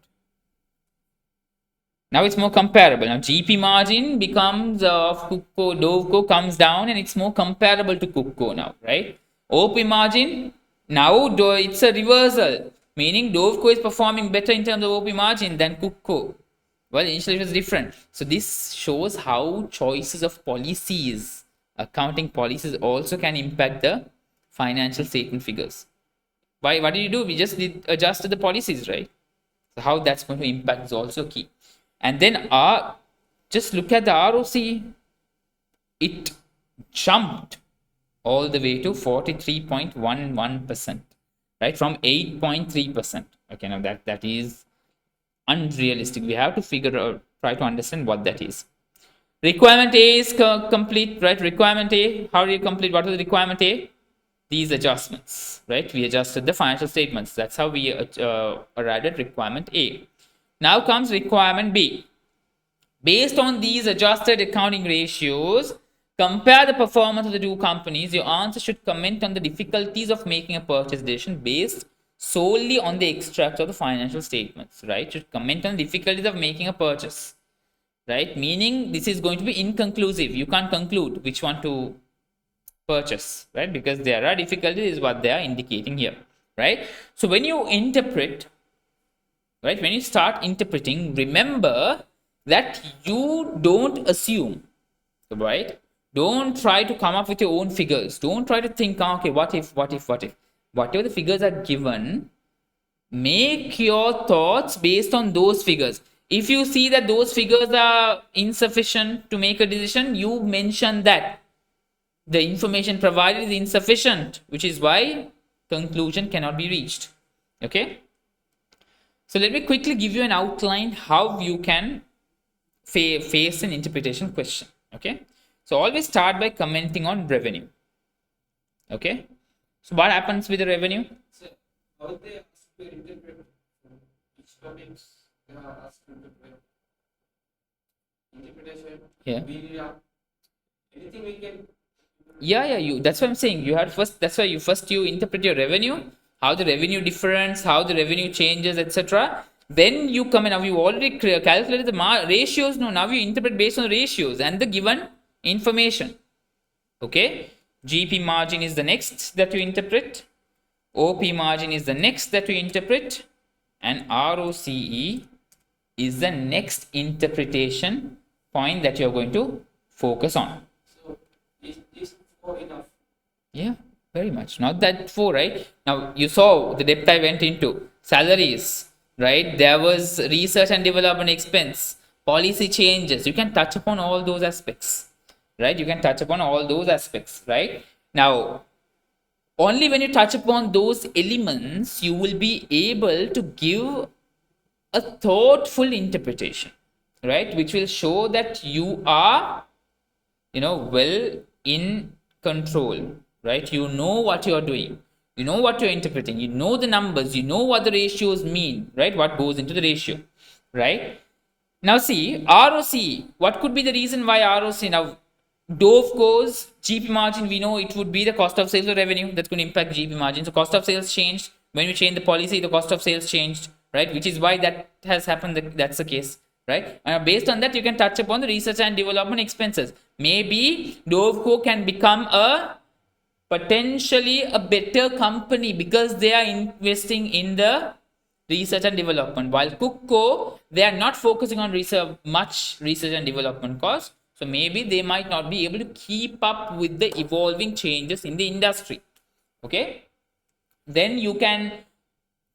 Now it's more comparable. Now GP margin becomes of Cookco, Doveco comes down and it's more comparable to Cookco now, right? OP margin, now it's a reversal, meaning Doveco is performing better in terms of OP margin than Cookco. Well, initially it was different. So this shows how choices of policies, accounting policies, also can impact the financial statement figures. Why? What did you do? We just adjusted the policies, right? So how that's going to impact is also key. And then just look at the ROC. It jumped all the way to 43.11%, right? From 8.3%. Okay, now that is unrealistic. We have to try to understand what that is. Requirement A is complete, right? Requirement A, how do you complete? What was the requirement A? These adjustments, right? We adjusted the financial statements. That's how we arrived at requirement A. Now comes requirement B. Based on these adjusted accounting ratios, compare the performance of the two companies. Your answer should comment on the difficulties of making a purchase decision based solely on the extracts of the financial statements, right? Should comment on the difficulties of making a purchase, right? Meaning this is going to be inconclusive. You can't conclude which one to purchase, right? Because there are difficulties is what they are indicating here. right? So when you interpret, right, when you start interpreting, remember that you don't assume, right? Don't try to come up with your own figures. Don't try to think, okay, what if. Whatever the figures are given, make your thoughts based on those figures. If you see that those figures are insufficient to make a decision, you mention that the information provided is insufficient, which is why conclusion cannot be reached. Okay, so let me quickly give you an outline how you can face an interpretation question. Okay, so always start by commenting on revenue. Okay, so what happens with the revenue? So, how they ask to interpret which topics they are asked to interpret. Interpretation. Yeah. We anything we can. Yeah, you, that's what I'm saying, you had first, that's why you interpret your revenue, how the revenue difference, how the revenue changes, etc. Then you come in, now you already calculated the ratios, no, now you interpret based on the ratios and the given information. Okay, GP margin is the next that you interpret, OP margin is the next that you interpret, and ROCE is the next interpretation point that you're going to focus on. So, is for enough? Yeah, very much. Not that four, right? Now you saw the depth I went into. Salaries, right? There was research and development expense, policy changes. You can touch upon all those aspects, right? You can touch upon all those aspects, right? Now, only when you touch upon those elements, you will be able to give a thoughtful interpretation, right? Which will show that you are, well in control, right? You know what you're doing, you know what you're interpreting, you know the numbers, you know what the ratios mean, right? What goes into the ratio, right? Now see, ROC, what could be the reason why ROC? Now, Dove goes GP margin, we know it would be the cost of sales or revenue that's going to impact GP margin. So cost of sales changed. When we change the policy, the cost of sales changed, right? Which is why that has happened, that's the case, right? Based on that, you can touch upon the research and development expenses. Maybe Doveco can become a potentially a better company because they are investing in the research and development, while Cookco, they are not focusing on much research and development costs. So maybe they might not be able to keep up with the evolving changes in the industry. Okay, then you can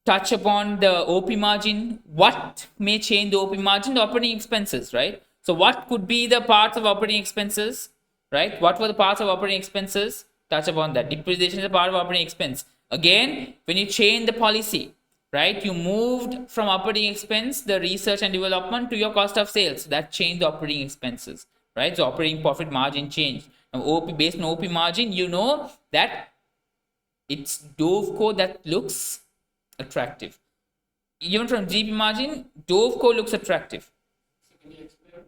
touch upon the OP margin. What may change the OP margin? The operating expenses, right? So what could be the parts of operating expenses, right? What were the parts of operating expenses? Touch upon that. Depreciation is a part of operating expense. Again, when you change the policy, right, you moved from operating expense, the research and development, to your cost of sales. That changed the operating expenses, right? So operating profit margin changed. Now OP, based on OP margin, you know that it's Doveco that looks attractive. Even from GP margin, Doveco looks attractive. So can you explain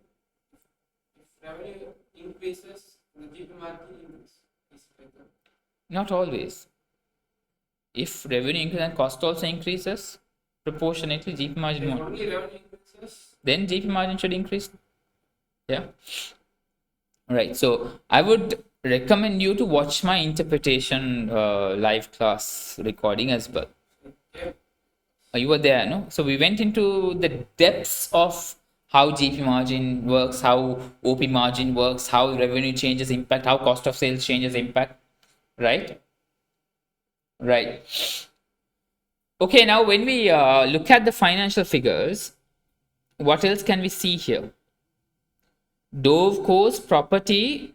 if revenue increases, the GP margin increases? Is better. Not always. If revenue increases and cost also increases, proportionately GP margin If won't. only revenue increases, Then GP margin should increase. Yeah. Right. So I would recommend you to watch my interpretation live class recording as well. yeah. You were there, no? So we went into the depths of how GP margin works, how OP margin works, how revenue changes impact, how cost of sales changes impact, right? Right. Okay, now when we look at the financial figures, what else can we see here? Doveco's property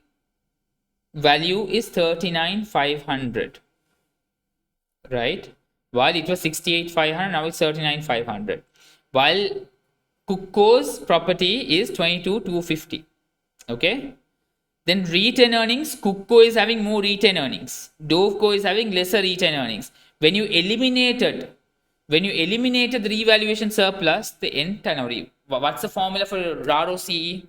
value is 39,500, right? While it was 68,500, now it's 39,500. While Cookco's property is 22,250. Okay. Then retained earnings, Cookco is having more retained earnings. Doveco is having lesser retained earnings. When you eliminated the revaluation surplus, the entire, what's the formula for ROCE?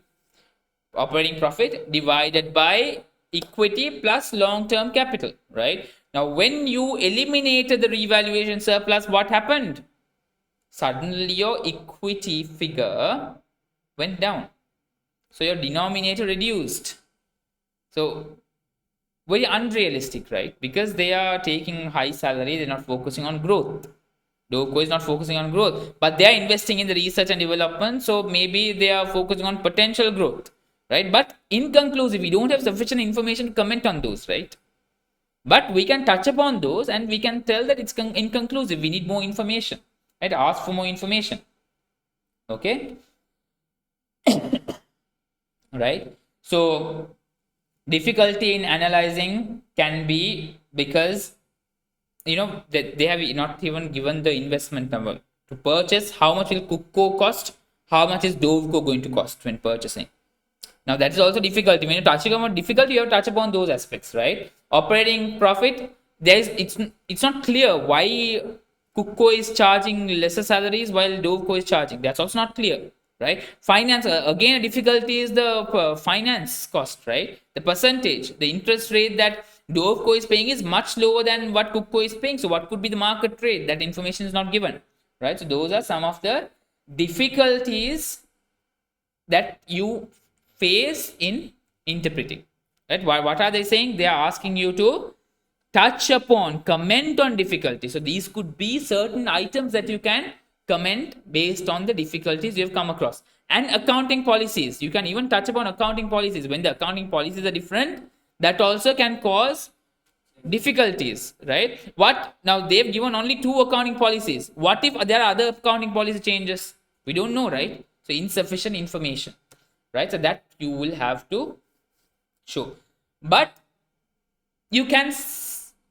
Operating profit divided by equity plus long-term capital, right? Now, when you eliminated the revaluation surplus, what happened? Suddenly your equity figure went down. So your denominator reduced. So very unrealistic, right? Because they are taking high salary, they're not focusing on growth. Doco is not focusing on growth, but they are investing in the research and development, so maybe they are focusing on potential growth, right? But inconclusive, we don't have sufficient information to comment on those, right? But we can touch upon those and we can tell that it's inconclusive. We need more information, right? Ask for more information. Okay, right? So difficulty in analyzing can be because that they have not even given the investment number to purchase. How much will Cookco cost? How much is Doveco going to cost when purchasing? Now that is also difficulty. When you're touching upon difficulty, you have to touch upon those aspects, right? Operating profit, it's not clear why Cookco is charging lesser salaries while Doveco is charging. That's also not clear, right? Finance, again, a difficulty is the finance cost, right? The percentage, the interest rate that Doveco is paying is much lower than what Cookco is paying. So what could be the market rate? That information is not given, right? So those are some of the difficulties that you face in interpreting, right? What are they saying? They are asking you to touch upon, comment on difficulty. So these could be certain items that you can comment based on the difficulties you have come across. And accounting policies, you can even touch upon accounting policies. When the accounting policies are different, that also can cause difficulties, right? What now, they've given only two accounting policies. What if there are other accounting policy changes? We don't know, right? So insufficient information, right? So that you will have to show. But you can,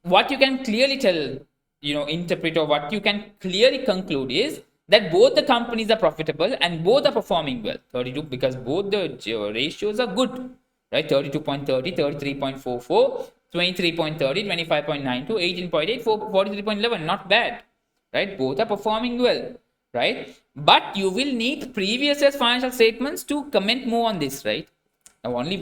what you can clearly tell, interpret, or what you can clearly conclude is that both the companies are profitable and both are performing well. 32, because both the ratios are good, right? 32.30, 33.44, 23.30, 25.92, 18.8, 43.11, not bad, right? Both are performing well, right? But you will need previous year's financial statements to comment more on this, right? Now only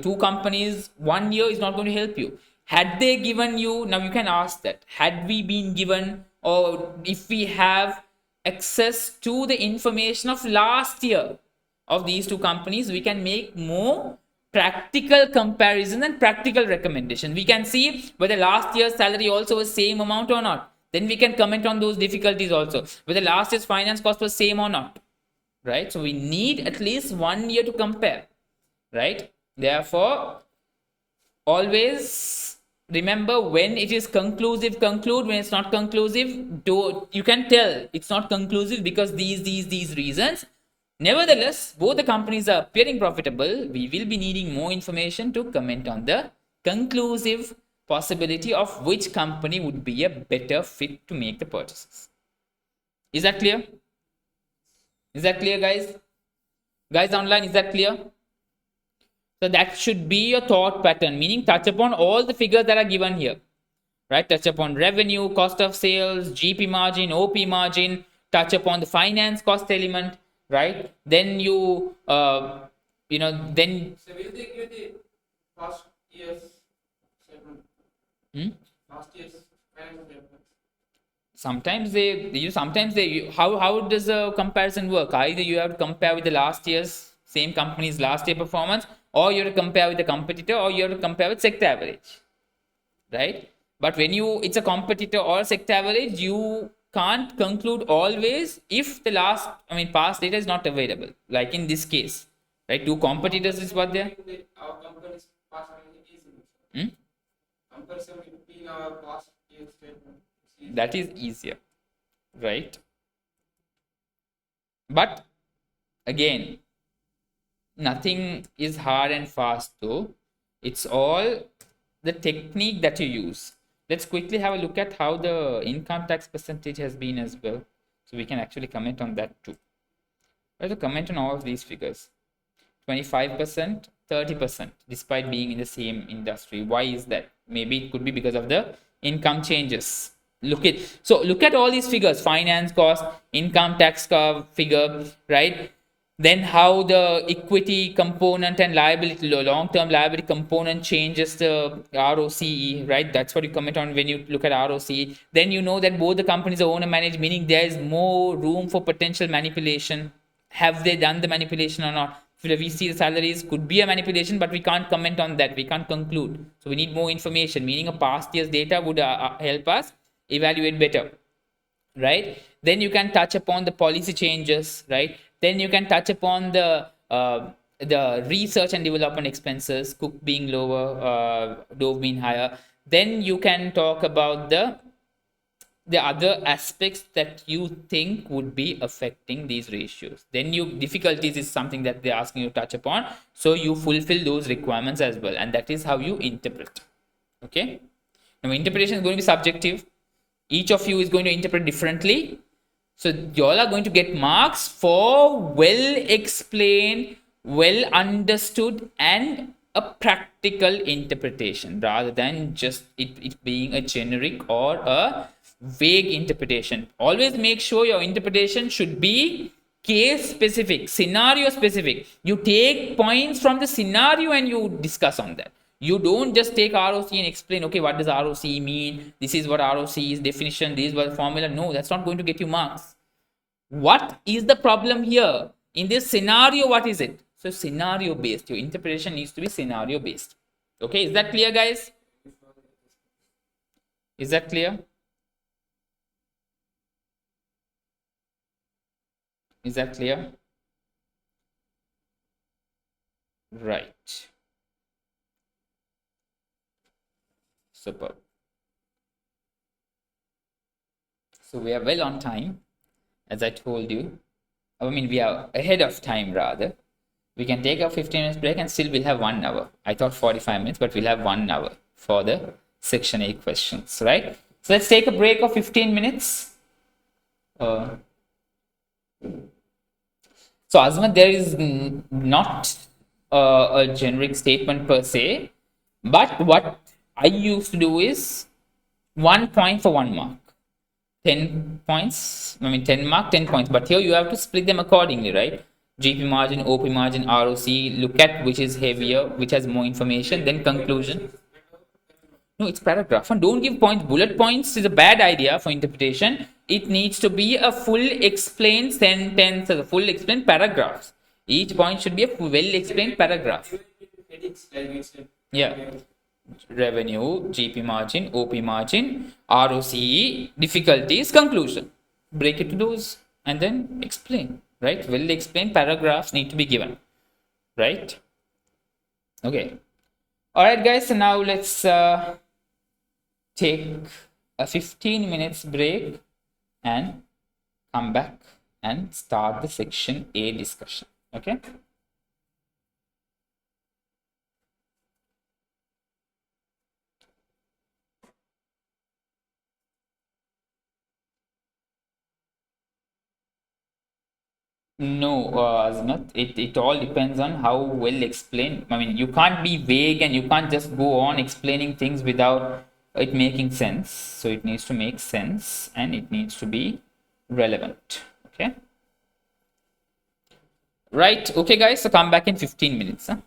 two companies 1 year is not going to help you. Had they given you, now you can ask that, had we been given, or if we have access to the information of last year of these two companies, we can make more practical comparison and practical recommendation. We can see whether last year's salary also was same amount or not. Then we can comment on those difficulties also, whether last year's finance cost was same or not, right? So we need at least 1 year to compare, right? Therefore, always remember, when it is conclusive, conclude. When it's not conclusive, you can tell it's not conclusive because these reasons. Nevertheless, both the companies are appearing profitable. We will be needing more information to comment on the conclusive possibility of which company would be a better fit to make the purchases. Is that clear? Is that clear, guys? Guys online, is that clear? So that should be your thought pattern, meaning touch upon all the figures that are given here, right? Touch upon revenue, cost of sales, GP margin, OP margin, touch upon the finance cost element, right? Then then. So will they give the past year's statement? Past year's financial statements? Sometimes they, how does the comparison work? Either you have to compare with the last year's same company's last year performance, or you have to compare with the competitor, or you have to compare with sector average, right? But when it's a competitor or sector average, you can't conclude always if the past data is not available, like in this case, right? Two competitors is what they're. Our company's past is comparison between our past year statement. That is easier, right? But again, nothing is hard and fast though. It's all the technique that you use. Let's quickly have a look at how the income tax percentage has been as well, so we can actually comment on that too. I have to comment on all of these figures. 25%, 30%, despite being in the same industry. Why is that? Maybe it could be because of the income changes. Look at all these figures: finance cost, income tax figure, right? Then how the equity component and liability, long-term liability component changes the ROCE, right? That's what you comment on when you look at ROCE. Then you know that both the companies are owner managed, meaning there is more room for potential manipulation. Have they done the manipulation or not? we see the salaries could be a manipulation, but we can't comment on that. We can't conclude. So we need more information, meaning a past year's data would help us evaluate better, right? Then you can touch upon the policy changes, right? Then you can touch upon the research and development expenses, cook being lower, dove being higher. Then you can talk about the other aspects that you think would be affecting these ratios. Then you difficulties is something that they're asking you to touch upon, so you fulfill those requirements as well, and that is how you interpret. Okay, now interpretation is going to be subjective. Each of you is going to interpret differently, so you all are going to get marks for well explained, well understood, and a practical interpretation rather than just it being a generic or a vague interpretation. Always make sure your interpretation should be case specific, scenario specific. You take points from the scenario and you discuss on that. You don't just take ROC and explain, okay, what does ROC mean? This is what ROC is, definition, this is what formula. No, that's not going to get you marks. What is the problem here? In this scenario, what is it? So scenario based. Your interpretation needs to be scenario based. Okay, is that clear, guys? Is that clear? Is that clear? Right. Superb. So we are well on time, as I told you. I mean, we are ahead of time rather. We can take a 15 minutes break and still we'll have 1 hour. I thought 45 minutes, but we'll have 1 hour for the section A questions, right? So let's take a break of 15 minutes. So Azmat, there is not a generic statement per se, but what I used to do is 1 point for 1 mark. 10 points, I mean 10 mark, 10 points. But here you have to split them accordingly, right? GP margin, OP margin, ROC, look at which is heavier, which has more information, then conclusion. No, it's paragraph. And don't give points. Bullet points is a bad idea for interpretation. It needs to be a full explained sentence, a full explained paragraphs. Each point should be a well explained paragraph. Yeah. Revenue, GP margin, OP margin, ROCE, difficulties, conclusion. Break it to those and then explain, right? Well explained paragraphs need to be given, right? Okay. All right, guys. So now let's take a 15 minutes break and come back and start the section A discussion. Okay. No, Azmat, it all depends on how well explained. I mean, you can't be vague and you can't just go on explaining things without it making sense. So it needs to make sense and it needs to be relevant. Okay. Right. Okay, guys. So come back in 15 minutes. Huh?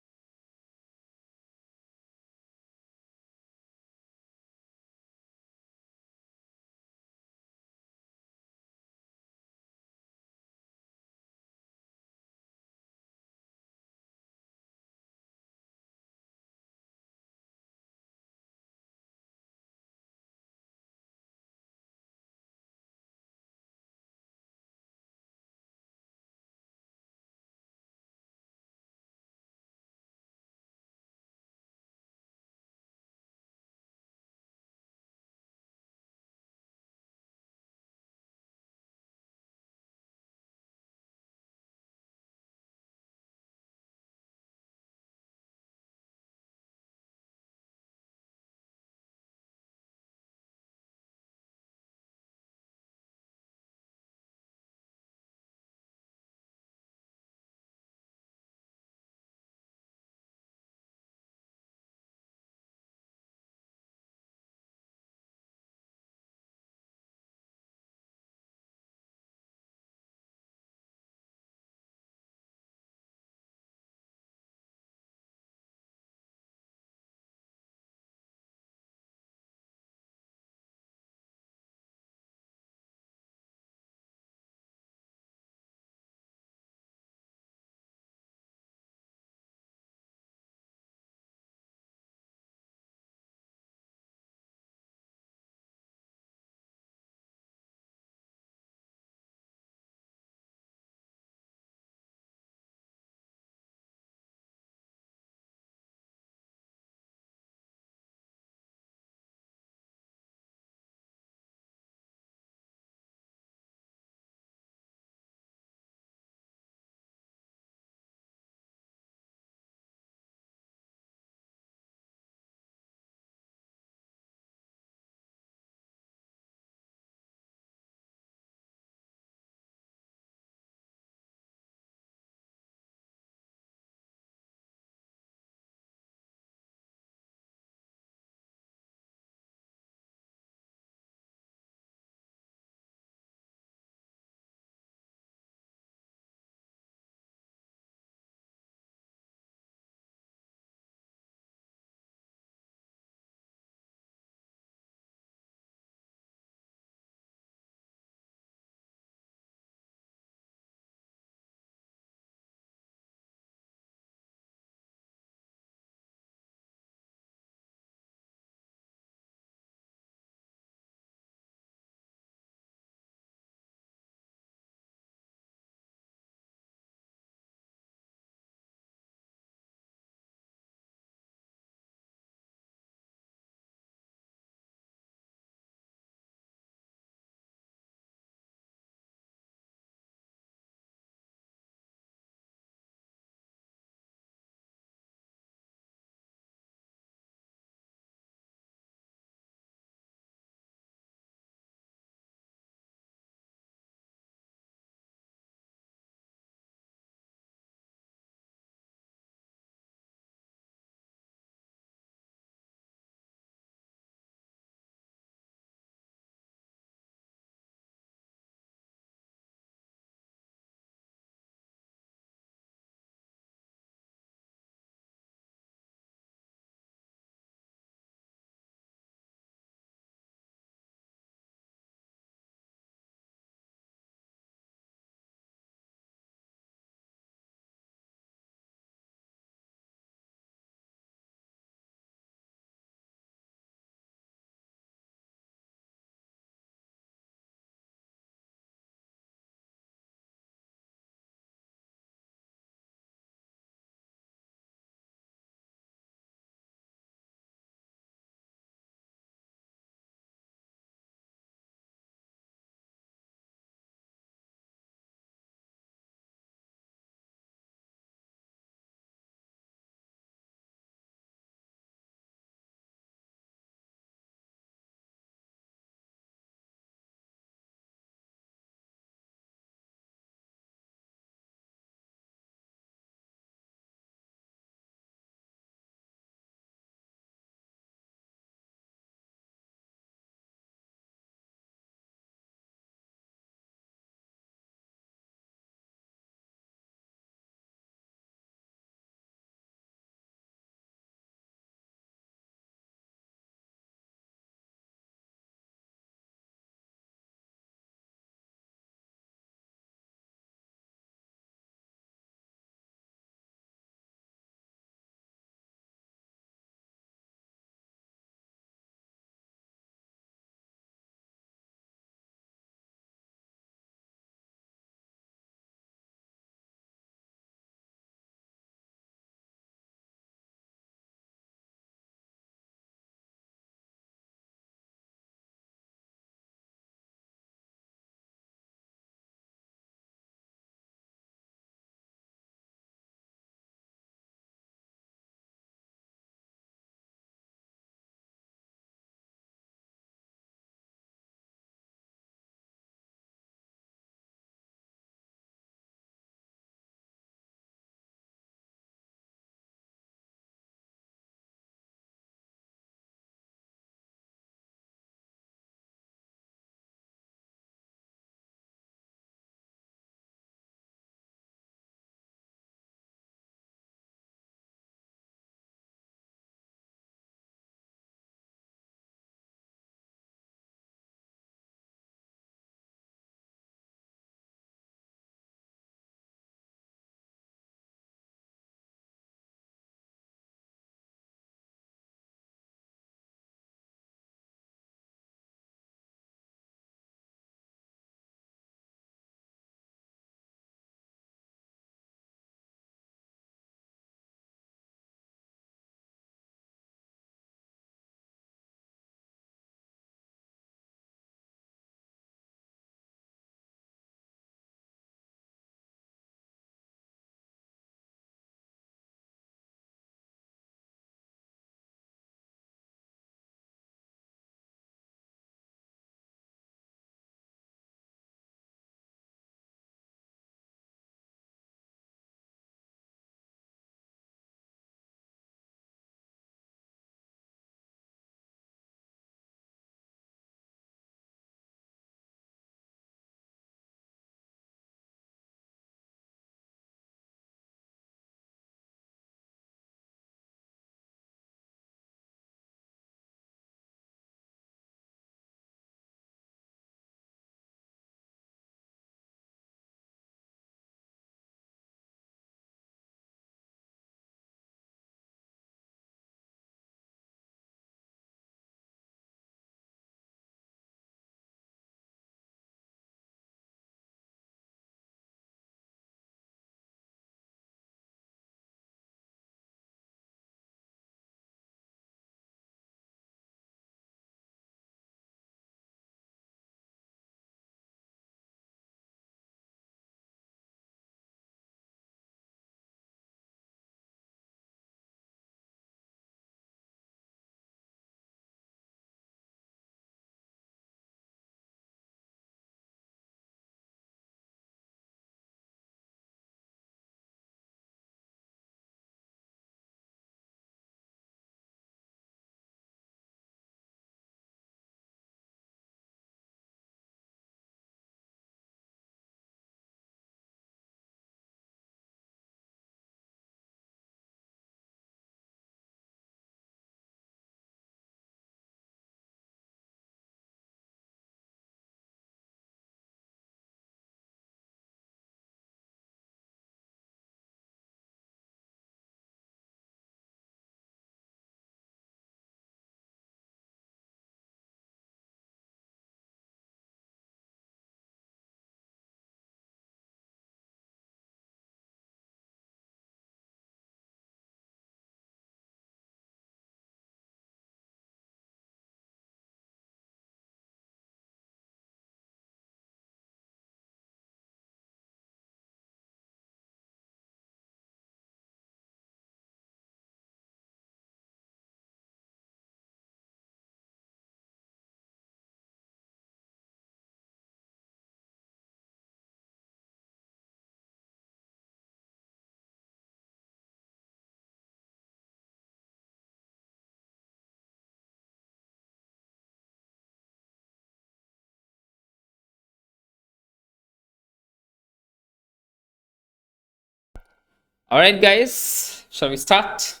All right, guys, shall we start?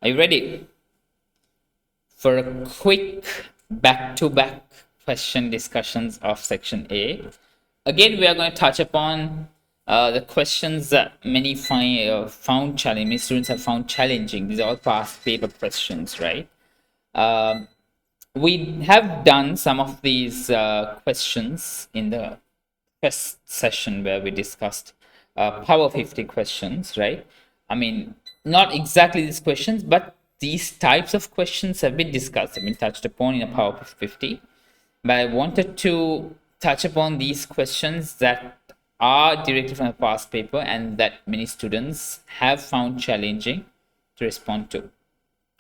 Are you ready for a quick back-to-back question discussions of section A? Again, we are going to touch upon the questions that many found challenging, many students have found challenging. These are all past paper questions, right? We have done some of these questions in the first session where we discussed Power 50 questions, right? I mean, not exactly these questions, but these types of questions have been discussed, have been touched upon in a Power 50. But I wanted to touch upon these questions that are directly from a past paper and that many students have found challenging to respond to.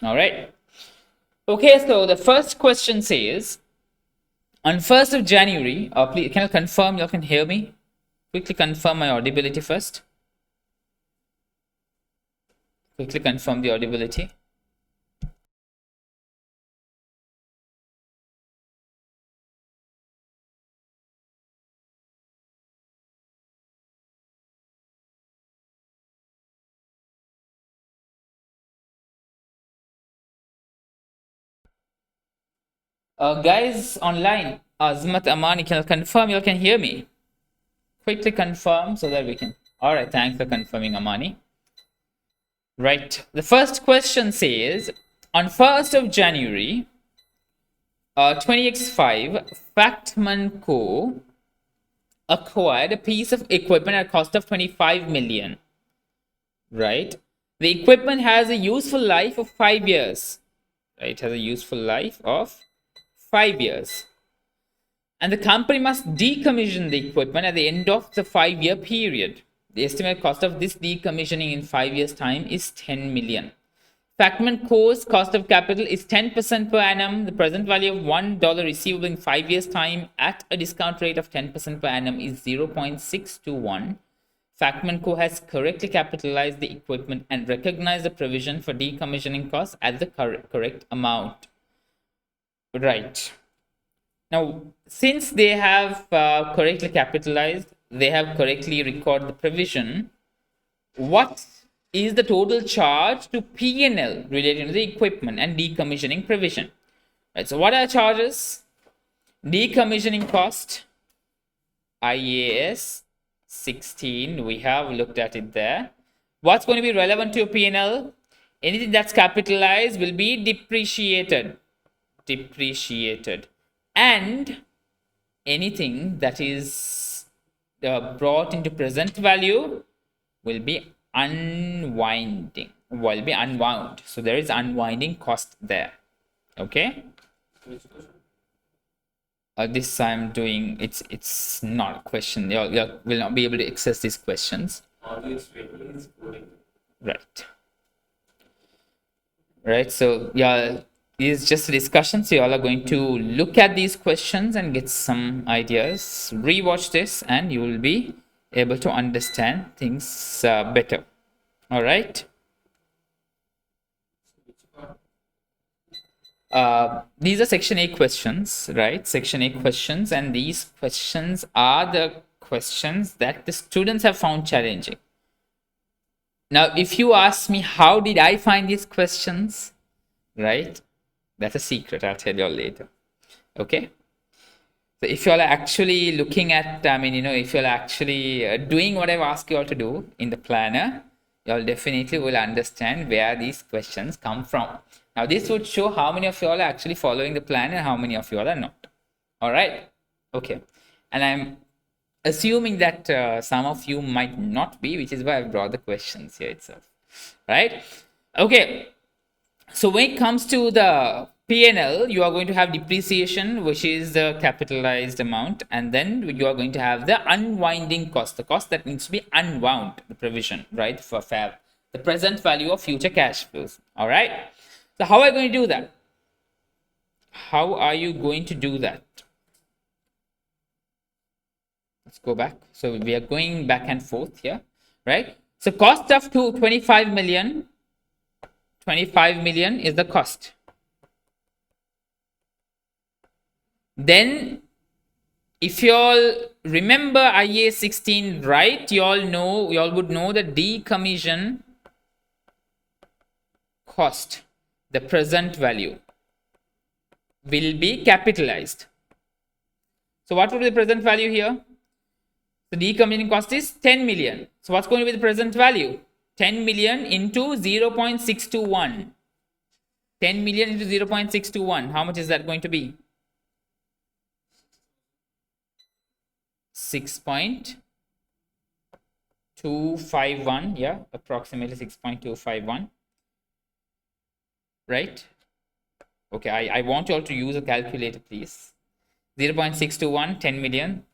All right. Okay, so the first question says, on 1st of January, please, can I confirm you can hear me? Quickly confirm my audibility first. Quickly confirm the audibility. Guys online, Azmat Amani, can I confirm you can hear me? Quickly confirm so that we can. All right, thanks for confirming, Amani. Right. The first question says, on 1st of January, 20x5, Factman Co. acquired a piece of equipment at a cost of 25 million. Right. The equipment has a useful life of 5 years. Right. It has a useful life of 5 years. And the company must decommission the equipment at the end of the 5 year period. The estimated cost of this decommissioning in 5 years' time is 10 million. Factman Co's cost of capital is 10% per annum. The present value of $1 receivable in 5 years' time at a discount rate of 10% per annum is 0.621. Factman Co has correctly capitalized the equipment and recognized the provision for decommissioning costs at the correct amount. Right. Now, since they have correctly capitalized, they have correctly recorded the provision, what is the total charge to P&L relating to the equipment and decommissioning provision? Right, so what are charges? Decommissioning cost, IAS 16, we have looked at it there. What's going to be relevant to your P&L? Anything that's capitalized will be depreciated. And anything that is brought into present value will be unwound. So there is unwinding cost there. Okay. This I'm doing. It's not a question. You will not be able to access these questions. Right. So yeah, this is just a discussion. So you all are going to look at these questions and get some ideas. Rewatch this, and you will be able to understand things better. All right. These are section A questions, right? Section A questions, and these questions are the questions that the students have found challenging. Now, if you ask me, how did I find these questions, right? That's a secret. I'll tell you all later. Okay. So if you all are actually looking at, if you're actually doing what I've asked you all to do in the planner, you all definitely will understand where these questions come from. Now, this would show how many of you all are actually following the plan and how many of you all are not. All right. Okay. And I'm assuming that some of you might not be, which is why I've brought the questions here itself. Right. Okay. So when it comes to the P&L, you are going to have depreciation, which is the capitalized amount, and then you are going to have the unwinding cost, the cost that needs to be unwound, the provision, right, for the present value of future cash flows. All right. So how are you going to do that? How are you going to do that? Let's go back. So we are going back and forth here, right? So cost of 25 million. 25 million is the cost. Then If you all remember IA 16, right, you all would know the decommission cost, the present value, will be capitalized. So what would be the present value here? The decommissioning cost is 10 million. So what's going to be the present value? 10 million into 0.621. 10 million into 0.621. How much is that going to be? 6.251. Yeah, approximately 6.251. Right? Okay, I want you all to use a calculator, please. 0.621, 10 million.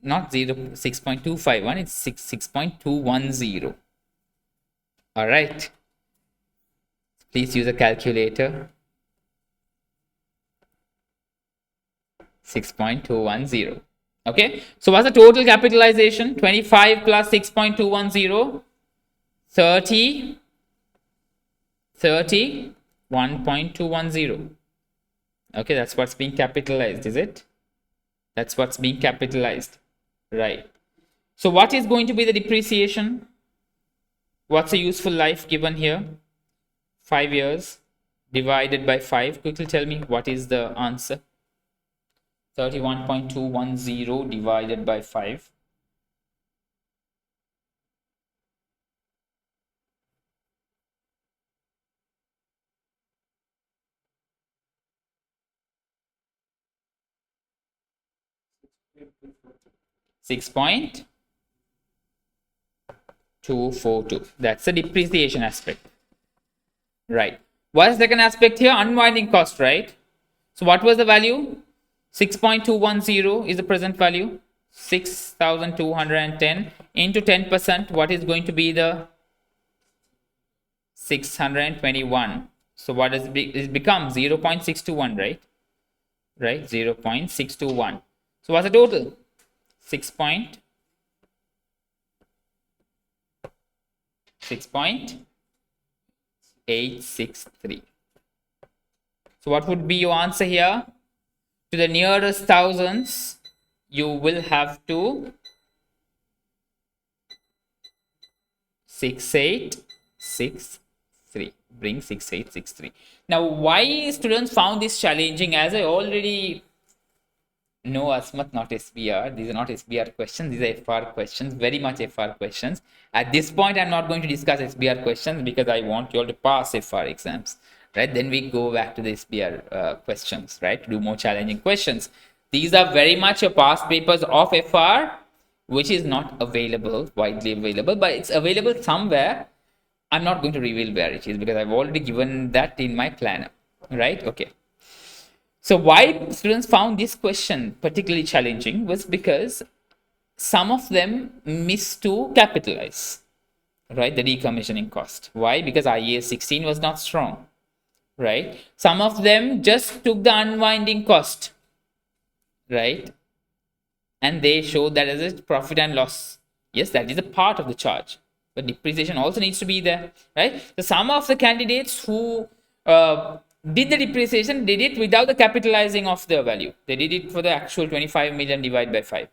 Not 6.251, it's 6.210. All right. Please use a calculator. 6.210. Okay. So what's the total capitalization? 25 plus 6.210. 30. 1.210. Okay, that's what's being capitalized, is it? That's what's being capitalized. Right. So what is going to be the depreciation? What's a useful life given here? 5 years divided by 5. Quickly tell me what is the answer. 31.210 divided by 5. Six point 242. That's the depreciation aspect. Right. What's the second aspect here? Unwinding cost, right? So what was the value? 6.210 is the present value. 6,210 into 10%. What is going to be the 621? So what is it become? 0.621, right? Right, 0.621. So what's the total? 6.863. So what would be your answer here? To the nearest thousands, you will have to 6863. Bring 6863. Now, why students found this challenging? As I already know, Asmat, not SBR. These are not SBR questions. These are FR questions, very much FR questions. At this point, I'm not going to discuss SBR questions because I want you all to pass FR exams, right? Then we go back to the SBR questions, right? To do more challenging questions. These are very much a past papers of FR, which is not available, widely available, but it's available somewhere. I'm not going to reveal where it is because I've already given that in my planner, right? Okay. So why students found this question particularly challenging was because some of them missed to capitalize, right, the decommissioning cost. Why? Because IAS 16 was not strong, right? Some of them just took the unwinding cost, right, and they showed that as a profit and loss. Yes, that is a part of the charge, but depreciation also needs to be there, right? So some of the candidates who did the depreciation did it without the capitalizing of the value. They did it for the actual 25 million divided by 5.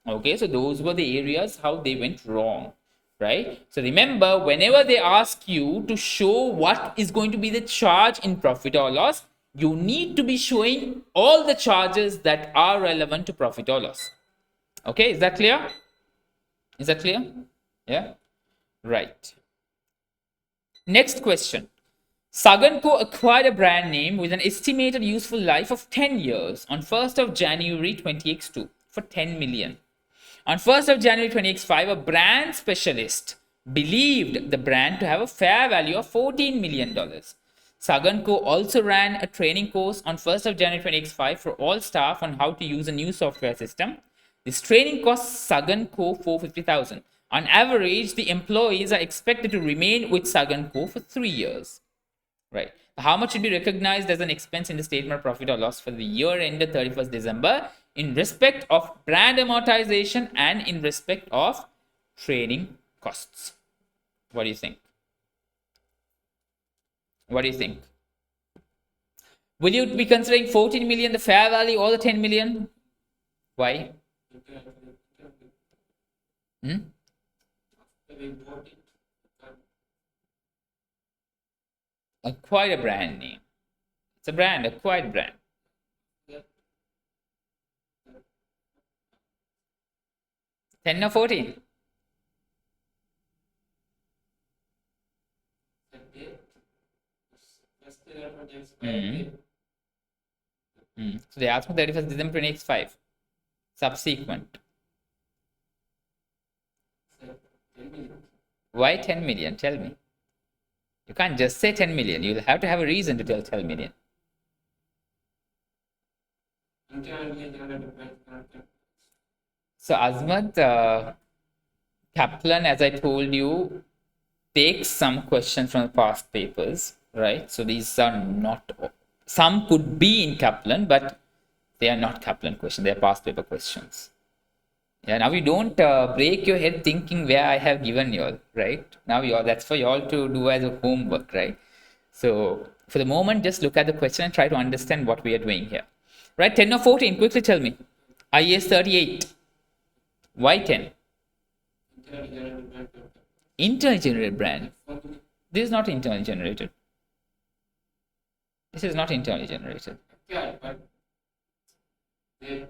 Okay, so those were the areas how they went wrong, right? So remember, whenever they ask you to show what is going to be the charge in profit or loss, you need to be showing all the charges that are relevant to profit or loss. Okay, is that clear? Is that clear? Yeah, right. Next question. Sagan Co. acquired a brand name with an estimated useful life of 10 years on 1st of January 20x2 for 10 million. On 1st of January 20x5, a brand specialist believed the brand to have a fair value of $14 million. Sagan Co. also ran a training course on 1st of January 20x5 for all staff on how to use a new software system. This training costs Sagan Co. 450,000. On average, the employees are expected to remain with Sagan Co. for 3 years. Right. How much should be recognized as an expense in the statement of profit or loss for the year ended 31st December in respect of brand amortization and in respect of training costs? What do you think? What do you think? Will you be considering 14 million the fair value or the 10 million? Why? Hmm? we bought it. Acquired a brand name. It's a brand, acquired brand. That 10 or 14? day, just the advertise Mm. So they asked me 31st December 2025. Subsequent. 10 million. Why 10 million? Tell me. You can't just say 10 million. You'll have to have a reason to tell 10 million. Internally generated bank account. So Azmat, Kaplan, as I told you, takes some questions from the past papers, right? So these are not, some could be in Kaplan, but they are not Kaplan questions. They are past paper questions. Yeah, now you don't break your head thinking where I have given you all, right? Now you all, that's for you all to do as a homework, right? So for the moment, just look at the question and try to understand what we are doing here. Right, 10 or 14, quickly tell me. IAS 38. Why 10? Internally generated bank account. Internally generated brand. For This is not internally generated. This is not internally generated. yeah, but they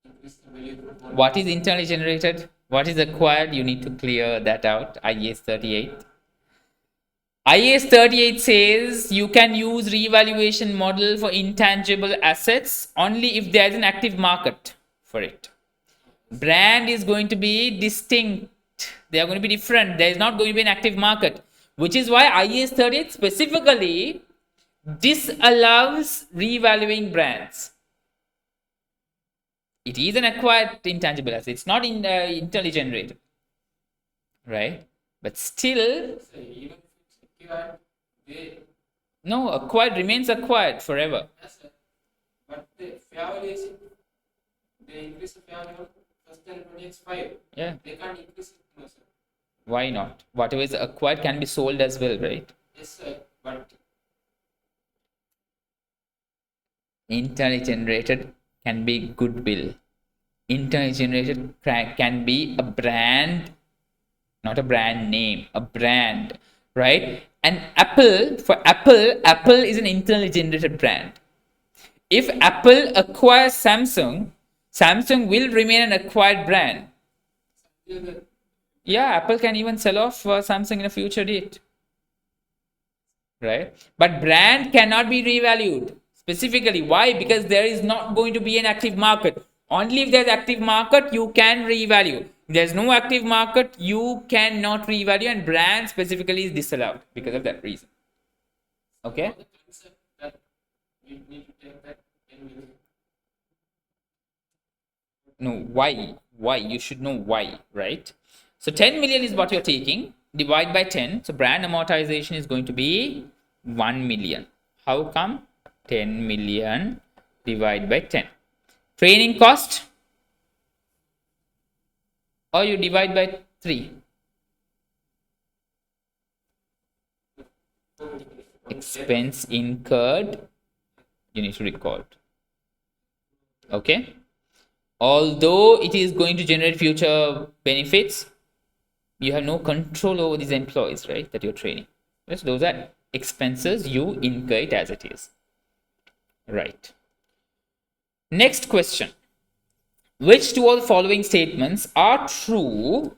increase the value for What is internally generated? What is acquired? You need to clear that out. IAS 38. IAS 38 says you can use revaluation model for intangible assets only if there is an active market for it. Brand is going to be distinct. They are going to be different. There is not going to be an active market, which is why IAS 38 specifically disallows revaluing brands. It is an acquired intangible asset. It's not internally generated, right? But still, say even if it's acquired, they no, acquired remains acquired forever. asset, but the fair valuation they increase the fair value first then when it's 5. Yeah. They can't increase it no, sir. Why not? Whatever is acquired can be sold as well, right? Yes, sir. But Internally generated can be goodwill. Internally generated can be a brand, not a brand name, a brand, right? And Apple, for Apple, Apple is an internally generated brand. If Apple acquires Samsung, Samsung will remain an acquired brand. the Yeah, Apple can even sell off Samsung in a future date, right? But brand cannot be revalued specifically. Why? Because there is not going to be an active market. Only if there's active market you can revalue. If there's no active market you cannot revalue, and brand specifically is disallowed because of that reason. Okay. the concept that we need to take that in with No, why you should know why, right? So 10 million is what you're taking, divide by 10, so brand amortization is going to be 1 million. How come? 10 million divide by 10. Training cost, or you divide by 3. Expense incurred, you need to record. Okay, although it is going to generate future benefits, you have no control over these employees, right, that you're training. Yes, those are expenses, you incur it as it is, right? Next question. Which two of the following statements are true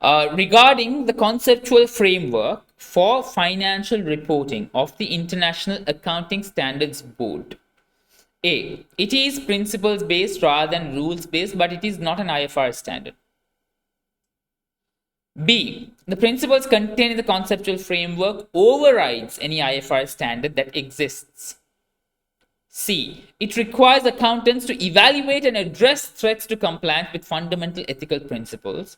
regarding the conceptual framework for financial reporting of the International Accounting Standards Board? A, it is principles based rather than rules based, but it is not an IFRS standard. B, the principles contained in the conceptual framework overrides any IFRS standard that exists. C, it requires accountants to evaluate and address threats to compliance with fundamental ethical principles.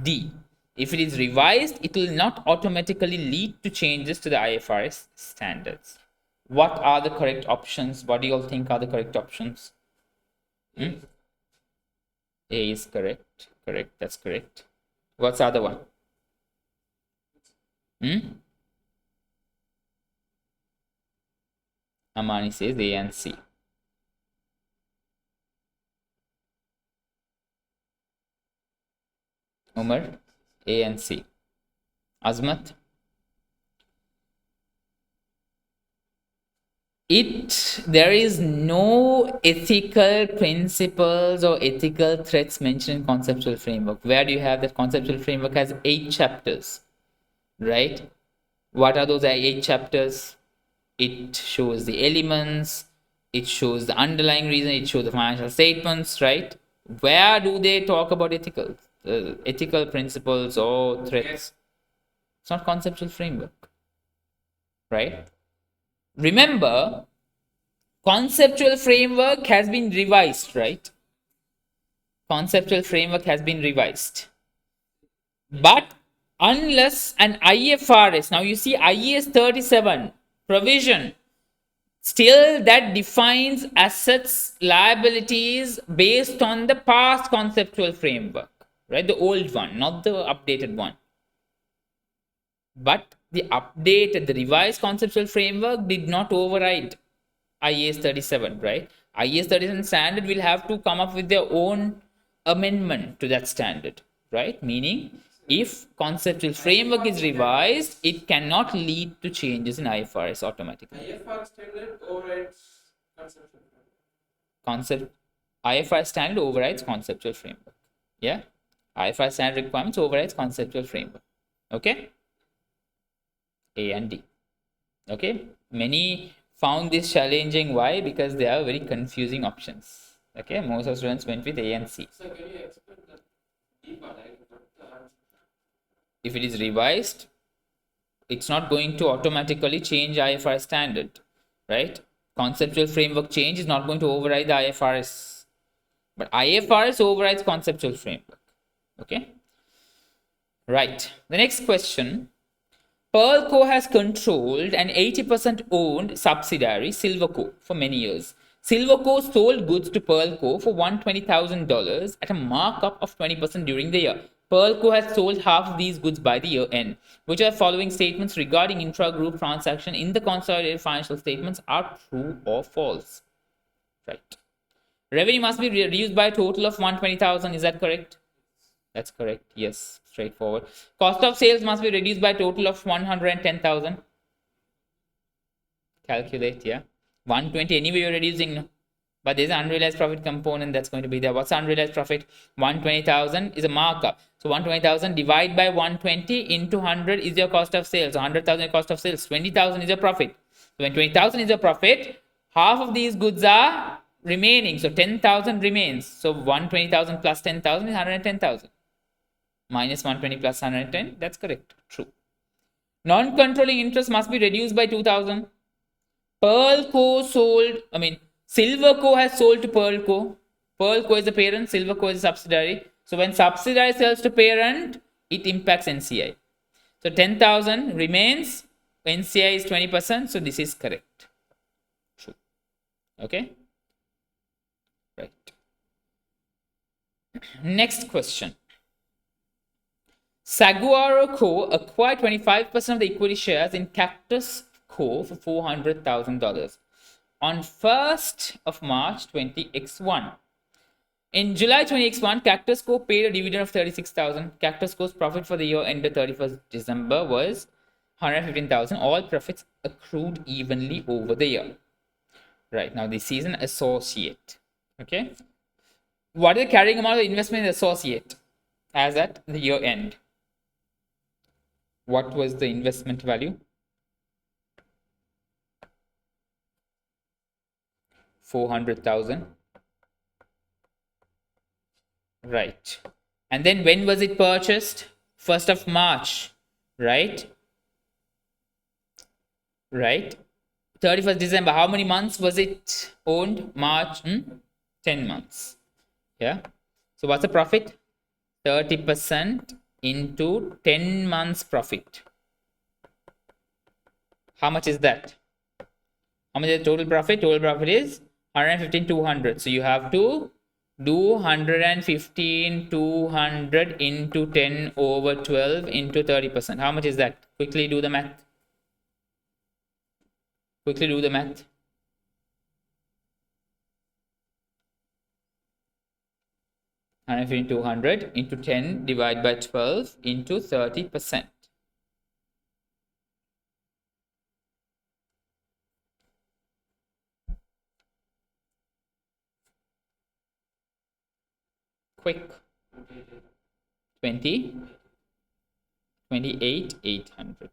D, if it is revised, it will not automatically lead to changes to the IFRS standards. What are the correct options? What do you all think are the correct options? A is correct. Correct. That's correct. What's the other one? Amani says A and C. Umar, A and C. Azmat? There is no ethical principles or ethical threats mentioned in conceptual framework. Where do you have that? Conceptual framework has 8 chapters, right? What are those 8 chapters? It shows the elements, it shows the underlying reason, it shows the financial statements, right? Where do they talk about ethical principles or threats? It's not conceptual framework, right? Remember, conceptual framework has been revised, right? Conceptual framework has been revised. But unless an IFRS, now you see IAS 37 provision, still that defines assets, liabilities based on the past conceptual framework, right? The old one, not the updated one. But the updated, the revised conceptual framework did not override IAS 37, right? IAS 37 standard will have to come up with their own amendment to that standard, right? Meaning, if conceptual framework is revised, it cannot lead to changes in IFRS automatically. IFRS standard overrides conceptual Concept IFRS standard overrides conceptual framework. Yeah, IFRS standard requirements overrides conceptual framework. Okay, A and D. Okay, many found this challenging. Why? Because they are very confusing options. Okay, most of students went with A and C. So can you explain that deeper, like what the answer? If it is revised, it's not going to automatically change IFRS standard, right? Conceptual framework change is not going to override the IFRS, but IFRS overrides conceptual framework. Okay, right. The next question. Pearlco has controlled an 80% owned subsidiary, Silverco, for many years. Silverco sold goods to Pearlco for $120,000 at a markup of 20% during the year. Pearlco has sold half of these goods by the year end. Which of the following statements regarding intra-group transaction in the consolidated financial statements are true or false? Right. Revenue must be reduced by a total of 120,000. Is that correct? That's correct. Yes, straightforward. Cost of sales must be reduced by a total of 110,000. Calculate, yeah. 120 anyway you're reducing, no? But there's an unrealized profit component that's going to be there. What's the unrealized profit? 120,000 is a markup. So 120,000 divided by 120 into 100 is your cost of sales. So 100,000 is cost of sales. 20,000 is your profit. So when 20,000 is your profit, half of these goods are remaining. So 10,000 remains. So 120,000 plus 10,000 is 110,000. Minus 120 plus 110. That's correct. True. Non-controlling interest must be reduced by 2,000. Silverco has sold to Pearlco. Pearlco is the parent, Silverco is a subsidiary. So when subsidiary sells to parent, it impacts NCI. So 10,000 remains, NCI is 20%, so this is correct. True. Okay? Right. Next question. Saguaro Co. acquired 25% of the equity shares in Cactus Co. for $400,000 on 1st of March 20x1. In July 20x1, Cactus Co. paid a dividend of 36,000. Cactus Co.'s profit for the year ended 31st December was 115,000. All profits accrued evenly over the year. Right, now this is an associate. Okay. What is the carrying amount of the investment in the associate as at the year end? What was the investment value? 400,000. Right. And then when was it purchased? 1st of March. Right? Right. 31st December. How many months was it owned? March? 10 months. Yeah. So what's the profit? 30% into 10 months profit. How much is that? How much is the total profit? Total profit is 115,200. So you have to do 115,200 into 10 over 12 into 30%. How much is that? Quickly do the math. Quickly do the math. 150 200 into 10 divided by 12 into 30%. Quick. 20 28 800.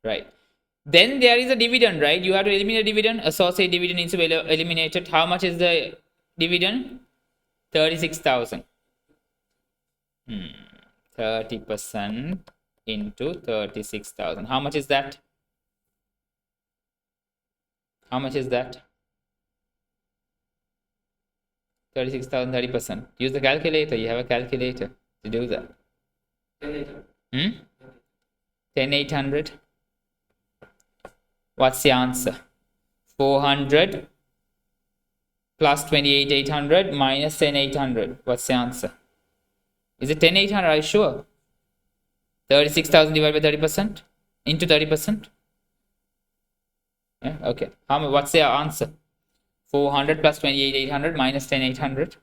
Right. Then there is a dividend, right? You have to eliminate dividend. Associate dividend is eliminated. How much is the dividend? 36,000. 30% into 36,000. How much is that? How much is that? 36,000, 30%. Use the calculator. You have a calculator to do that. 10,800. What's the answer? 400 plus 28,800 minus 10,800. What's the answer? Is it 10,800? Are you sure? 36,000 divided by 30% into 30%. Yeah, okay. What's the answer? 400 plus 28,800 minus 10,800.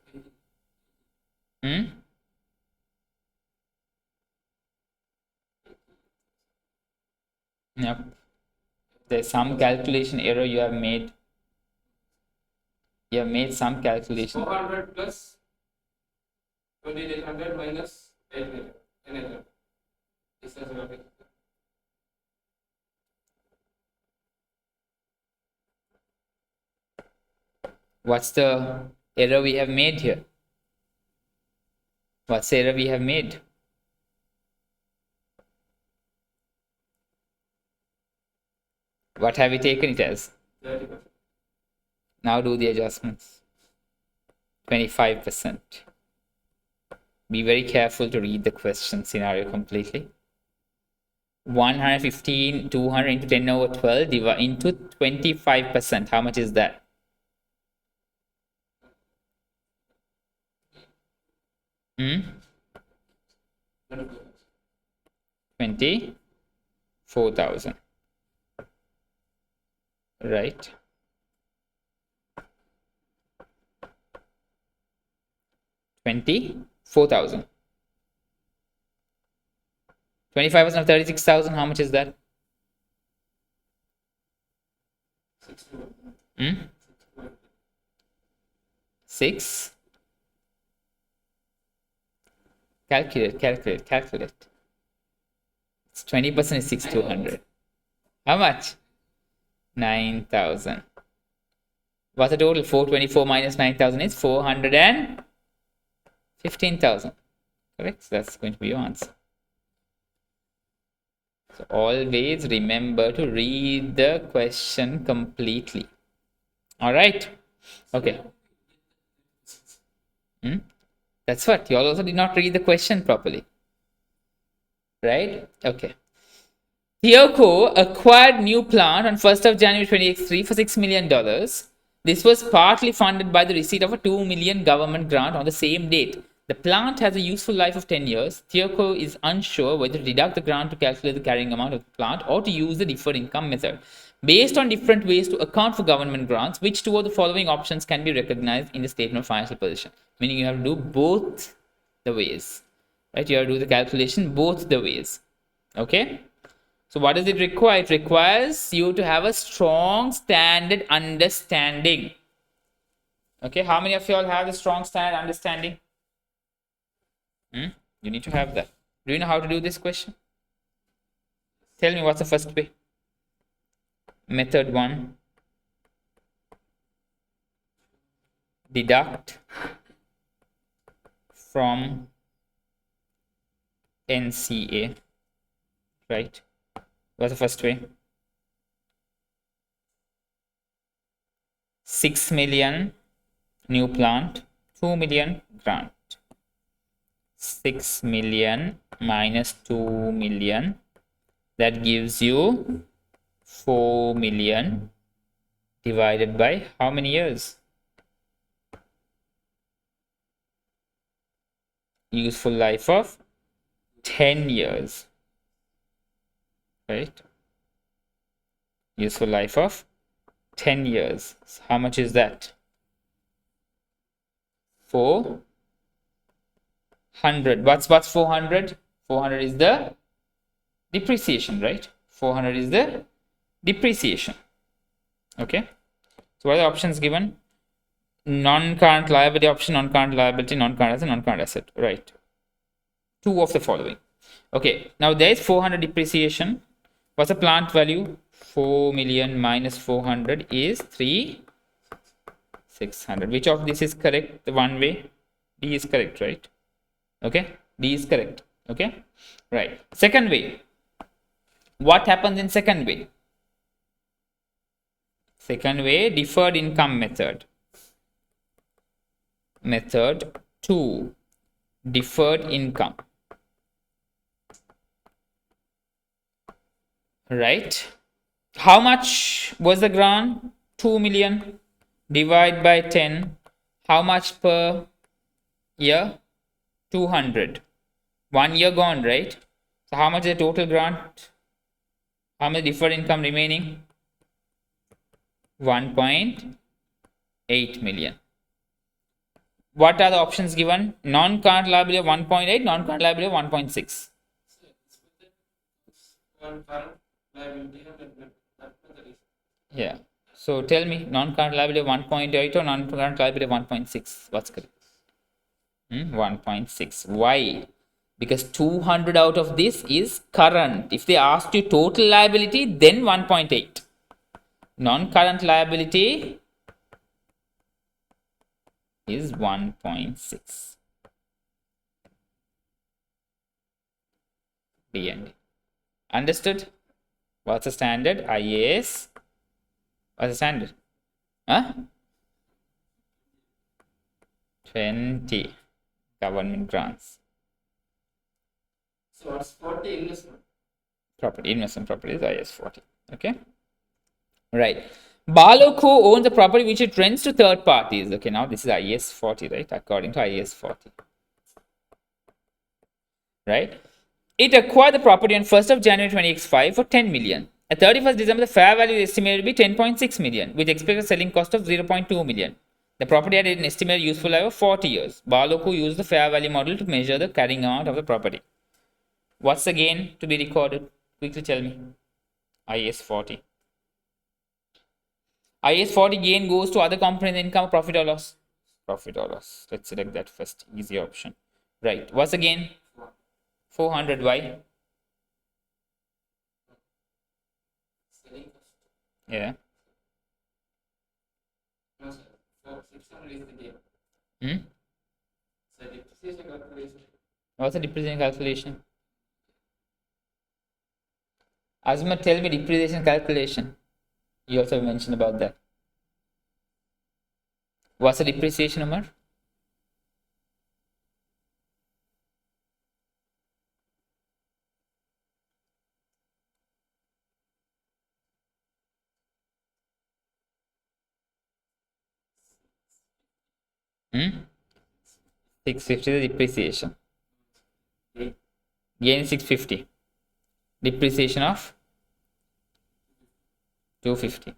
Yep. There's some calculation error you have made. You have made some calculation. 400 plus 2800 minus 800. This is what it is. What's the error we have made here? What's the error we have made? What have we taken it as? 30%. Now do the adjustments. 25%. Be very careful to read the question scenario completely. 115, 200 into 10 over 12 into 25%. How much is that? Hmm? 24,000. Right. 24,000. 25% of 36,000. How much is that? 6. Calculate. It's 20% is 6,200. How much? 9,000. What's the total? 424 minus 9,000 is 415,000. Correct? So that's going to be your answer. So always remember to read the question completely. All right. Okay. That's what. You all also did not read the question properly. Right? Okay. Tioco acquired new plant on 1st of January 2023 for $6 million. This was partly funded by the receipt of a $2 million government grant on the same date. The plant has a useful life of 10 years. Tioco is unsure whether to deduct the grant to calculate the carrying amount of the plant or to use the deferred income method. Based on different ways to account for government grants, which two of the following options can be recognized in the statement of financial position? Meaning you have to do both the ways. Right? You have to do the calculation both the ways. Okay? So what does it require? It requires you to have a strong standard understanding. Okay, how many of you all have the strong standard understanding? You need to have that. Do you know how to do this question? Tell me what's the first way. Method 1. Deduct from NCA. Right? What's the first way? 6 million new plant, 2 million grant. 6 million minus 2 million, that gives you 4 million divided by how many years? Useful life of 10 years. Right? Useful life of 10 years. So how much is that? 4 100. What's 400? 400 is the depreciation, right? 400 is the depreciation. Okay. So what are the options given? Non-current liability option, non-current liability, non-current asset, non-current asset. Right. Two of the following. Okay. Now there is 400 depreciation. What's the plant value? 4 million minus 400 is 3,600. Which of this is correct? The one way? D is correct, right? Okay. D is correct. Okay. Right. Second way. What happens in second way? Second way, deferred income method. Method 2, deferred income. Right? How much was the grant? 2 million. Divide by 10. How much per year? 200. 1 year gone, right? So how much is the total grant? How much deferred income remaining? 1.8 million. What are the options given? Non-current liability of 1.8, non-current liability of 1.6. One current liability and that method is Yeah. So tell me, non-current liability of 1.8 or non-current liability of 1.6? What's correct? 1.6. Why? Because 200 out of this is current. If they asked you total liability, then 1.8. Non-current liability is 1.6. D&D. Understood? What's the standard? IAS. What's the standard? Huh? 20 government grants. so what's 40 investment? Property, investment property is IAS 40. Okay. Right. Barlow Co. owns the property which it rents to third parties. Okay, now this is IAS 40, right? According to IAS 40. Right? It acquired the property on 1st of January 20x5 for 10 million. At 31st December, the fair value is estimated to be 10.6 million, with expected selling cost of 0.2 million. The property had an estimated useful life of 40 years. Barlow Co. used the fair value model to measure the carrying amount of the property. What's the gain to be recorded? Quickly tell me. IAS 40. IAS 40 gain goes to other comprehensive income, profit or loss? Profit or loss. Let's select that first. Easy option. Right. What's the gain? 400. Why? Selling cost. Yeah. No, sir. For 600 is the gain. Hmm? So depreciation calculation. What's the depreciation calculation? Azma, tell me depreciation calculation. You also mentioned about that. What's the depreciation, Umar? Hmm? 650 is the depreciation. Gain 650. Depreciation of 250.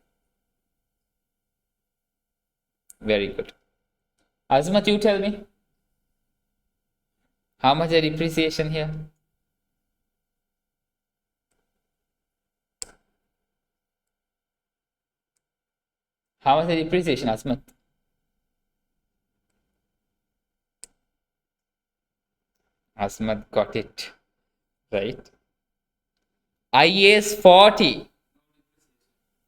Very good. Azmat, you tell me. How much is the depreciation here? How much is the depreciation, Azmat? Azmat got it. Right. IAS 40.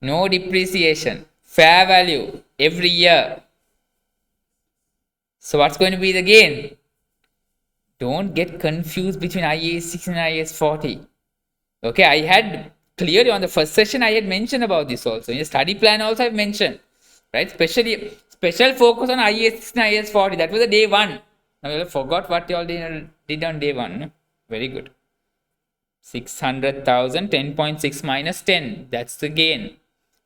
No depreciation. Fair value every year. So what's going to be the gain? Don't get confused between IAS 6 and IAS 40. Okay, I had clearly on the first session I had mentioned about this also. In the study plan also I've mentioned. Right? Special focus on IAS 6 and IAS 40. That was the day one. Now you all forgot what you all did on day one. No? Very good. 600,000, 10.6 minus 10. That's the gain.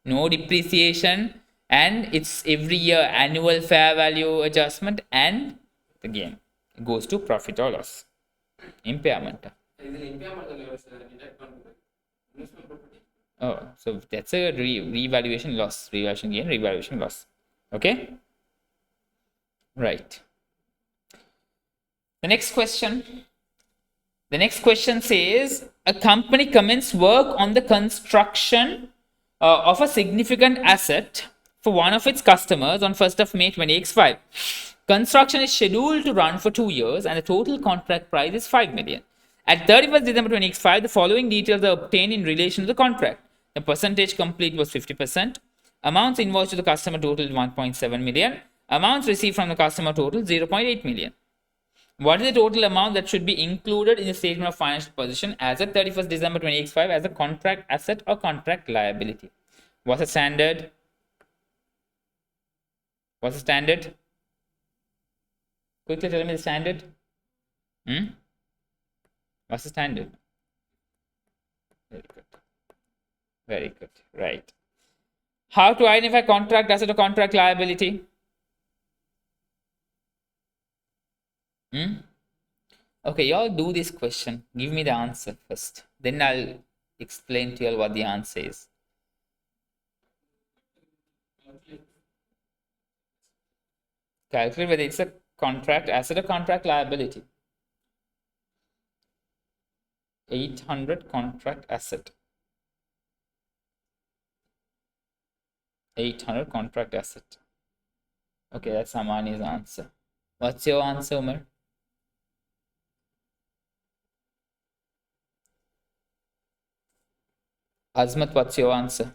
No depreciation, and it's every year annual fair value adjustment, and the gain goes to profit or loss. Impairment. Is impairment deduct on investment property? Oh, so that's a revaluation loss, revaluation gain, revaluation loss. Okay. Right. The next question. The next question says a company commenced work on the construction of a significant asset for one of its customers on 1st of May 2025. Construction is scheduled to run for 2 years and the total contract price is 5 million. At 31st December 2025, the following details are obtained in relation to the contract. The percentage complete was 50%. Amounts invoiced to the customer totaled 1.7 million. Amounts received from the customer totaled 0.8 million. What is the total amount that should be included in the statement of financial position as of 31st December 2025 as a contract asset or contract liability? What's the standard? What's the standard? Quickly tell me the standard. What's the standard? Very good. Very good. Right. How to identify contract asset or contract liability? Okay, y'all do this question. Give me the answer first. Then I'll explain to y'all what the answer is. Calculate whether it's a contract asset or contract liability. 800 contract asset. 800 contract asset. Okay, that's Amani's answer. What's your answer, Umar? Azmat, what's your answer?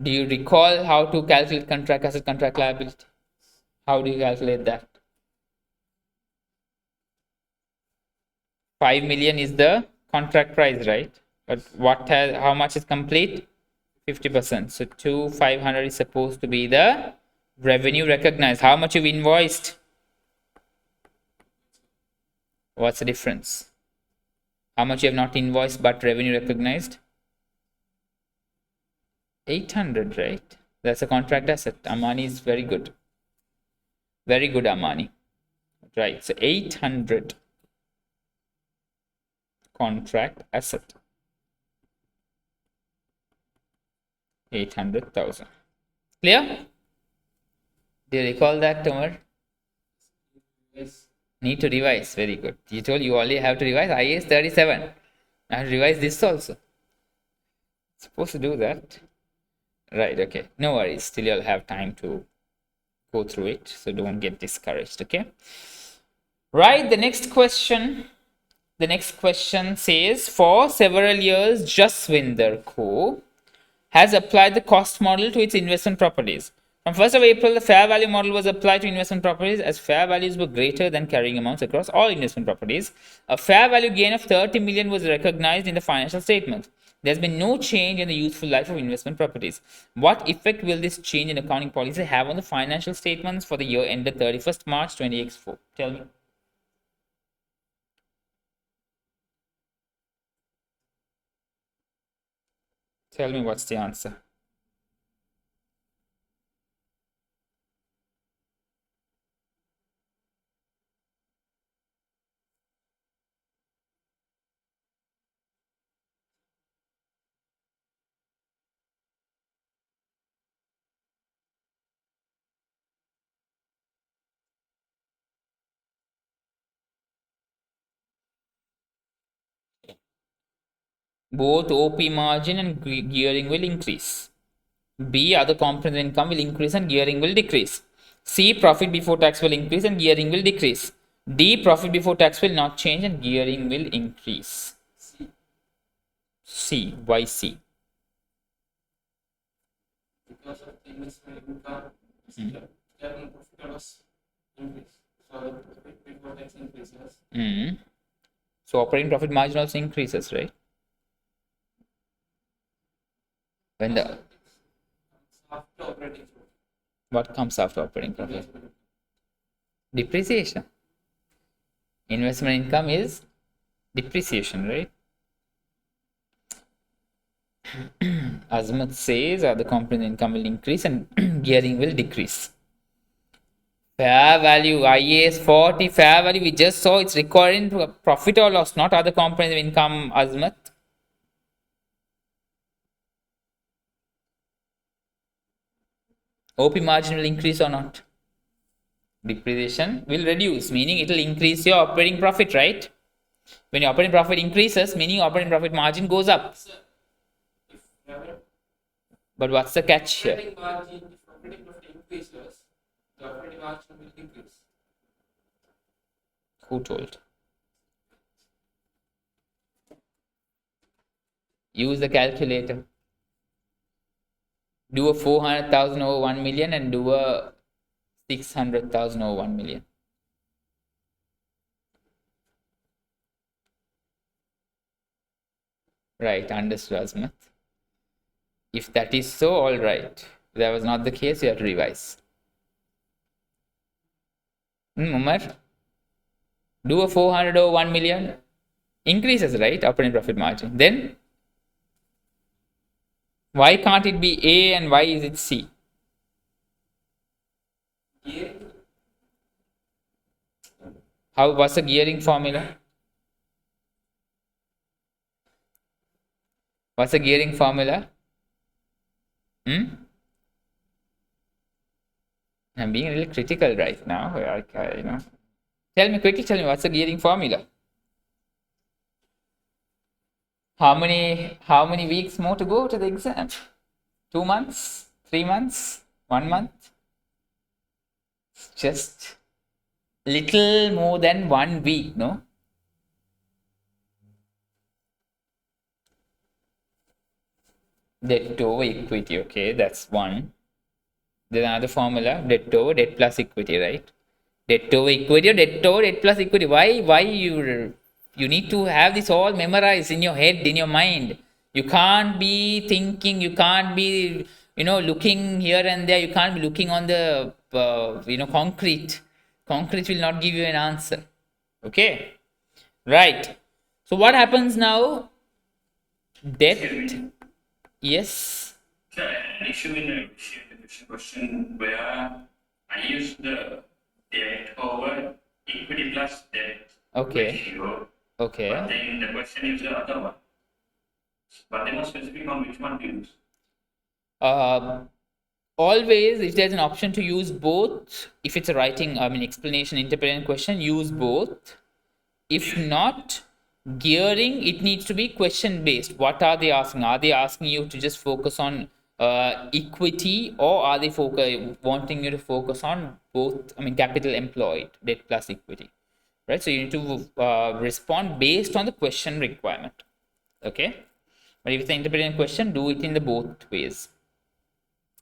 Do you recall how to calculate contract asset, contract liability? How do you calculate that? 5 million is the contract price, right? But how much is complete? 50%. So 500 is supposed to be the revenue recognized. How much you've invoiced? What's the difference? How much you have not invoiced but revenue recognized? 800, right? That's a contract asset. Amani is very good. Very good, Amani. Right. So 800 contract asset. 800,000. Clear? Do you recall that, Tomer? Yes. Need to revise. Very good. You told you only have to revise IAS 37. I have to revise this also. Supposed to do that. Right, okay. No worries. Still you'll have time to go through it. So don't get discouraged, okay? Right, the next question. The next question says, for several years, Jaswinder Co. has applied the cost model to its investment properties. From 1st of April, the fair value model was applied to investment properties as fair values were greater than carrying amounts across all investment properties. A fair value gain of 30 million was recognized in the financial statement. There's been no change in the useful life of investment properties. What effect will this change in accounting policy have on the financial statements for the year ended 31st March 2024? Tell me. Tell me what's the answer. Both OP margin and gearing will increase. B, other component income will increase and gearing will decrease. C, profit before tax will increase and gearing will decrease. D, profit before tax will not change and gearing will increase. C. Why C? Because of the investment income, capital profit was increased. So profit before tax increases. So operating profit margin also increases, right? When the After operating profit. what comes after operating profit? Depreciation. Investment income is depreciation, right? Azmat says other component income will increase and gearing will decrease. Fair value, IAS 40, fair value, we just saw it's recorded into a profit or loss, not other components of income, Azmat. OP margin will increase or not? depreciation will reduce, meaning it will increase your operating profit, right? When your operating profit increases, meaning your operating profit margin goes up. If revenue But what's the catch here? operating margin, if operating profit increases, the operating margin will decrease. Who told? Use the calculator. Do a 400,000 over 1 million and do a 600,000 over 1 million. Right, understood, Asmat. If that is so, all right. If that was not the case, you have to revise. Umar, do a 400 over 1 million. Increases, right? Operating profit margin. Then, why can't it be A and why is it C? Gearing, What's the gearing formula? What's the gearing formula? I'm being a little critical right now. Tell me quickly. Tell me what's the gearing formula? How many weeks more to go to the exam? 2 months? 3 months? 1 month? Just little more than 1 week, no? Debt over equity, okay, that's one. There's another formula, debt over debt plus equity, right? Debt over equity or debt over debt plus equity. Why you need to have this all memorized in your head, in your mind. You can't be thinking, you can't be, looking here and there. You can't be looking on the, concrete. Concrete will not give you an answer. Okay? Right. So what happens now? Debt. Yes. So an issue in the question where I use the debt over equity plus debt Okay. ratio. Okay. But then the question is the other one. But they're not specific on which one to use. Always, if there's an option to use both, if it's a writing, explanation, interpretation question, use both. If not, gearing, it needs to be question based. What are they asking? Are they asking you to just focus on equity, or are they wanting you to focus on both? Capital employed, debt plus equity, right? So you need to respond based on the question requirement. Okay, but if it's an interpretation question, do it in the both ways.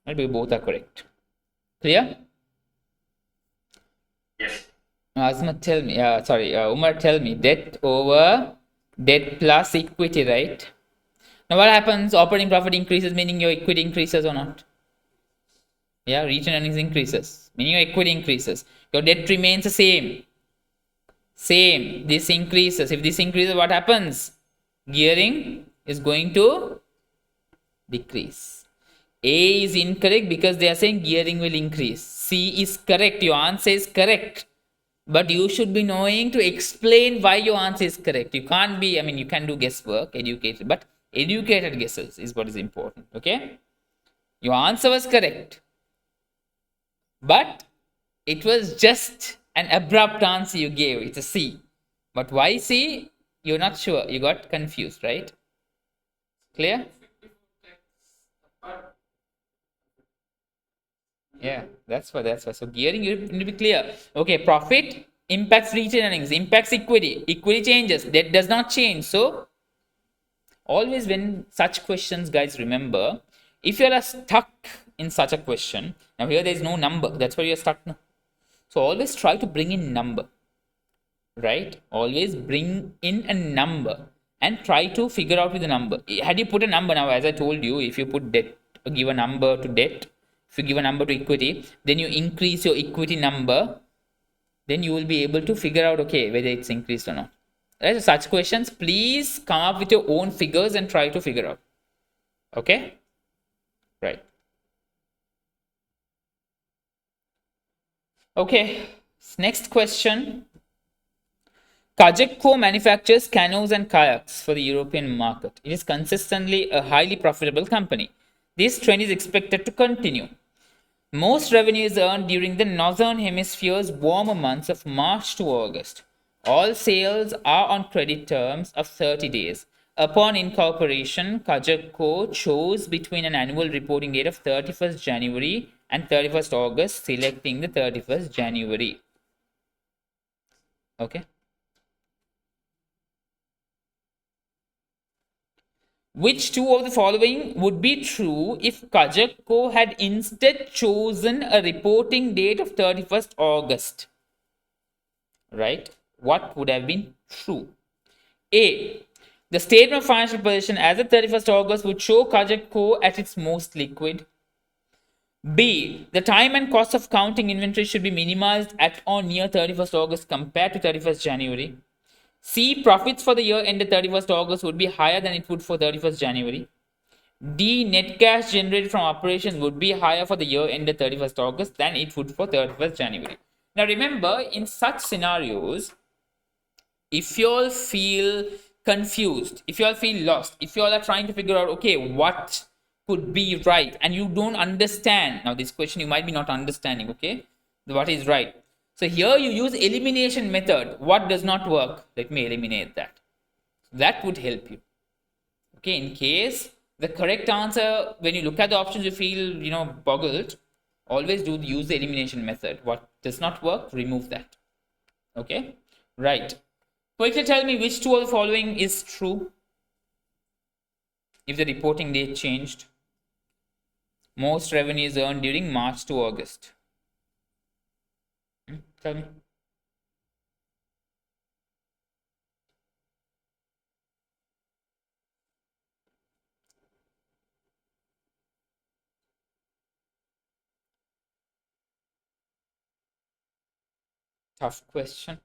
Right? Because both are correct. Clear? Yes. Azmat, tell me. Umar, tell me. Debt over debt plus equity, right? Now, what happens? Operating profit increases, meaning your equity increases or not? Yeah, retained earnings increases, meaning your equity increases. Your debt remains the same. Same. This increases. If this increases, what happens? Gearing is going to decrease. A is incorrect because they are saying gearing will increase. C is correct. Your answer is correct. But you should be knowing to explain why your answer is correct. You can't be, you can do guesswork, educated, but educated guesses is what is important. Okay? Your answer was correct. But it was just an abrupt answer you gave. It's a C. But why C? You're not sure. You got confused, right? Clear? Yeah, that's why. So gearing, you need to be clear. Okay, profit impacts retained earnings, impacts equity. Equity changes. That does not change. So always when such questions, guys, remember, if you are stuck in such a question, now here there is no number. That's why you're stuck now. So always try to bring in number. Right? Always bring in a number and try to figure out with the number. Had you put a number now, as I told you, if you put debt, give a number to debt, if you give a number to equity, then you increase your equity number, then you will be able to figure out, okay, whether it's increased or not. Right? So such questions, please come up with your own figures and try to figure out. Okay? Right. Okay. Next question. Kajekco manufactures canoes and kayaks for the European market. It is consistently a highly profitable company. This trend is expected to continue. Most revenue is earned during the northern hemisphere's warmer months of March to August. All sales are on credit terms of 30 days. Upon incorporation, Kajak Co. chose between an annual reporting date of 31st January and 31st August, selecting the 31st January. Okay. Which two of the following would be true if Kajak Co. had instead chosen a reporting date of 31st August? Right? What would have been true? A. The statement of financial position as of 31st August would show Kajak Co. at its most liquid. B. The time and cost of counting inventory should be minimized at or near 31st August compared to 31st January. C. Profits for the year ended 31st August would be higher than it would for 31st January. D. Net cash generated from operations would be higher for the year ended 31st August than it would for 31st January. Now remember, in such scenarios, if you all feel confused, if you all feel lost, if you all are trying to figure out, okay, what could be right, and you don't understand, now this question you might be not understanding, okay, what is right. So here you use elimination method. What does not work? Let me eliminate that. That would help you. Okay, in case the correct answer, when you look at the options, you feel, boggled, always use the elimination method. What does not work, remove that. Okay, right. Quickly tell me which two of the following is true if the reporting date changed. Most revenue is earned during March to August. Tell me. Tough question.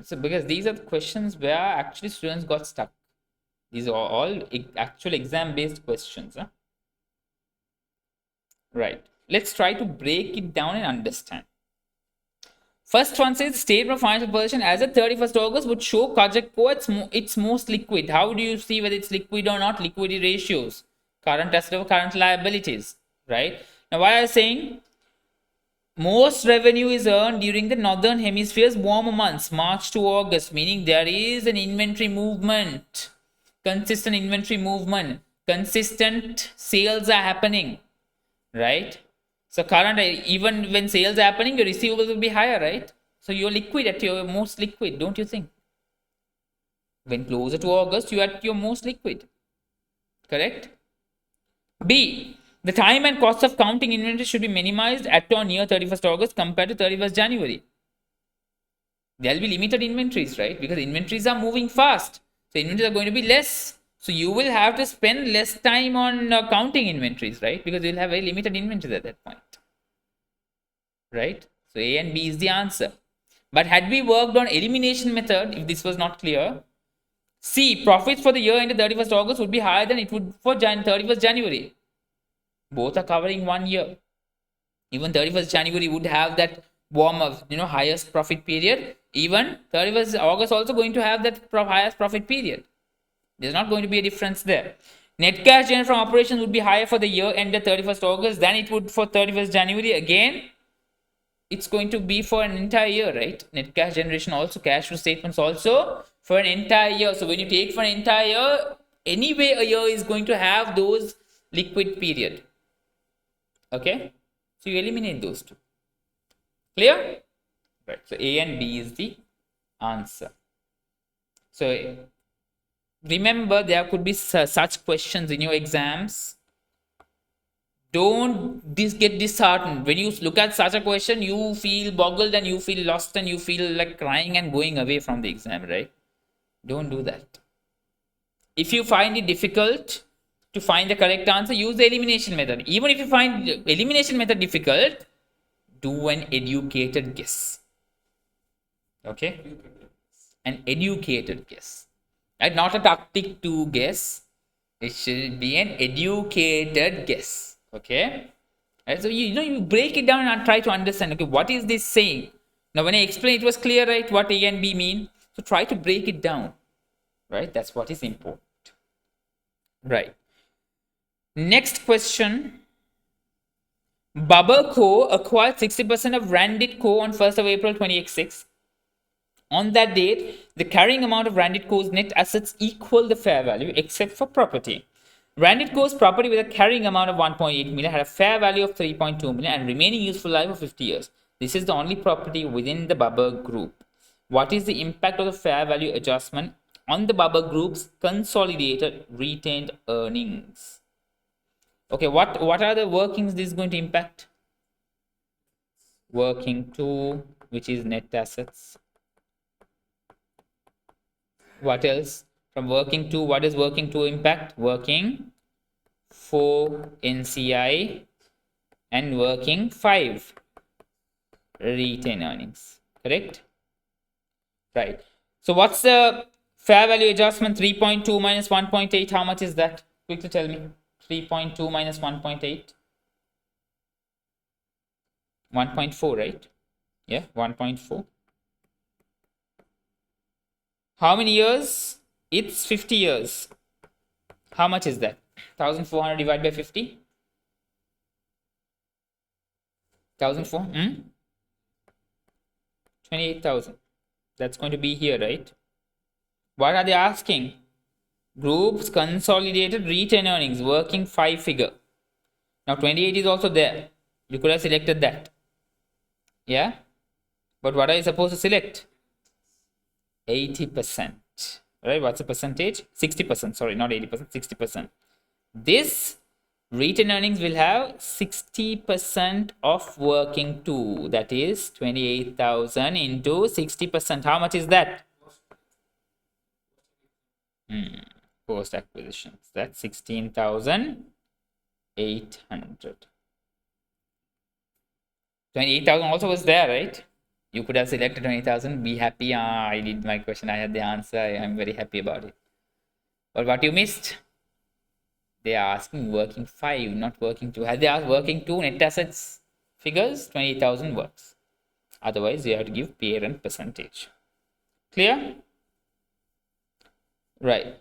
So because these are the questions where actually students got stuck. These are all actual exam based questions. Huh? Right. Let's try to break it down and understand. First one says statement of financial position as of 31st August would show Kajak Co. its most liquid. How do you see whether it's liquid or not? Liquidity ratios. Current asset over current liabilities. Right. Now what I was saying, most revenue is earned during the northern hemisphere's warmer months, March to August, meaning there is an inventory movement, consistent inventory movement, consistent sales are happening, right? So current, even when sales are happening, your receivables will be higher, right? So you're liquid at your most liquid, don't you think? When closer to August, you're at your most liquid, correct? B. The time and cost of counting inventory should be minimized at or near 31st August compared to 31st January. There will be limited inventories, right? Because inventories are moving fast. So inventories are going to be less. So you will have to spend less time on counting inventories, right? Because you'll have very limited inventories at that point. Right? So A and B is the answer. But had we worked on elimination method, if this was not clear, C, profits for the year ended 31st August would be higher than it would for 31st January. Both are covering 1 year. Even 31st January would have that warm of, highest profit period. Even 31st August also going to have that highest profit period. There's not going to be a difference there. Net cash generated from operations would be higher for the year ended 31st August than it would for 31st January. Again, it's going to be for an entire year, right? Net cash generation also, cash flow statements also for an entire year. So when you take for an entire year, anyway, a year is going to have those liquid period. Okay, so you eliminate those two. Clear? Right. So A and B is the answer. So remember, there could be such questions in your exams. Don't get disheartened. When you look at such a question, you feel boggled and you feel lost and you feel like crying and going away from the exam, right? Don't do that. If you find it difficult to find the correct answer, use the elimination method. Even if you find the elimination method difficult, do an educated guess. Okay? An educated guess. Right? Not a tactic to guess. It should be an educated guess. Okay? Right? So you break it down and try to understand, okay, what is this saying? Now when I explained, it was clear, right, what A and B mean. So try to break it down. Right? That's what is important. Right. Next question. Bubble Co. acquired 60% of Randit Co. on 1st of April 2006. On that date, the carrying amount of Randit Co.'s net assets equal the fair value except for property. Randit Co.'s property with a carrying amount of 1.8 million had a fair value of 3.2 million and remaining useful life of 50 years. This is the only property within the Bubble Group. What is the impact of the fair value adjustment on the Bubble Group's consolidated retained earnings? Okay, what are the workings this is going to impact? Working 2, which is net assets. What else? From working 2, what is working 2 impact? Working 4 NCI and working 5 retained earnings. Correct? Right. So what's the fair value adjustment? 3.2 minus 1.8. How much is that? Quickly tell me. 3.2 minus 1.8. 1.4, right? Yeah, 1.4. How many years? It's 50 years. How much is that? 1400 divided by 50? 1,400? 28,000. That's going to be here, right? What are they asking? Group's consolidated retained earnings, working 5 figure. Now 28 is also there. You could have selected that. Yeah? But what are you supposed to select? 80%. Right? What's the percentage? 60%. Sorry, not 80%, 60%. This retained earnings will have 60% of working 2. That is 28,000 into 60%. How much is that? Post acquisitions. That's 16,800. 28,000 also was there, right? You could have selected 20,000. Be happy. I did my question. I had the answer. I'm very happy about it. But what you missed? They are asking working 5, not working 2. Had they asked working 2 net assets figures, 28,000 works. Otherwise, you have to give parent percentage. Clear? Right.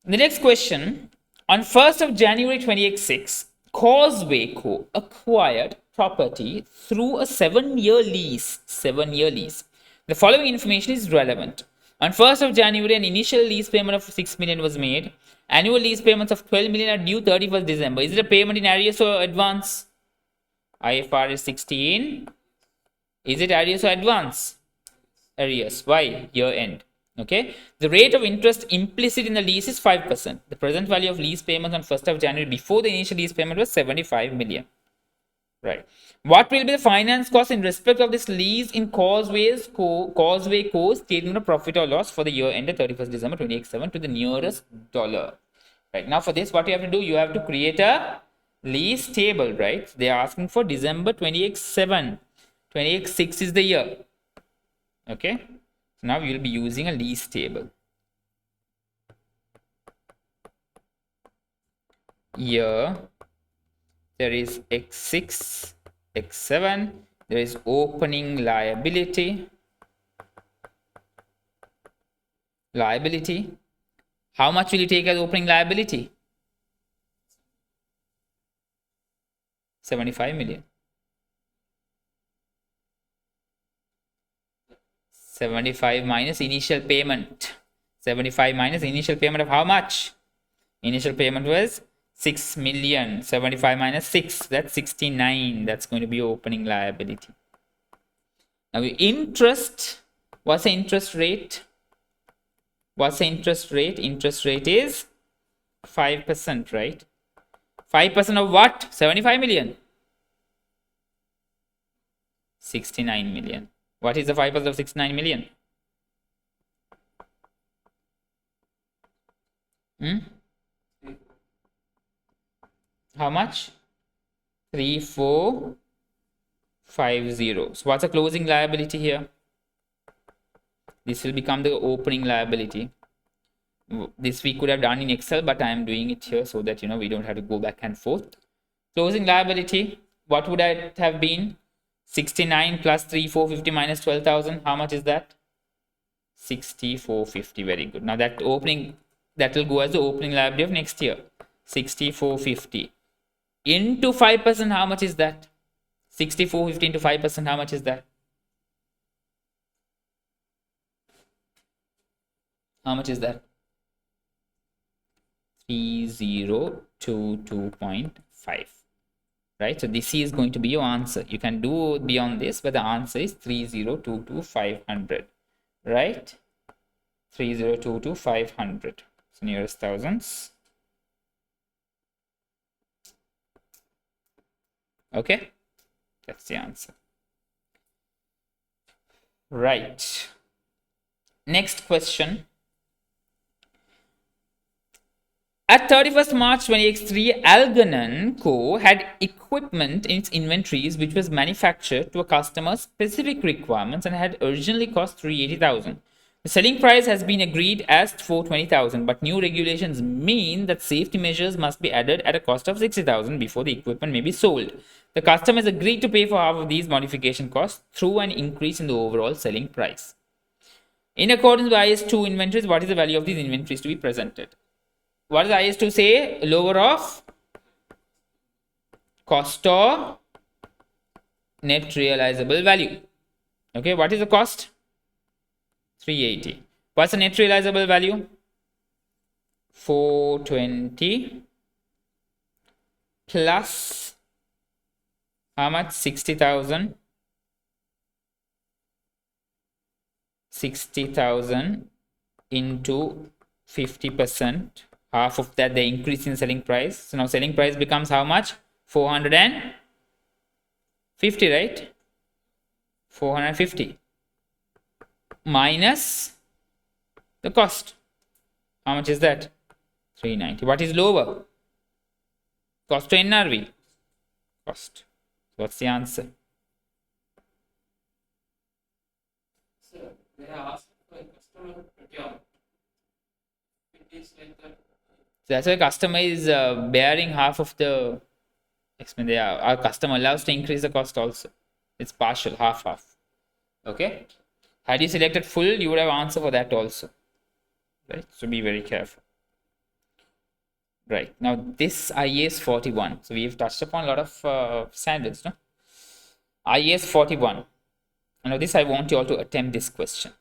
The next question. On 1st of January 2006, Causeway Co. acquired property through a 7-year lease. 7-year lease. The following information is relevant. On 1st of January, an initial lease payment of 6 million was made. Annual lease payments of 12 million are due 31st December. Is it a payment in arrears or advance? IFRS 16. Is it arrears or advance? Arrears. Why? Year end. Okay. The rate of interest implicit in the lease is 5%. The present value of lease payments on 1st of January before the initial lease payment was 75 million. Right. What will be the finance cost in respect of this lease in Causeway Co. statement of profit or loss for the year ended 31st December 2087 to the nearest dollar? Right. Now for this, what you have to do, you have to create a lease table, right? They are asking for December 2087. 2086 is the year. Okay. So now we will be using a lease table. Year. There is X6, X7. There is opening liability. Liability. How much will you take as opening liability? 75 million. 75 minus initial payment. 75 minus initial payment of how much? Initial payment was 6 million. 75 minus 6, that's 69. That's going to be opening liability. Now interest, what's the interest rate? What's the interest rate? Interest rate is 5%, right? 5% of what? 75 million. 69 million. What is the 5% of 69 million? How much? 3450. So what's the closing liability here? This will become the opening liability. This we could have done in Excel, but I am doing it here so that we don't have to go back and forth. Closing liability, what would it have been? 69 plus 3450 minus 12,000. How much is that? 6450. Very good. Now that will go as the opening liability of next year. 6450 into 5%, how much is that? 6450 into 5%, how much is that? How much is that? 3022.5. Right, so this is going to be your answer. You can do beyond this, but the answer is 3022,500. Right, 3022,500. So nearest thousands. Okay, that's the answer. Right, next question. At 31st March 2023, Algernon Co. had equipment in its inventories which was manufactured to a customer's specific requirements and had originally cost $380,000. The selling price has been agreed as $420,000, but new regulations mean that safety measures must be added at a cost of $60,000 before the equipment may be sold. The customer has agreed to pay for half of these modification costs through an increase in the overall selling price. In accordance with IS2 inventories, what is the value of these inventories to be presented? What does IS2 say? Lower of cost or net realizable value. Okay, what is the cost? 380. What's the net realizable value? 420 plus how much? 60,000. 60,000 into 50%. Half of that, the increase in selling price. So now selling price becomes how much? 450, right? 450 minus the cost. How much is that? 390. What is lower? Cost to NRV. Cost. What's the answer? So they are asking for a customer procurement. It is like that. That's why customer is bearing half of the expense. Our customer allows to increase the cost also. It's partial, half. Okay. Had you selected full, you would have answer for that also. Right. So be very careful. Right. Now this IAS 41. So we've touched upon a lot of standards, no? IAS 41. Now this I want you all to attempt this question.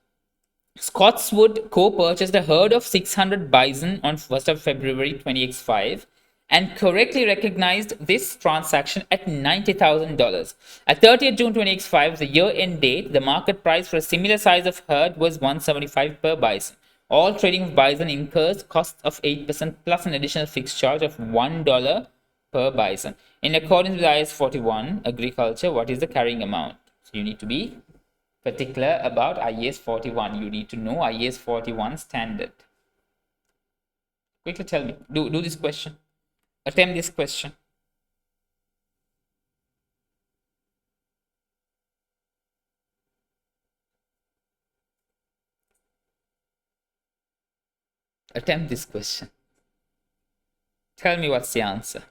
Scotswood Co. purchased a herd of 600 bison on 1st of February 20x5 and correctly recognized this transaction at $90,000. At 30th June 20x5, the year-end date, the market price for a similar size of herd was $175 per bison. All trading of bison incurs costs of 8% plus an additional fixed charge of $1 per bison. In accordance with IS 41, agriculture, what is the carrying amount? So you need to be particular about IAS 41. You need to know IAS 41 standard. Quickly tell me. Do this question. Attempt this question. Attempt this question. Tell me what's the answer.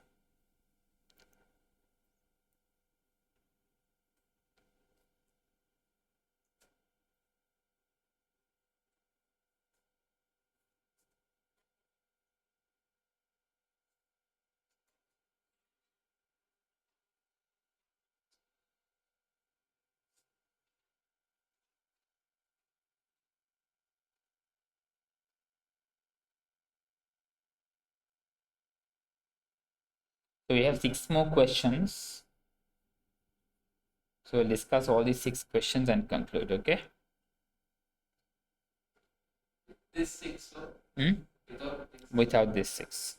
So we have 6 more questions. So we'll discuss all these 6 questions and conclude, okay? This 6, so Without this 6.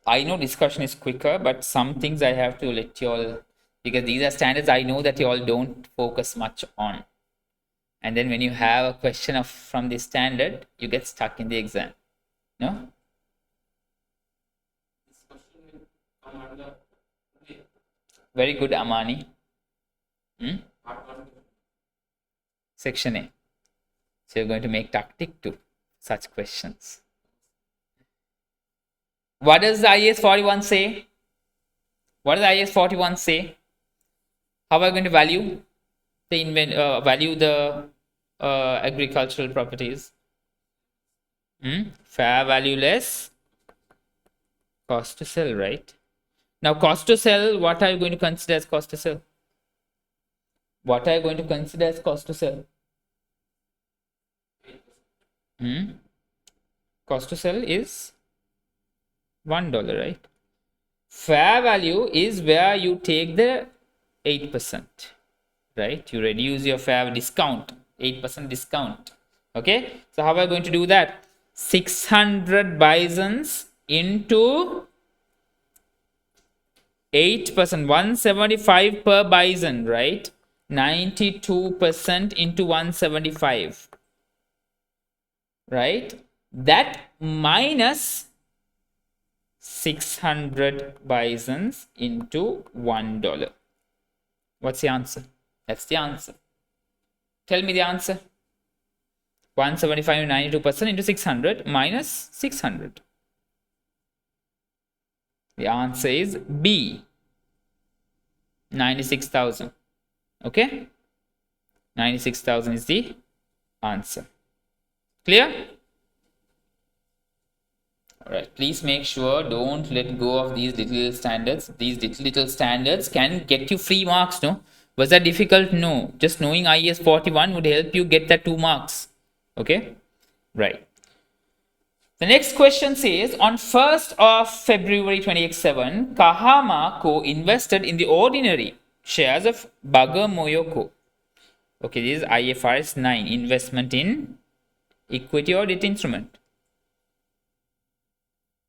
I know discussion is quicker, but some things I have to let you all, because these are standards I know that you all don't focus much on. And then when you have a question from this standard, you get stuck in the exam. No? this question will come under the Very good, Amani. part 1. Section A. So you're going to make tactic to such questions. What does the IAS 41 say? What does the IAS 41 say? How are we going to value the agricultural properties? Fair value less cost to sell, right? Now, cost to sell, what are you going to consider as cost to sell? What are you going to consider as cost to sell? Cost to sell is $1, right? Fair value is where you take the 8%, right? You reduce your fair discount, 8% discount. Okay, so how are you going to do that? 600 bisons into 8%, 175 per bison, right? 92% into 175, right? That minus 600 bisons into $1. What's the answer? That's the answer. Tell me the answer. 175 92% into 600 minus 600. The answer is B. 96,000. Okay? 96,000 is the answer. Clear? Alright, please make sure don't let go of these little standards. These little standards can get you free marks, no? Was that difficult? No. Just knowing IS 41 would help you get that 2 marks. Okay? Right. The next question says, on 1st of February 2007, Kahama Co. invested in the ordinary shares of Bagamoyo Co. Okay, this is IFRS 9, investment in equity or debt instrument.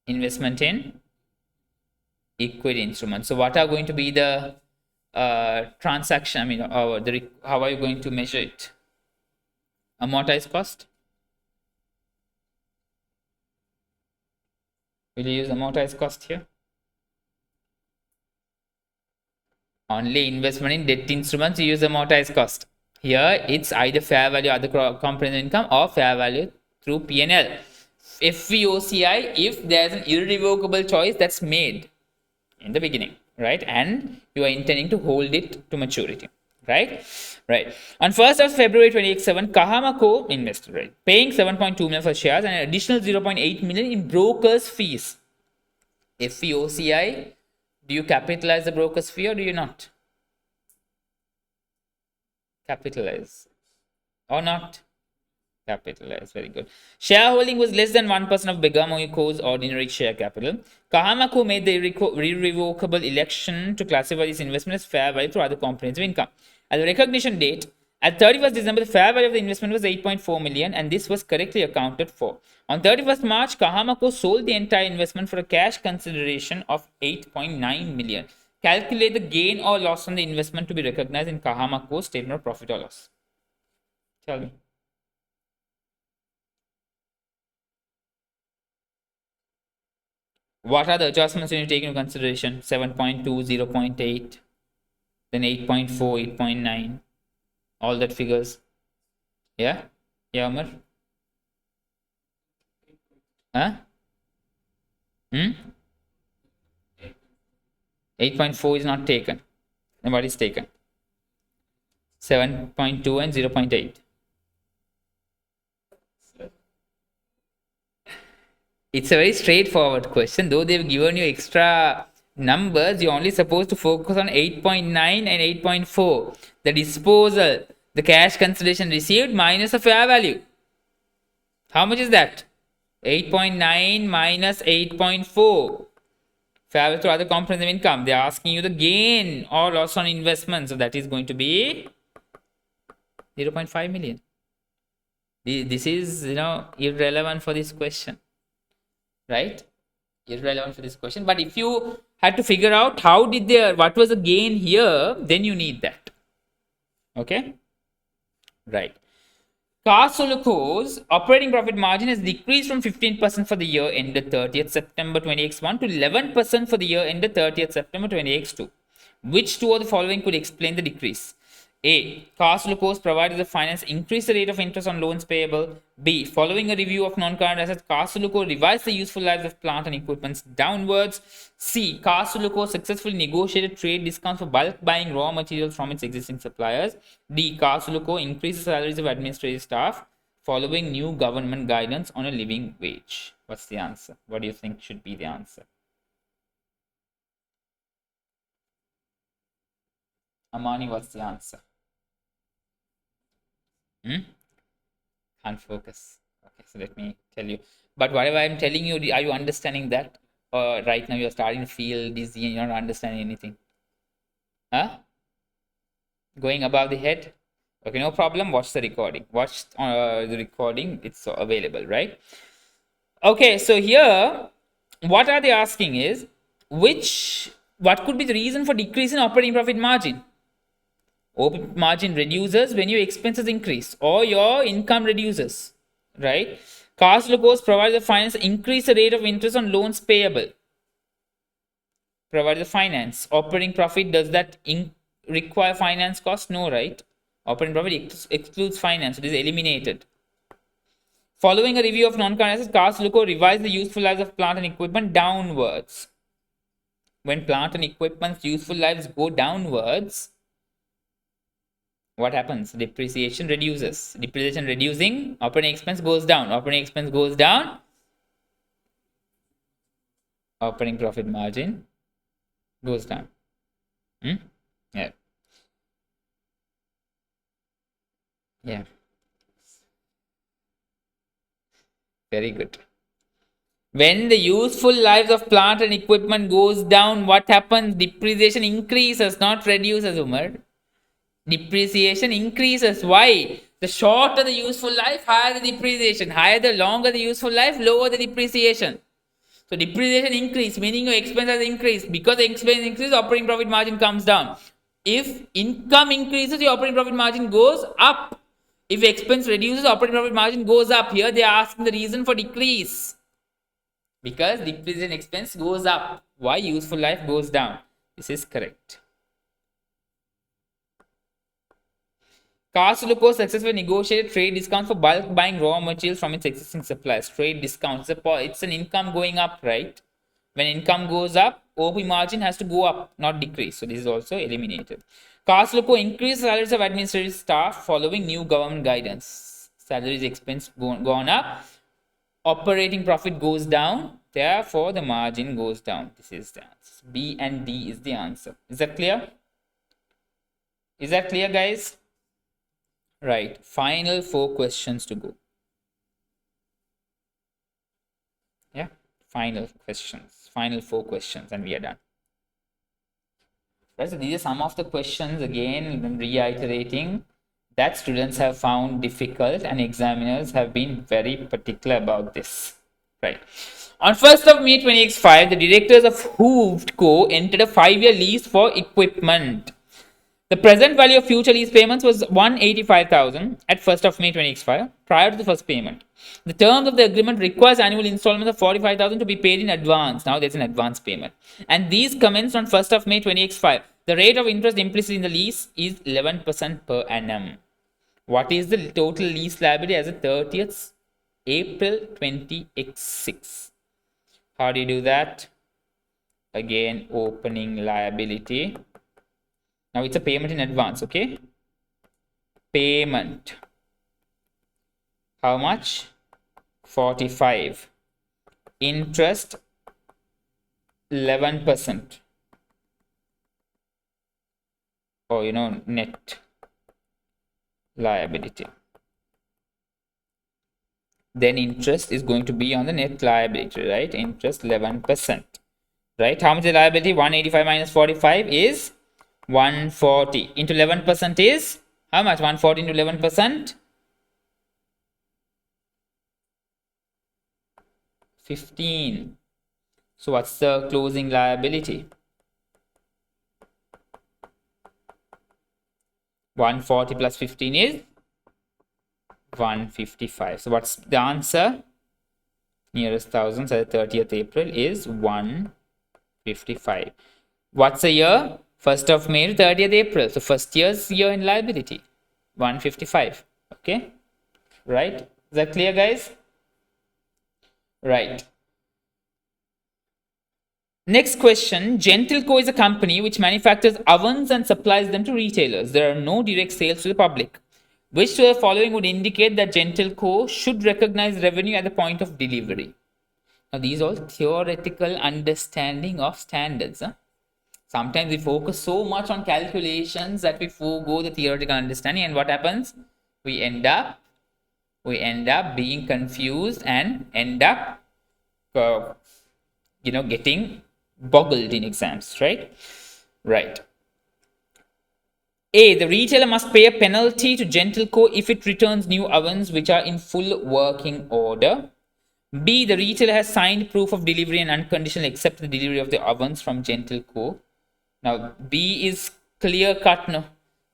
Investment in equity instrument. So what are going to be the transaction? I mean, how are you going to measure it? Amortized cost? Will you use amortized cost here? Only investment in debt instruments, you use amortized cost. Here, it's either fair value other comprehensive income or fair value through P&L. FVOCI, if there's an irrevocable choice that's made in the beginning, right? And you are intending to hold it to maturity, right? Right. On 1st of February 2007, Kahama Co. invested, right? Paying 7.2 million for shares and an additional 0.8 million in brokers' fees. FVOCI, do you capitalize the broker's fee or do you not? Capitalize or not? Capitalize. Very good. Shareholding was less than 1% of Bagamoyo Co.'s ordinary share capital. Kahama Co. made the irrevocable election to classify this investment as fair value through other comprehensive income. At the recognition date, at 31st December, the fair value of the investment was 8.4 million and this was correctly accounted for. On 31st March, Kahama Co. sold the entire investment for a cash consideration of 8.9 million. Calculate the gain or loss on the investment to be recognized in Kahama Co.'s statement of profit or loss. Tell me. What are the adjustments when you take into consideration? 7.2, 0.8, then 8.4, 8.9, all that figures. Yeah? Yeah, Amar? Huh? 8.4 is not taken. And what is taken? 7.2 and 0.8. It's a very straightforward question. Though they've given you extra numbers, you're only supposed to focus on 8.9 and 8.4. The disposal, the cash consideration received minus the fair value. How much is that? 8.9 minus 8.4. Fair value to other comprehensive income. They're asking you the gain or loss on investment. So that is going to be 0.5 million. This is, irrelevant for this question. Right? Irrelevant for this question. But if you had to figure out what was the gain here, then you need that. Okay? Right. Kasuluko's operating profit margin has decreased from 15% for the year ended 30th September 20x1 to 11% for the year ended 30th September 20x2. Which two of the following could explain the decrease? A. Kasuluko's provided the finance increased the rate of interest on loans payable. B. Following a review of non-current assets, Kasuluko revised the useful lives of plant and equipment downwards. C. Kasuluko successfully negotiated trade discounts for bulk buying raw materials from its existing suppliers. D. Kasuluko increased the salaries of administrative staff. following new government guidance on a living wage? What's the answer? What do you think should be the answer? Amani, what's the answer? Can't focus. Okay, so let me tell you. But whatever I'm telling you, are you understanding that? Or right now you're starting to feel dizzy and you're not understanding anything? Huh? Going above the head? Okay, no problem. Watch the recording. Watch the recording. It's available, right? Okay, so here, what are they asking is, what could be the reason for decrease in operating profit margin? OP margin reduces when your expenses increase or your income reduces, right? Cash flow goals provide the finance, increase the rate of interest on loans payable. Provide the finance. Operating profit, does that require finance cost? No, right? Operating profit excludes finance, it is eliminated. Following a review of non-current assets, Cars Luco revised the useful lives of plant and equipment downwards. When plant and equipment's useful lives go downwards, what happens? Depreciation reduces. Depreciation reducing, operating expense goes down. Operating expense goes down, operating profit margin goes down. Yeah. Yeah. Very good. When the useful lives of plant and equipment goes down, what happens? Depreciation increases, not reduces, Umar. Depreciation increases. Why? The shorter the useful life, higher the depreciation. Higher the longer the useful life, lower the depreciation. So depreciation increase, meaning your expense has increased. Because the expense increases, operating profit margin comes down. If income increases, your operating profit margin goes up. If expense reduces, operating profit margin goes up. Here they are asking the reason for decrease. Because depreciation expense goes up. Why useful life goes down? This is correct. Cars Luco successfully negotiated trade discounts for bulk buying raw materials from its existing suppliers. Trade discounts, it's an income going up, right? When income goes up, OP margin has to go up, not decrease. So this is also eliminated. Cars Luco increased salaries of administrative staff following new government guidance. Salaries expense gone up. Operating profit goes down, therefore the margin goes down. This is the answer. B and D is the answer. Is that clear? Is that clear, guys? Right. Final 4 questions to go. Yeah. Final questions. Final 4 questions and we are done. Right. So these are some of the questions, again reiterating, that students have found difficult and examiners have been very particular about this. Right. On 1st of May 20x5, the directors of Hooved Co. entered a 5-year lease for equipment. The present value of future lease payments was 185,000 at 1st of May 20x5 prior to the first payment. The terms of the agreement requires annual installments of 45,000 to be paid in advance. Now there's an advance payment. And these commenced on 1st of May 20x5. The rate of interest implicit in the lease is 11% per annum. What is the total lease liability as of 30th April 20x6? How do you do that? Again, opening liability. Now it's a payment in advance, okay? Payment. How much? 45. Interest 11%. Or net liability. Then interest is going to be on the net liability, right? Interest 11%. Right? How much is the liability? 185 minus 45 is 140 into 11% is how much? 140 into 11%? 15. So what's the closing liability? 140 plus 15 is 155. So what's the answer? Nearest thousand, so 30th April is 155. What's the year? 1st of May to 30th April. So first year's year in liability, 155. Okay, right? Is that clear, guys? Right. Next question. Gentleco is a company which manufactures ovens and supplies them to retailers. There are no direct sales to the public. Which to the following would indicate that Gentle should recognize revenue at the point of delivery? Now, these are all theoretical understanding of standards. Huh? Sometimes we focus so much on calculations that we forego the theoretical understanding, and what happens? We end up being confused and end up getting boggled in exams, right? Right. A. The retailer must pay a penalty to Gentle if it returns new ovens which are in full working order. B. The retailer has signed proof of delivery and unconditionally accept the delivery of the ovens from Gentle. Now, B is clear cut. No,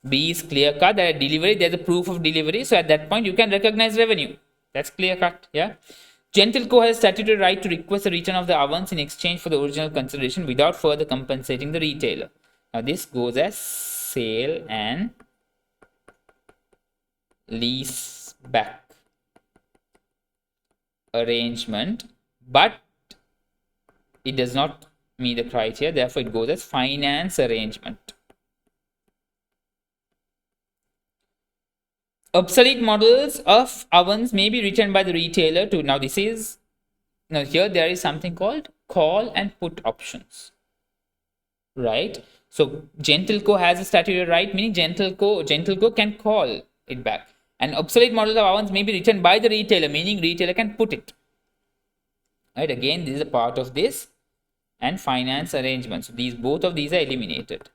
B is clear cut that at delivery there's a proof of delivery. So at that point you can recognize revenue. That's clear cut. Yeah. Gentle has statutory right to request a return of the ovens in exchange for the original consideration without further compensating the retailer. Now this goes as sale and lease back arrangement, but it does not meet the criteria, therefore it goes as finance arrangement. Obsolete models of ovens may be returned by the retailer to, now here there is something called call and put options, right? So Gentle has a statutory right, meaning Gentle can call it back. And obsolete models of ovens may be returned by the retailer, meaning retailer can put it. Right, again, this is a part of this and finance arrangement. So both of these are eliminated.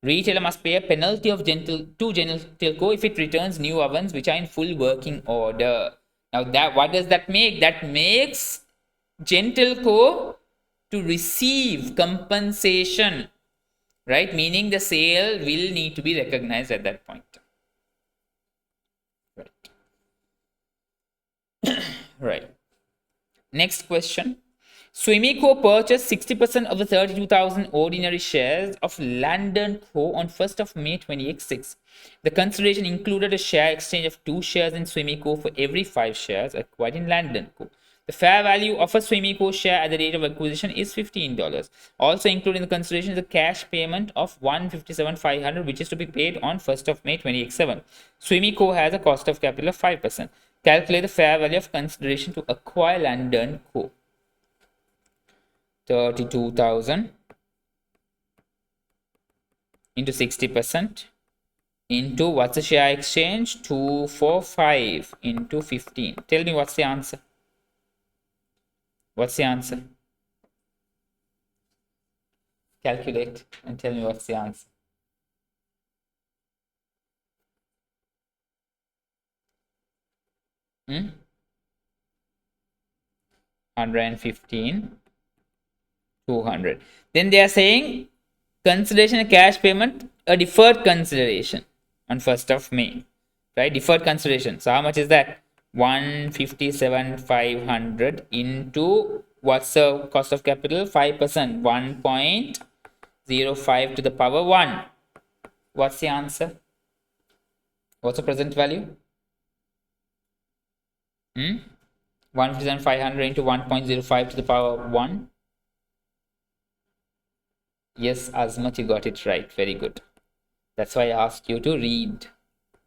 Retailer must pay a penalty of Gentle if it returns new ovens which are in full working order. Now what does that make? That makes Gentle to receive compensation, right? Meaning the sale will need to be recognized at that point. Right. Right. Next question. Swimico purchased 60% of the 32,000 ordinary shares of London Co. on 1st of May 2006. The consideration included a share exchange of 2 shares in Swimico for every 5 shares acquired in London Co. The fair value of a Swimico share at the date of acquisition is $15. Also included in the consideration is a cash payment of $157,500, which is to be paid on 1st of May 2007. Swimico has a cost of capital of 5%. Calculate the fair value of consideration to acquire London Co. 32,000 into 60% into what's the share exchange? 245 into 15. Tell me what's the answer? What's the answer? Calculate and tell me what's the answer. Hmm? 115. 200. Then they are saying consideration a cash payment, a deferred consideration on 1st of May, right? Deferred consideration. So how much is that? 157,500 into what's the cost of capital? 5%. 1.05 to the power 1. What's the answer? What's the present value? 157,500 into 1.05 to the power 1. Yes, Azmat, you got it right. Very good. That's why I asked you to read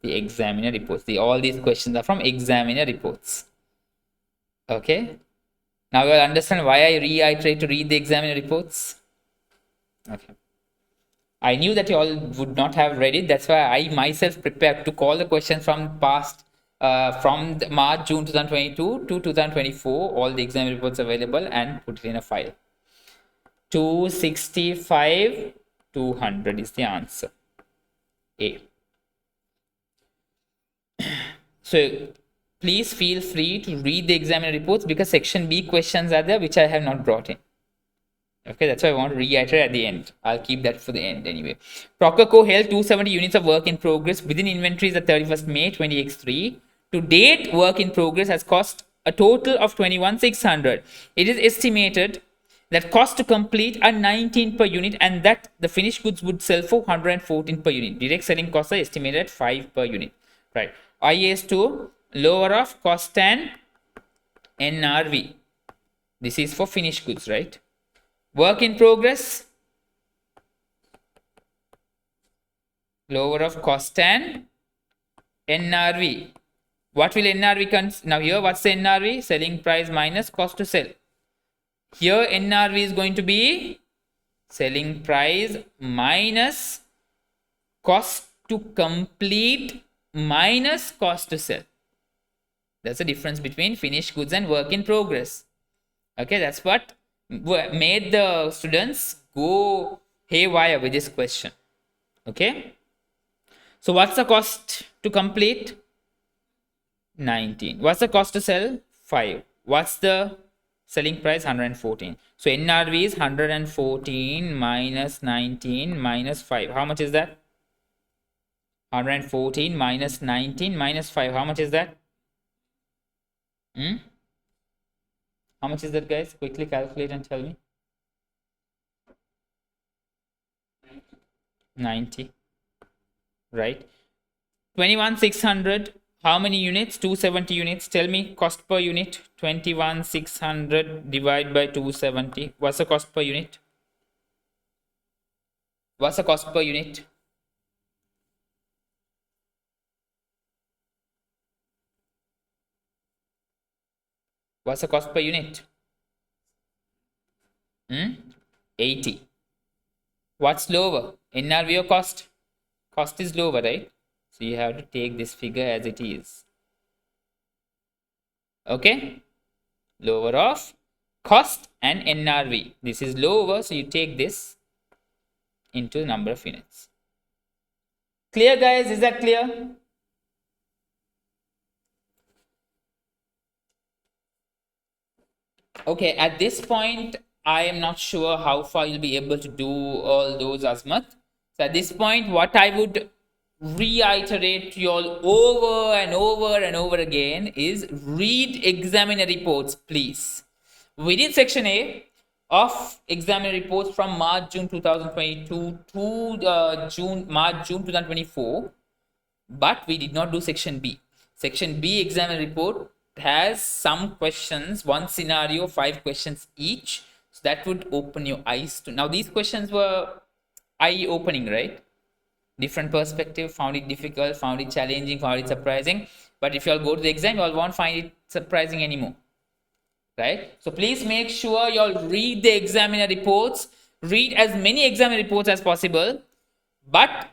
the examiner reports. All these questions are from examiner reports. Okay. Now you will understand why I reiterate to read the examiner reports. Okay. I knew that you all would not have read it. That's why I myself prepared to call the questions from past, from March, June 2022 to 2024. All the exam reports available and put it in a file. 265, 200 is the answer. A. So please feel free to read the examiner reports because section B questions are there which I have not brought in. Okay, that's why I want to reiterate at the end. I'll keep that for the end anyway. Procter Co. held 270 units of work in progress within inventories at 31st May 2023. To date, work in progress has cost a total of 21,600. It is estimated that cost to complete are 19 per unit and that the finished goods would sell for 114 per unit. Direct selling costs are estimated at 5 per unit. Right. IS2, lower of cost and NRV. This is for finished goods, right? Work in progress, lower of cost and NRV. What will NRV now here? What's the NRV? Selling price minus cost to sell. Here NRV is going to be selling price minus cost to complete minus cost to sell. That's the difference between finished goods and work in progress. Okay, that's what made the students go haywire with this question. Okay, so what's the cost to complete? 19. What's the cost to sell? 5. What's the selling price? 114. So NRV is 114 minus 19 minus 5. How much is that? 114 minus 19 minus 5. How much is that? How much is that, guys? Quickly calculate and tell me. 90. Right. 21,600. How many units? 270 units. Tell me cost per unit. 21,600 divided by 270. What's the cost per unit? What's the cost per unit? What's the cost per unit? 80. What's lower? NRV or cost? Cost is lower, right? So you have to take this figure as it is. Okay? Lower of cost and NRV. This is lower, so you take this into the number of units. Clear, guys? Is that clear? Okay, at this point, I am not sure how far you'll be able to do all those Azmat. So at this point, what I would reiterate to you all over and over and over again is read examiner reports, please. We did section A of examiner reports from March, June 2022 to March, June 2024. But we did not do section B. Section B examiner report has some questions, one scenario, 5 questions each. So that would open your eyes to. Now these questions were eye-opening, right? Different perspective, found it difficult, found it challenging, found it surprising. But if you all go to the exam, you all won't find it surprising anymore. Right? So please make sure you all read the examiner reports. Read as many examiner reports as possible. But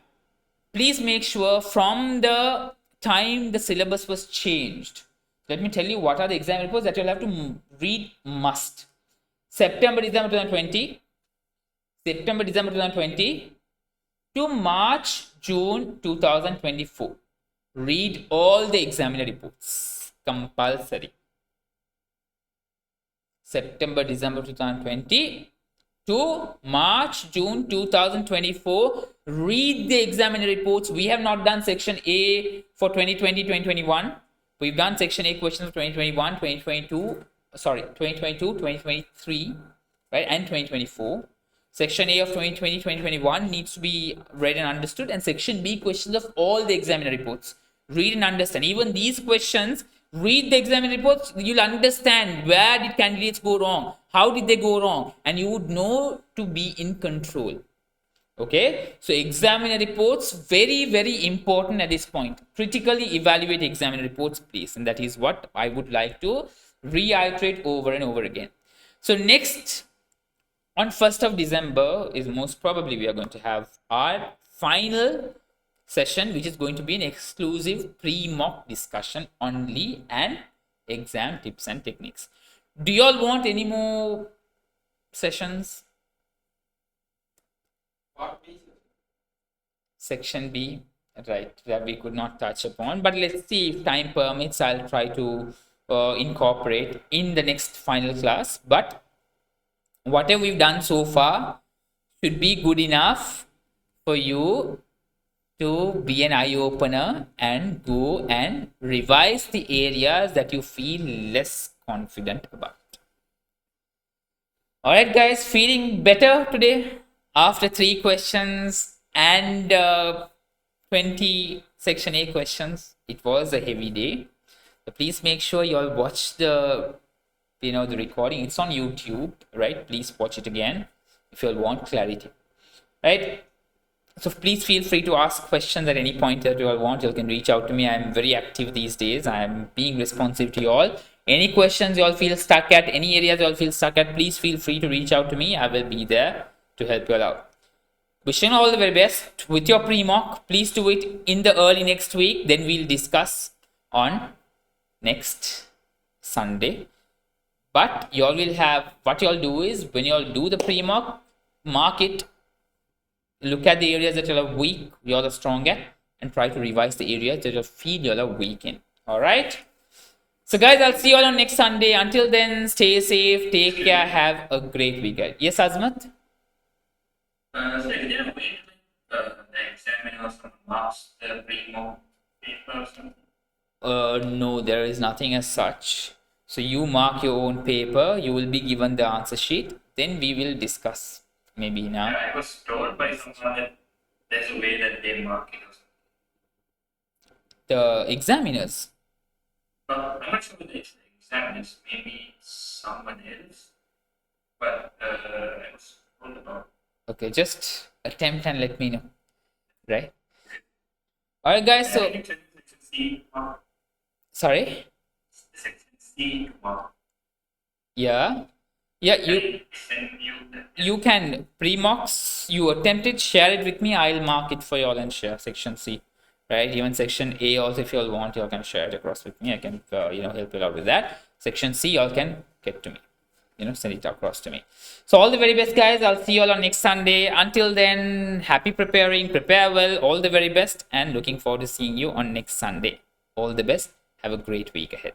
please make sure from the time the syllabus was changed. Let me tell you what are the exam reports that you'll have to read must. September, December 2020. September, December 2020 to March, June 2024. Read all the examiner reports. Compulsory. September, December 2020 to March, June 2024. Read the examiner reports. We have not done section A for 2020, 2021. We've done section A questions for 2021, 2022, 2023, right, and 2024. Section A of 2020, 2021 needs to be read and understood, and section B questions of all the examiner reports. Read and understand. Even these questions, read the examiner reports, you'll understand where did candidates go wrong, how did they go wrong, and you would know to be in control. Okay, so examiner reports, very, very important at this point. Critically evaluate examiner reports, please. And that is what I would like to reiterate over and over again. So next, on 1st of December is most probably we are going to have our final session, which is going to be an exclusive pre-mock discussion only and exam tips and techniques. Do you all want any more sessions? Section B, right, that we could not touch upon, but let's see if time permits. I'll try to incorporate in the next final class. But whatever we've done so far should be good enough for you to be an eye-opener and go and revise the areas that you feel less confident about. All right, guys, feeling better today after 3 questions and 20 section A questions? It was a heavy day. So please make sure you all watch the the recording. It's on YouTube, right? Please watch it again if you all want clarity, right? So please feel free to ask questions at any point that you all want. You can reach out to me. I'm very active these days. I'm being responsive to you all. Any questions you all feel stuck at, any areas you all feel stuck at, please feel free to reach out to me. I will be there to help you all out. Wishing you all the very best with your pre-mock. Please do it in the early next week. Then we'll discuss on next Sunday. But you all will have, what you all do is when you all do the pre-mock, mark it, look at the areas that you are weak, you all are strong at, and try to revise the areas that you feel you all are weak in. All right. So guys, I'll see you all on next Sunday. Until then, stay safe, take care, have a great weekend. Yes, Azmat? So is there a way to the examiners marks the pre-mock paper or something? No, there is nothing as such. So you mark your own paper, you will be given the answer sheet, then we will discuss maybe now. I was told by someone that there's a way that they mark it or something. The examiners. I'm not sure whether it's the examiners, maybe someone else, but I was told about. Okay, just attempt and let me know. Right? Alright guys, so Section C mark. sorry? Section C mark. Yeah. Yeah, you can pre-mocks, you attempt it, share it with me, I'll mark it for you all and share section C. Right? Even section A also, if you all want, you all can share it across with me. I can help you out with that. Section C, you all can get to me. Send it across to me. So all the very best, guys. I'll see you all on next Sunday. Until then, happy preparing, prepare well, all the very best, and looking forward to seeing you on next Sunday. All the best. Have a great week ahead.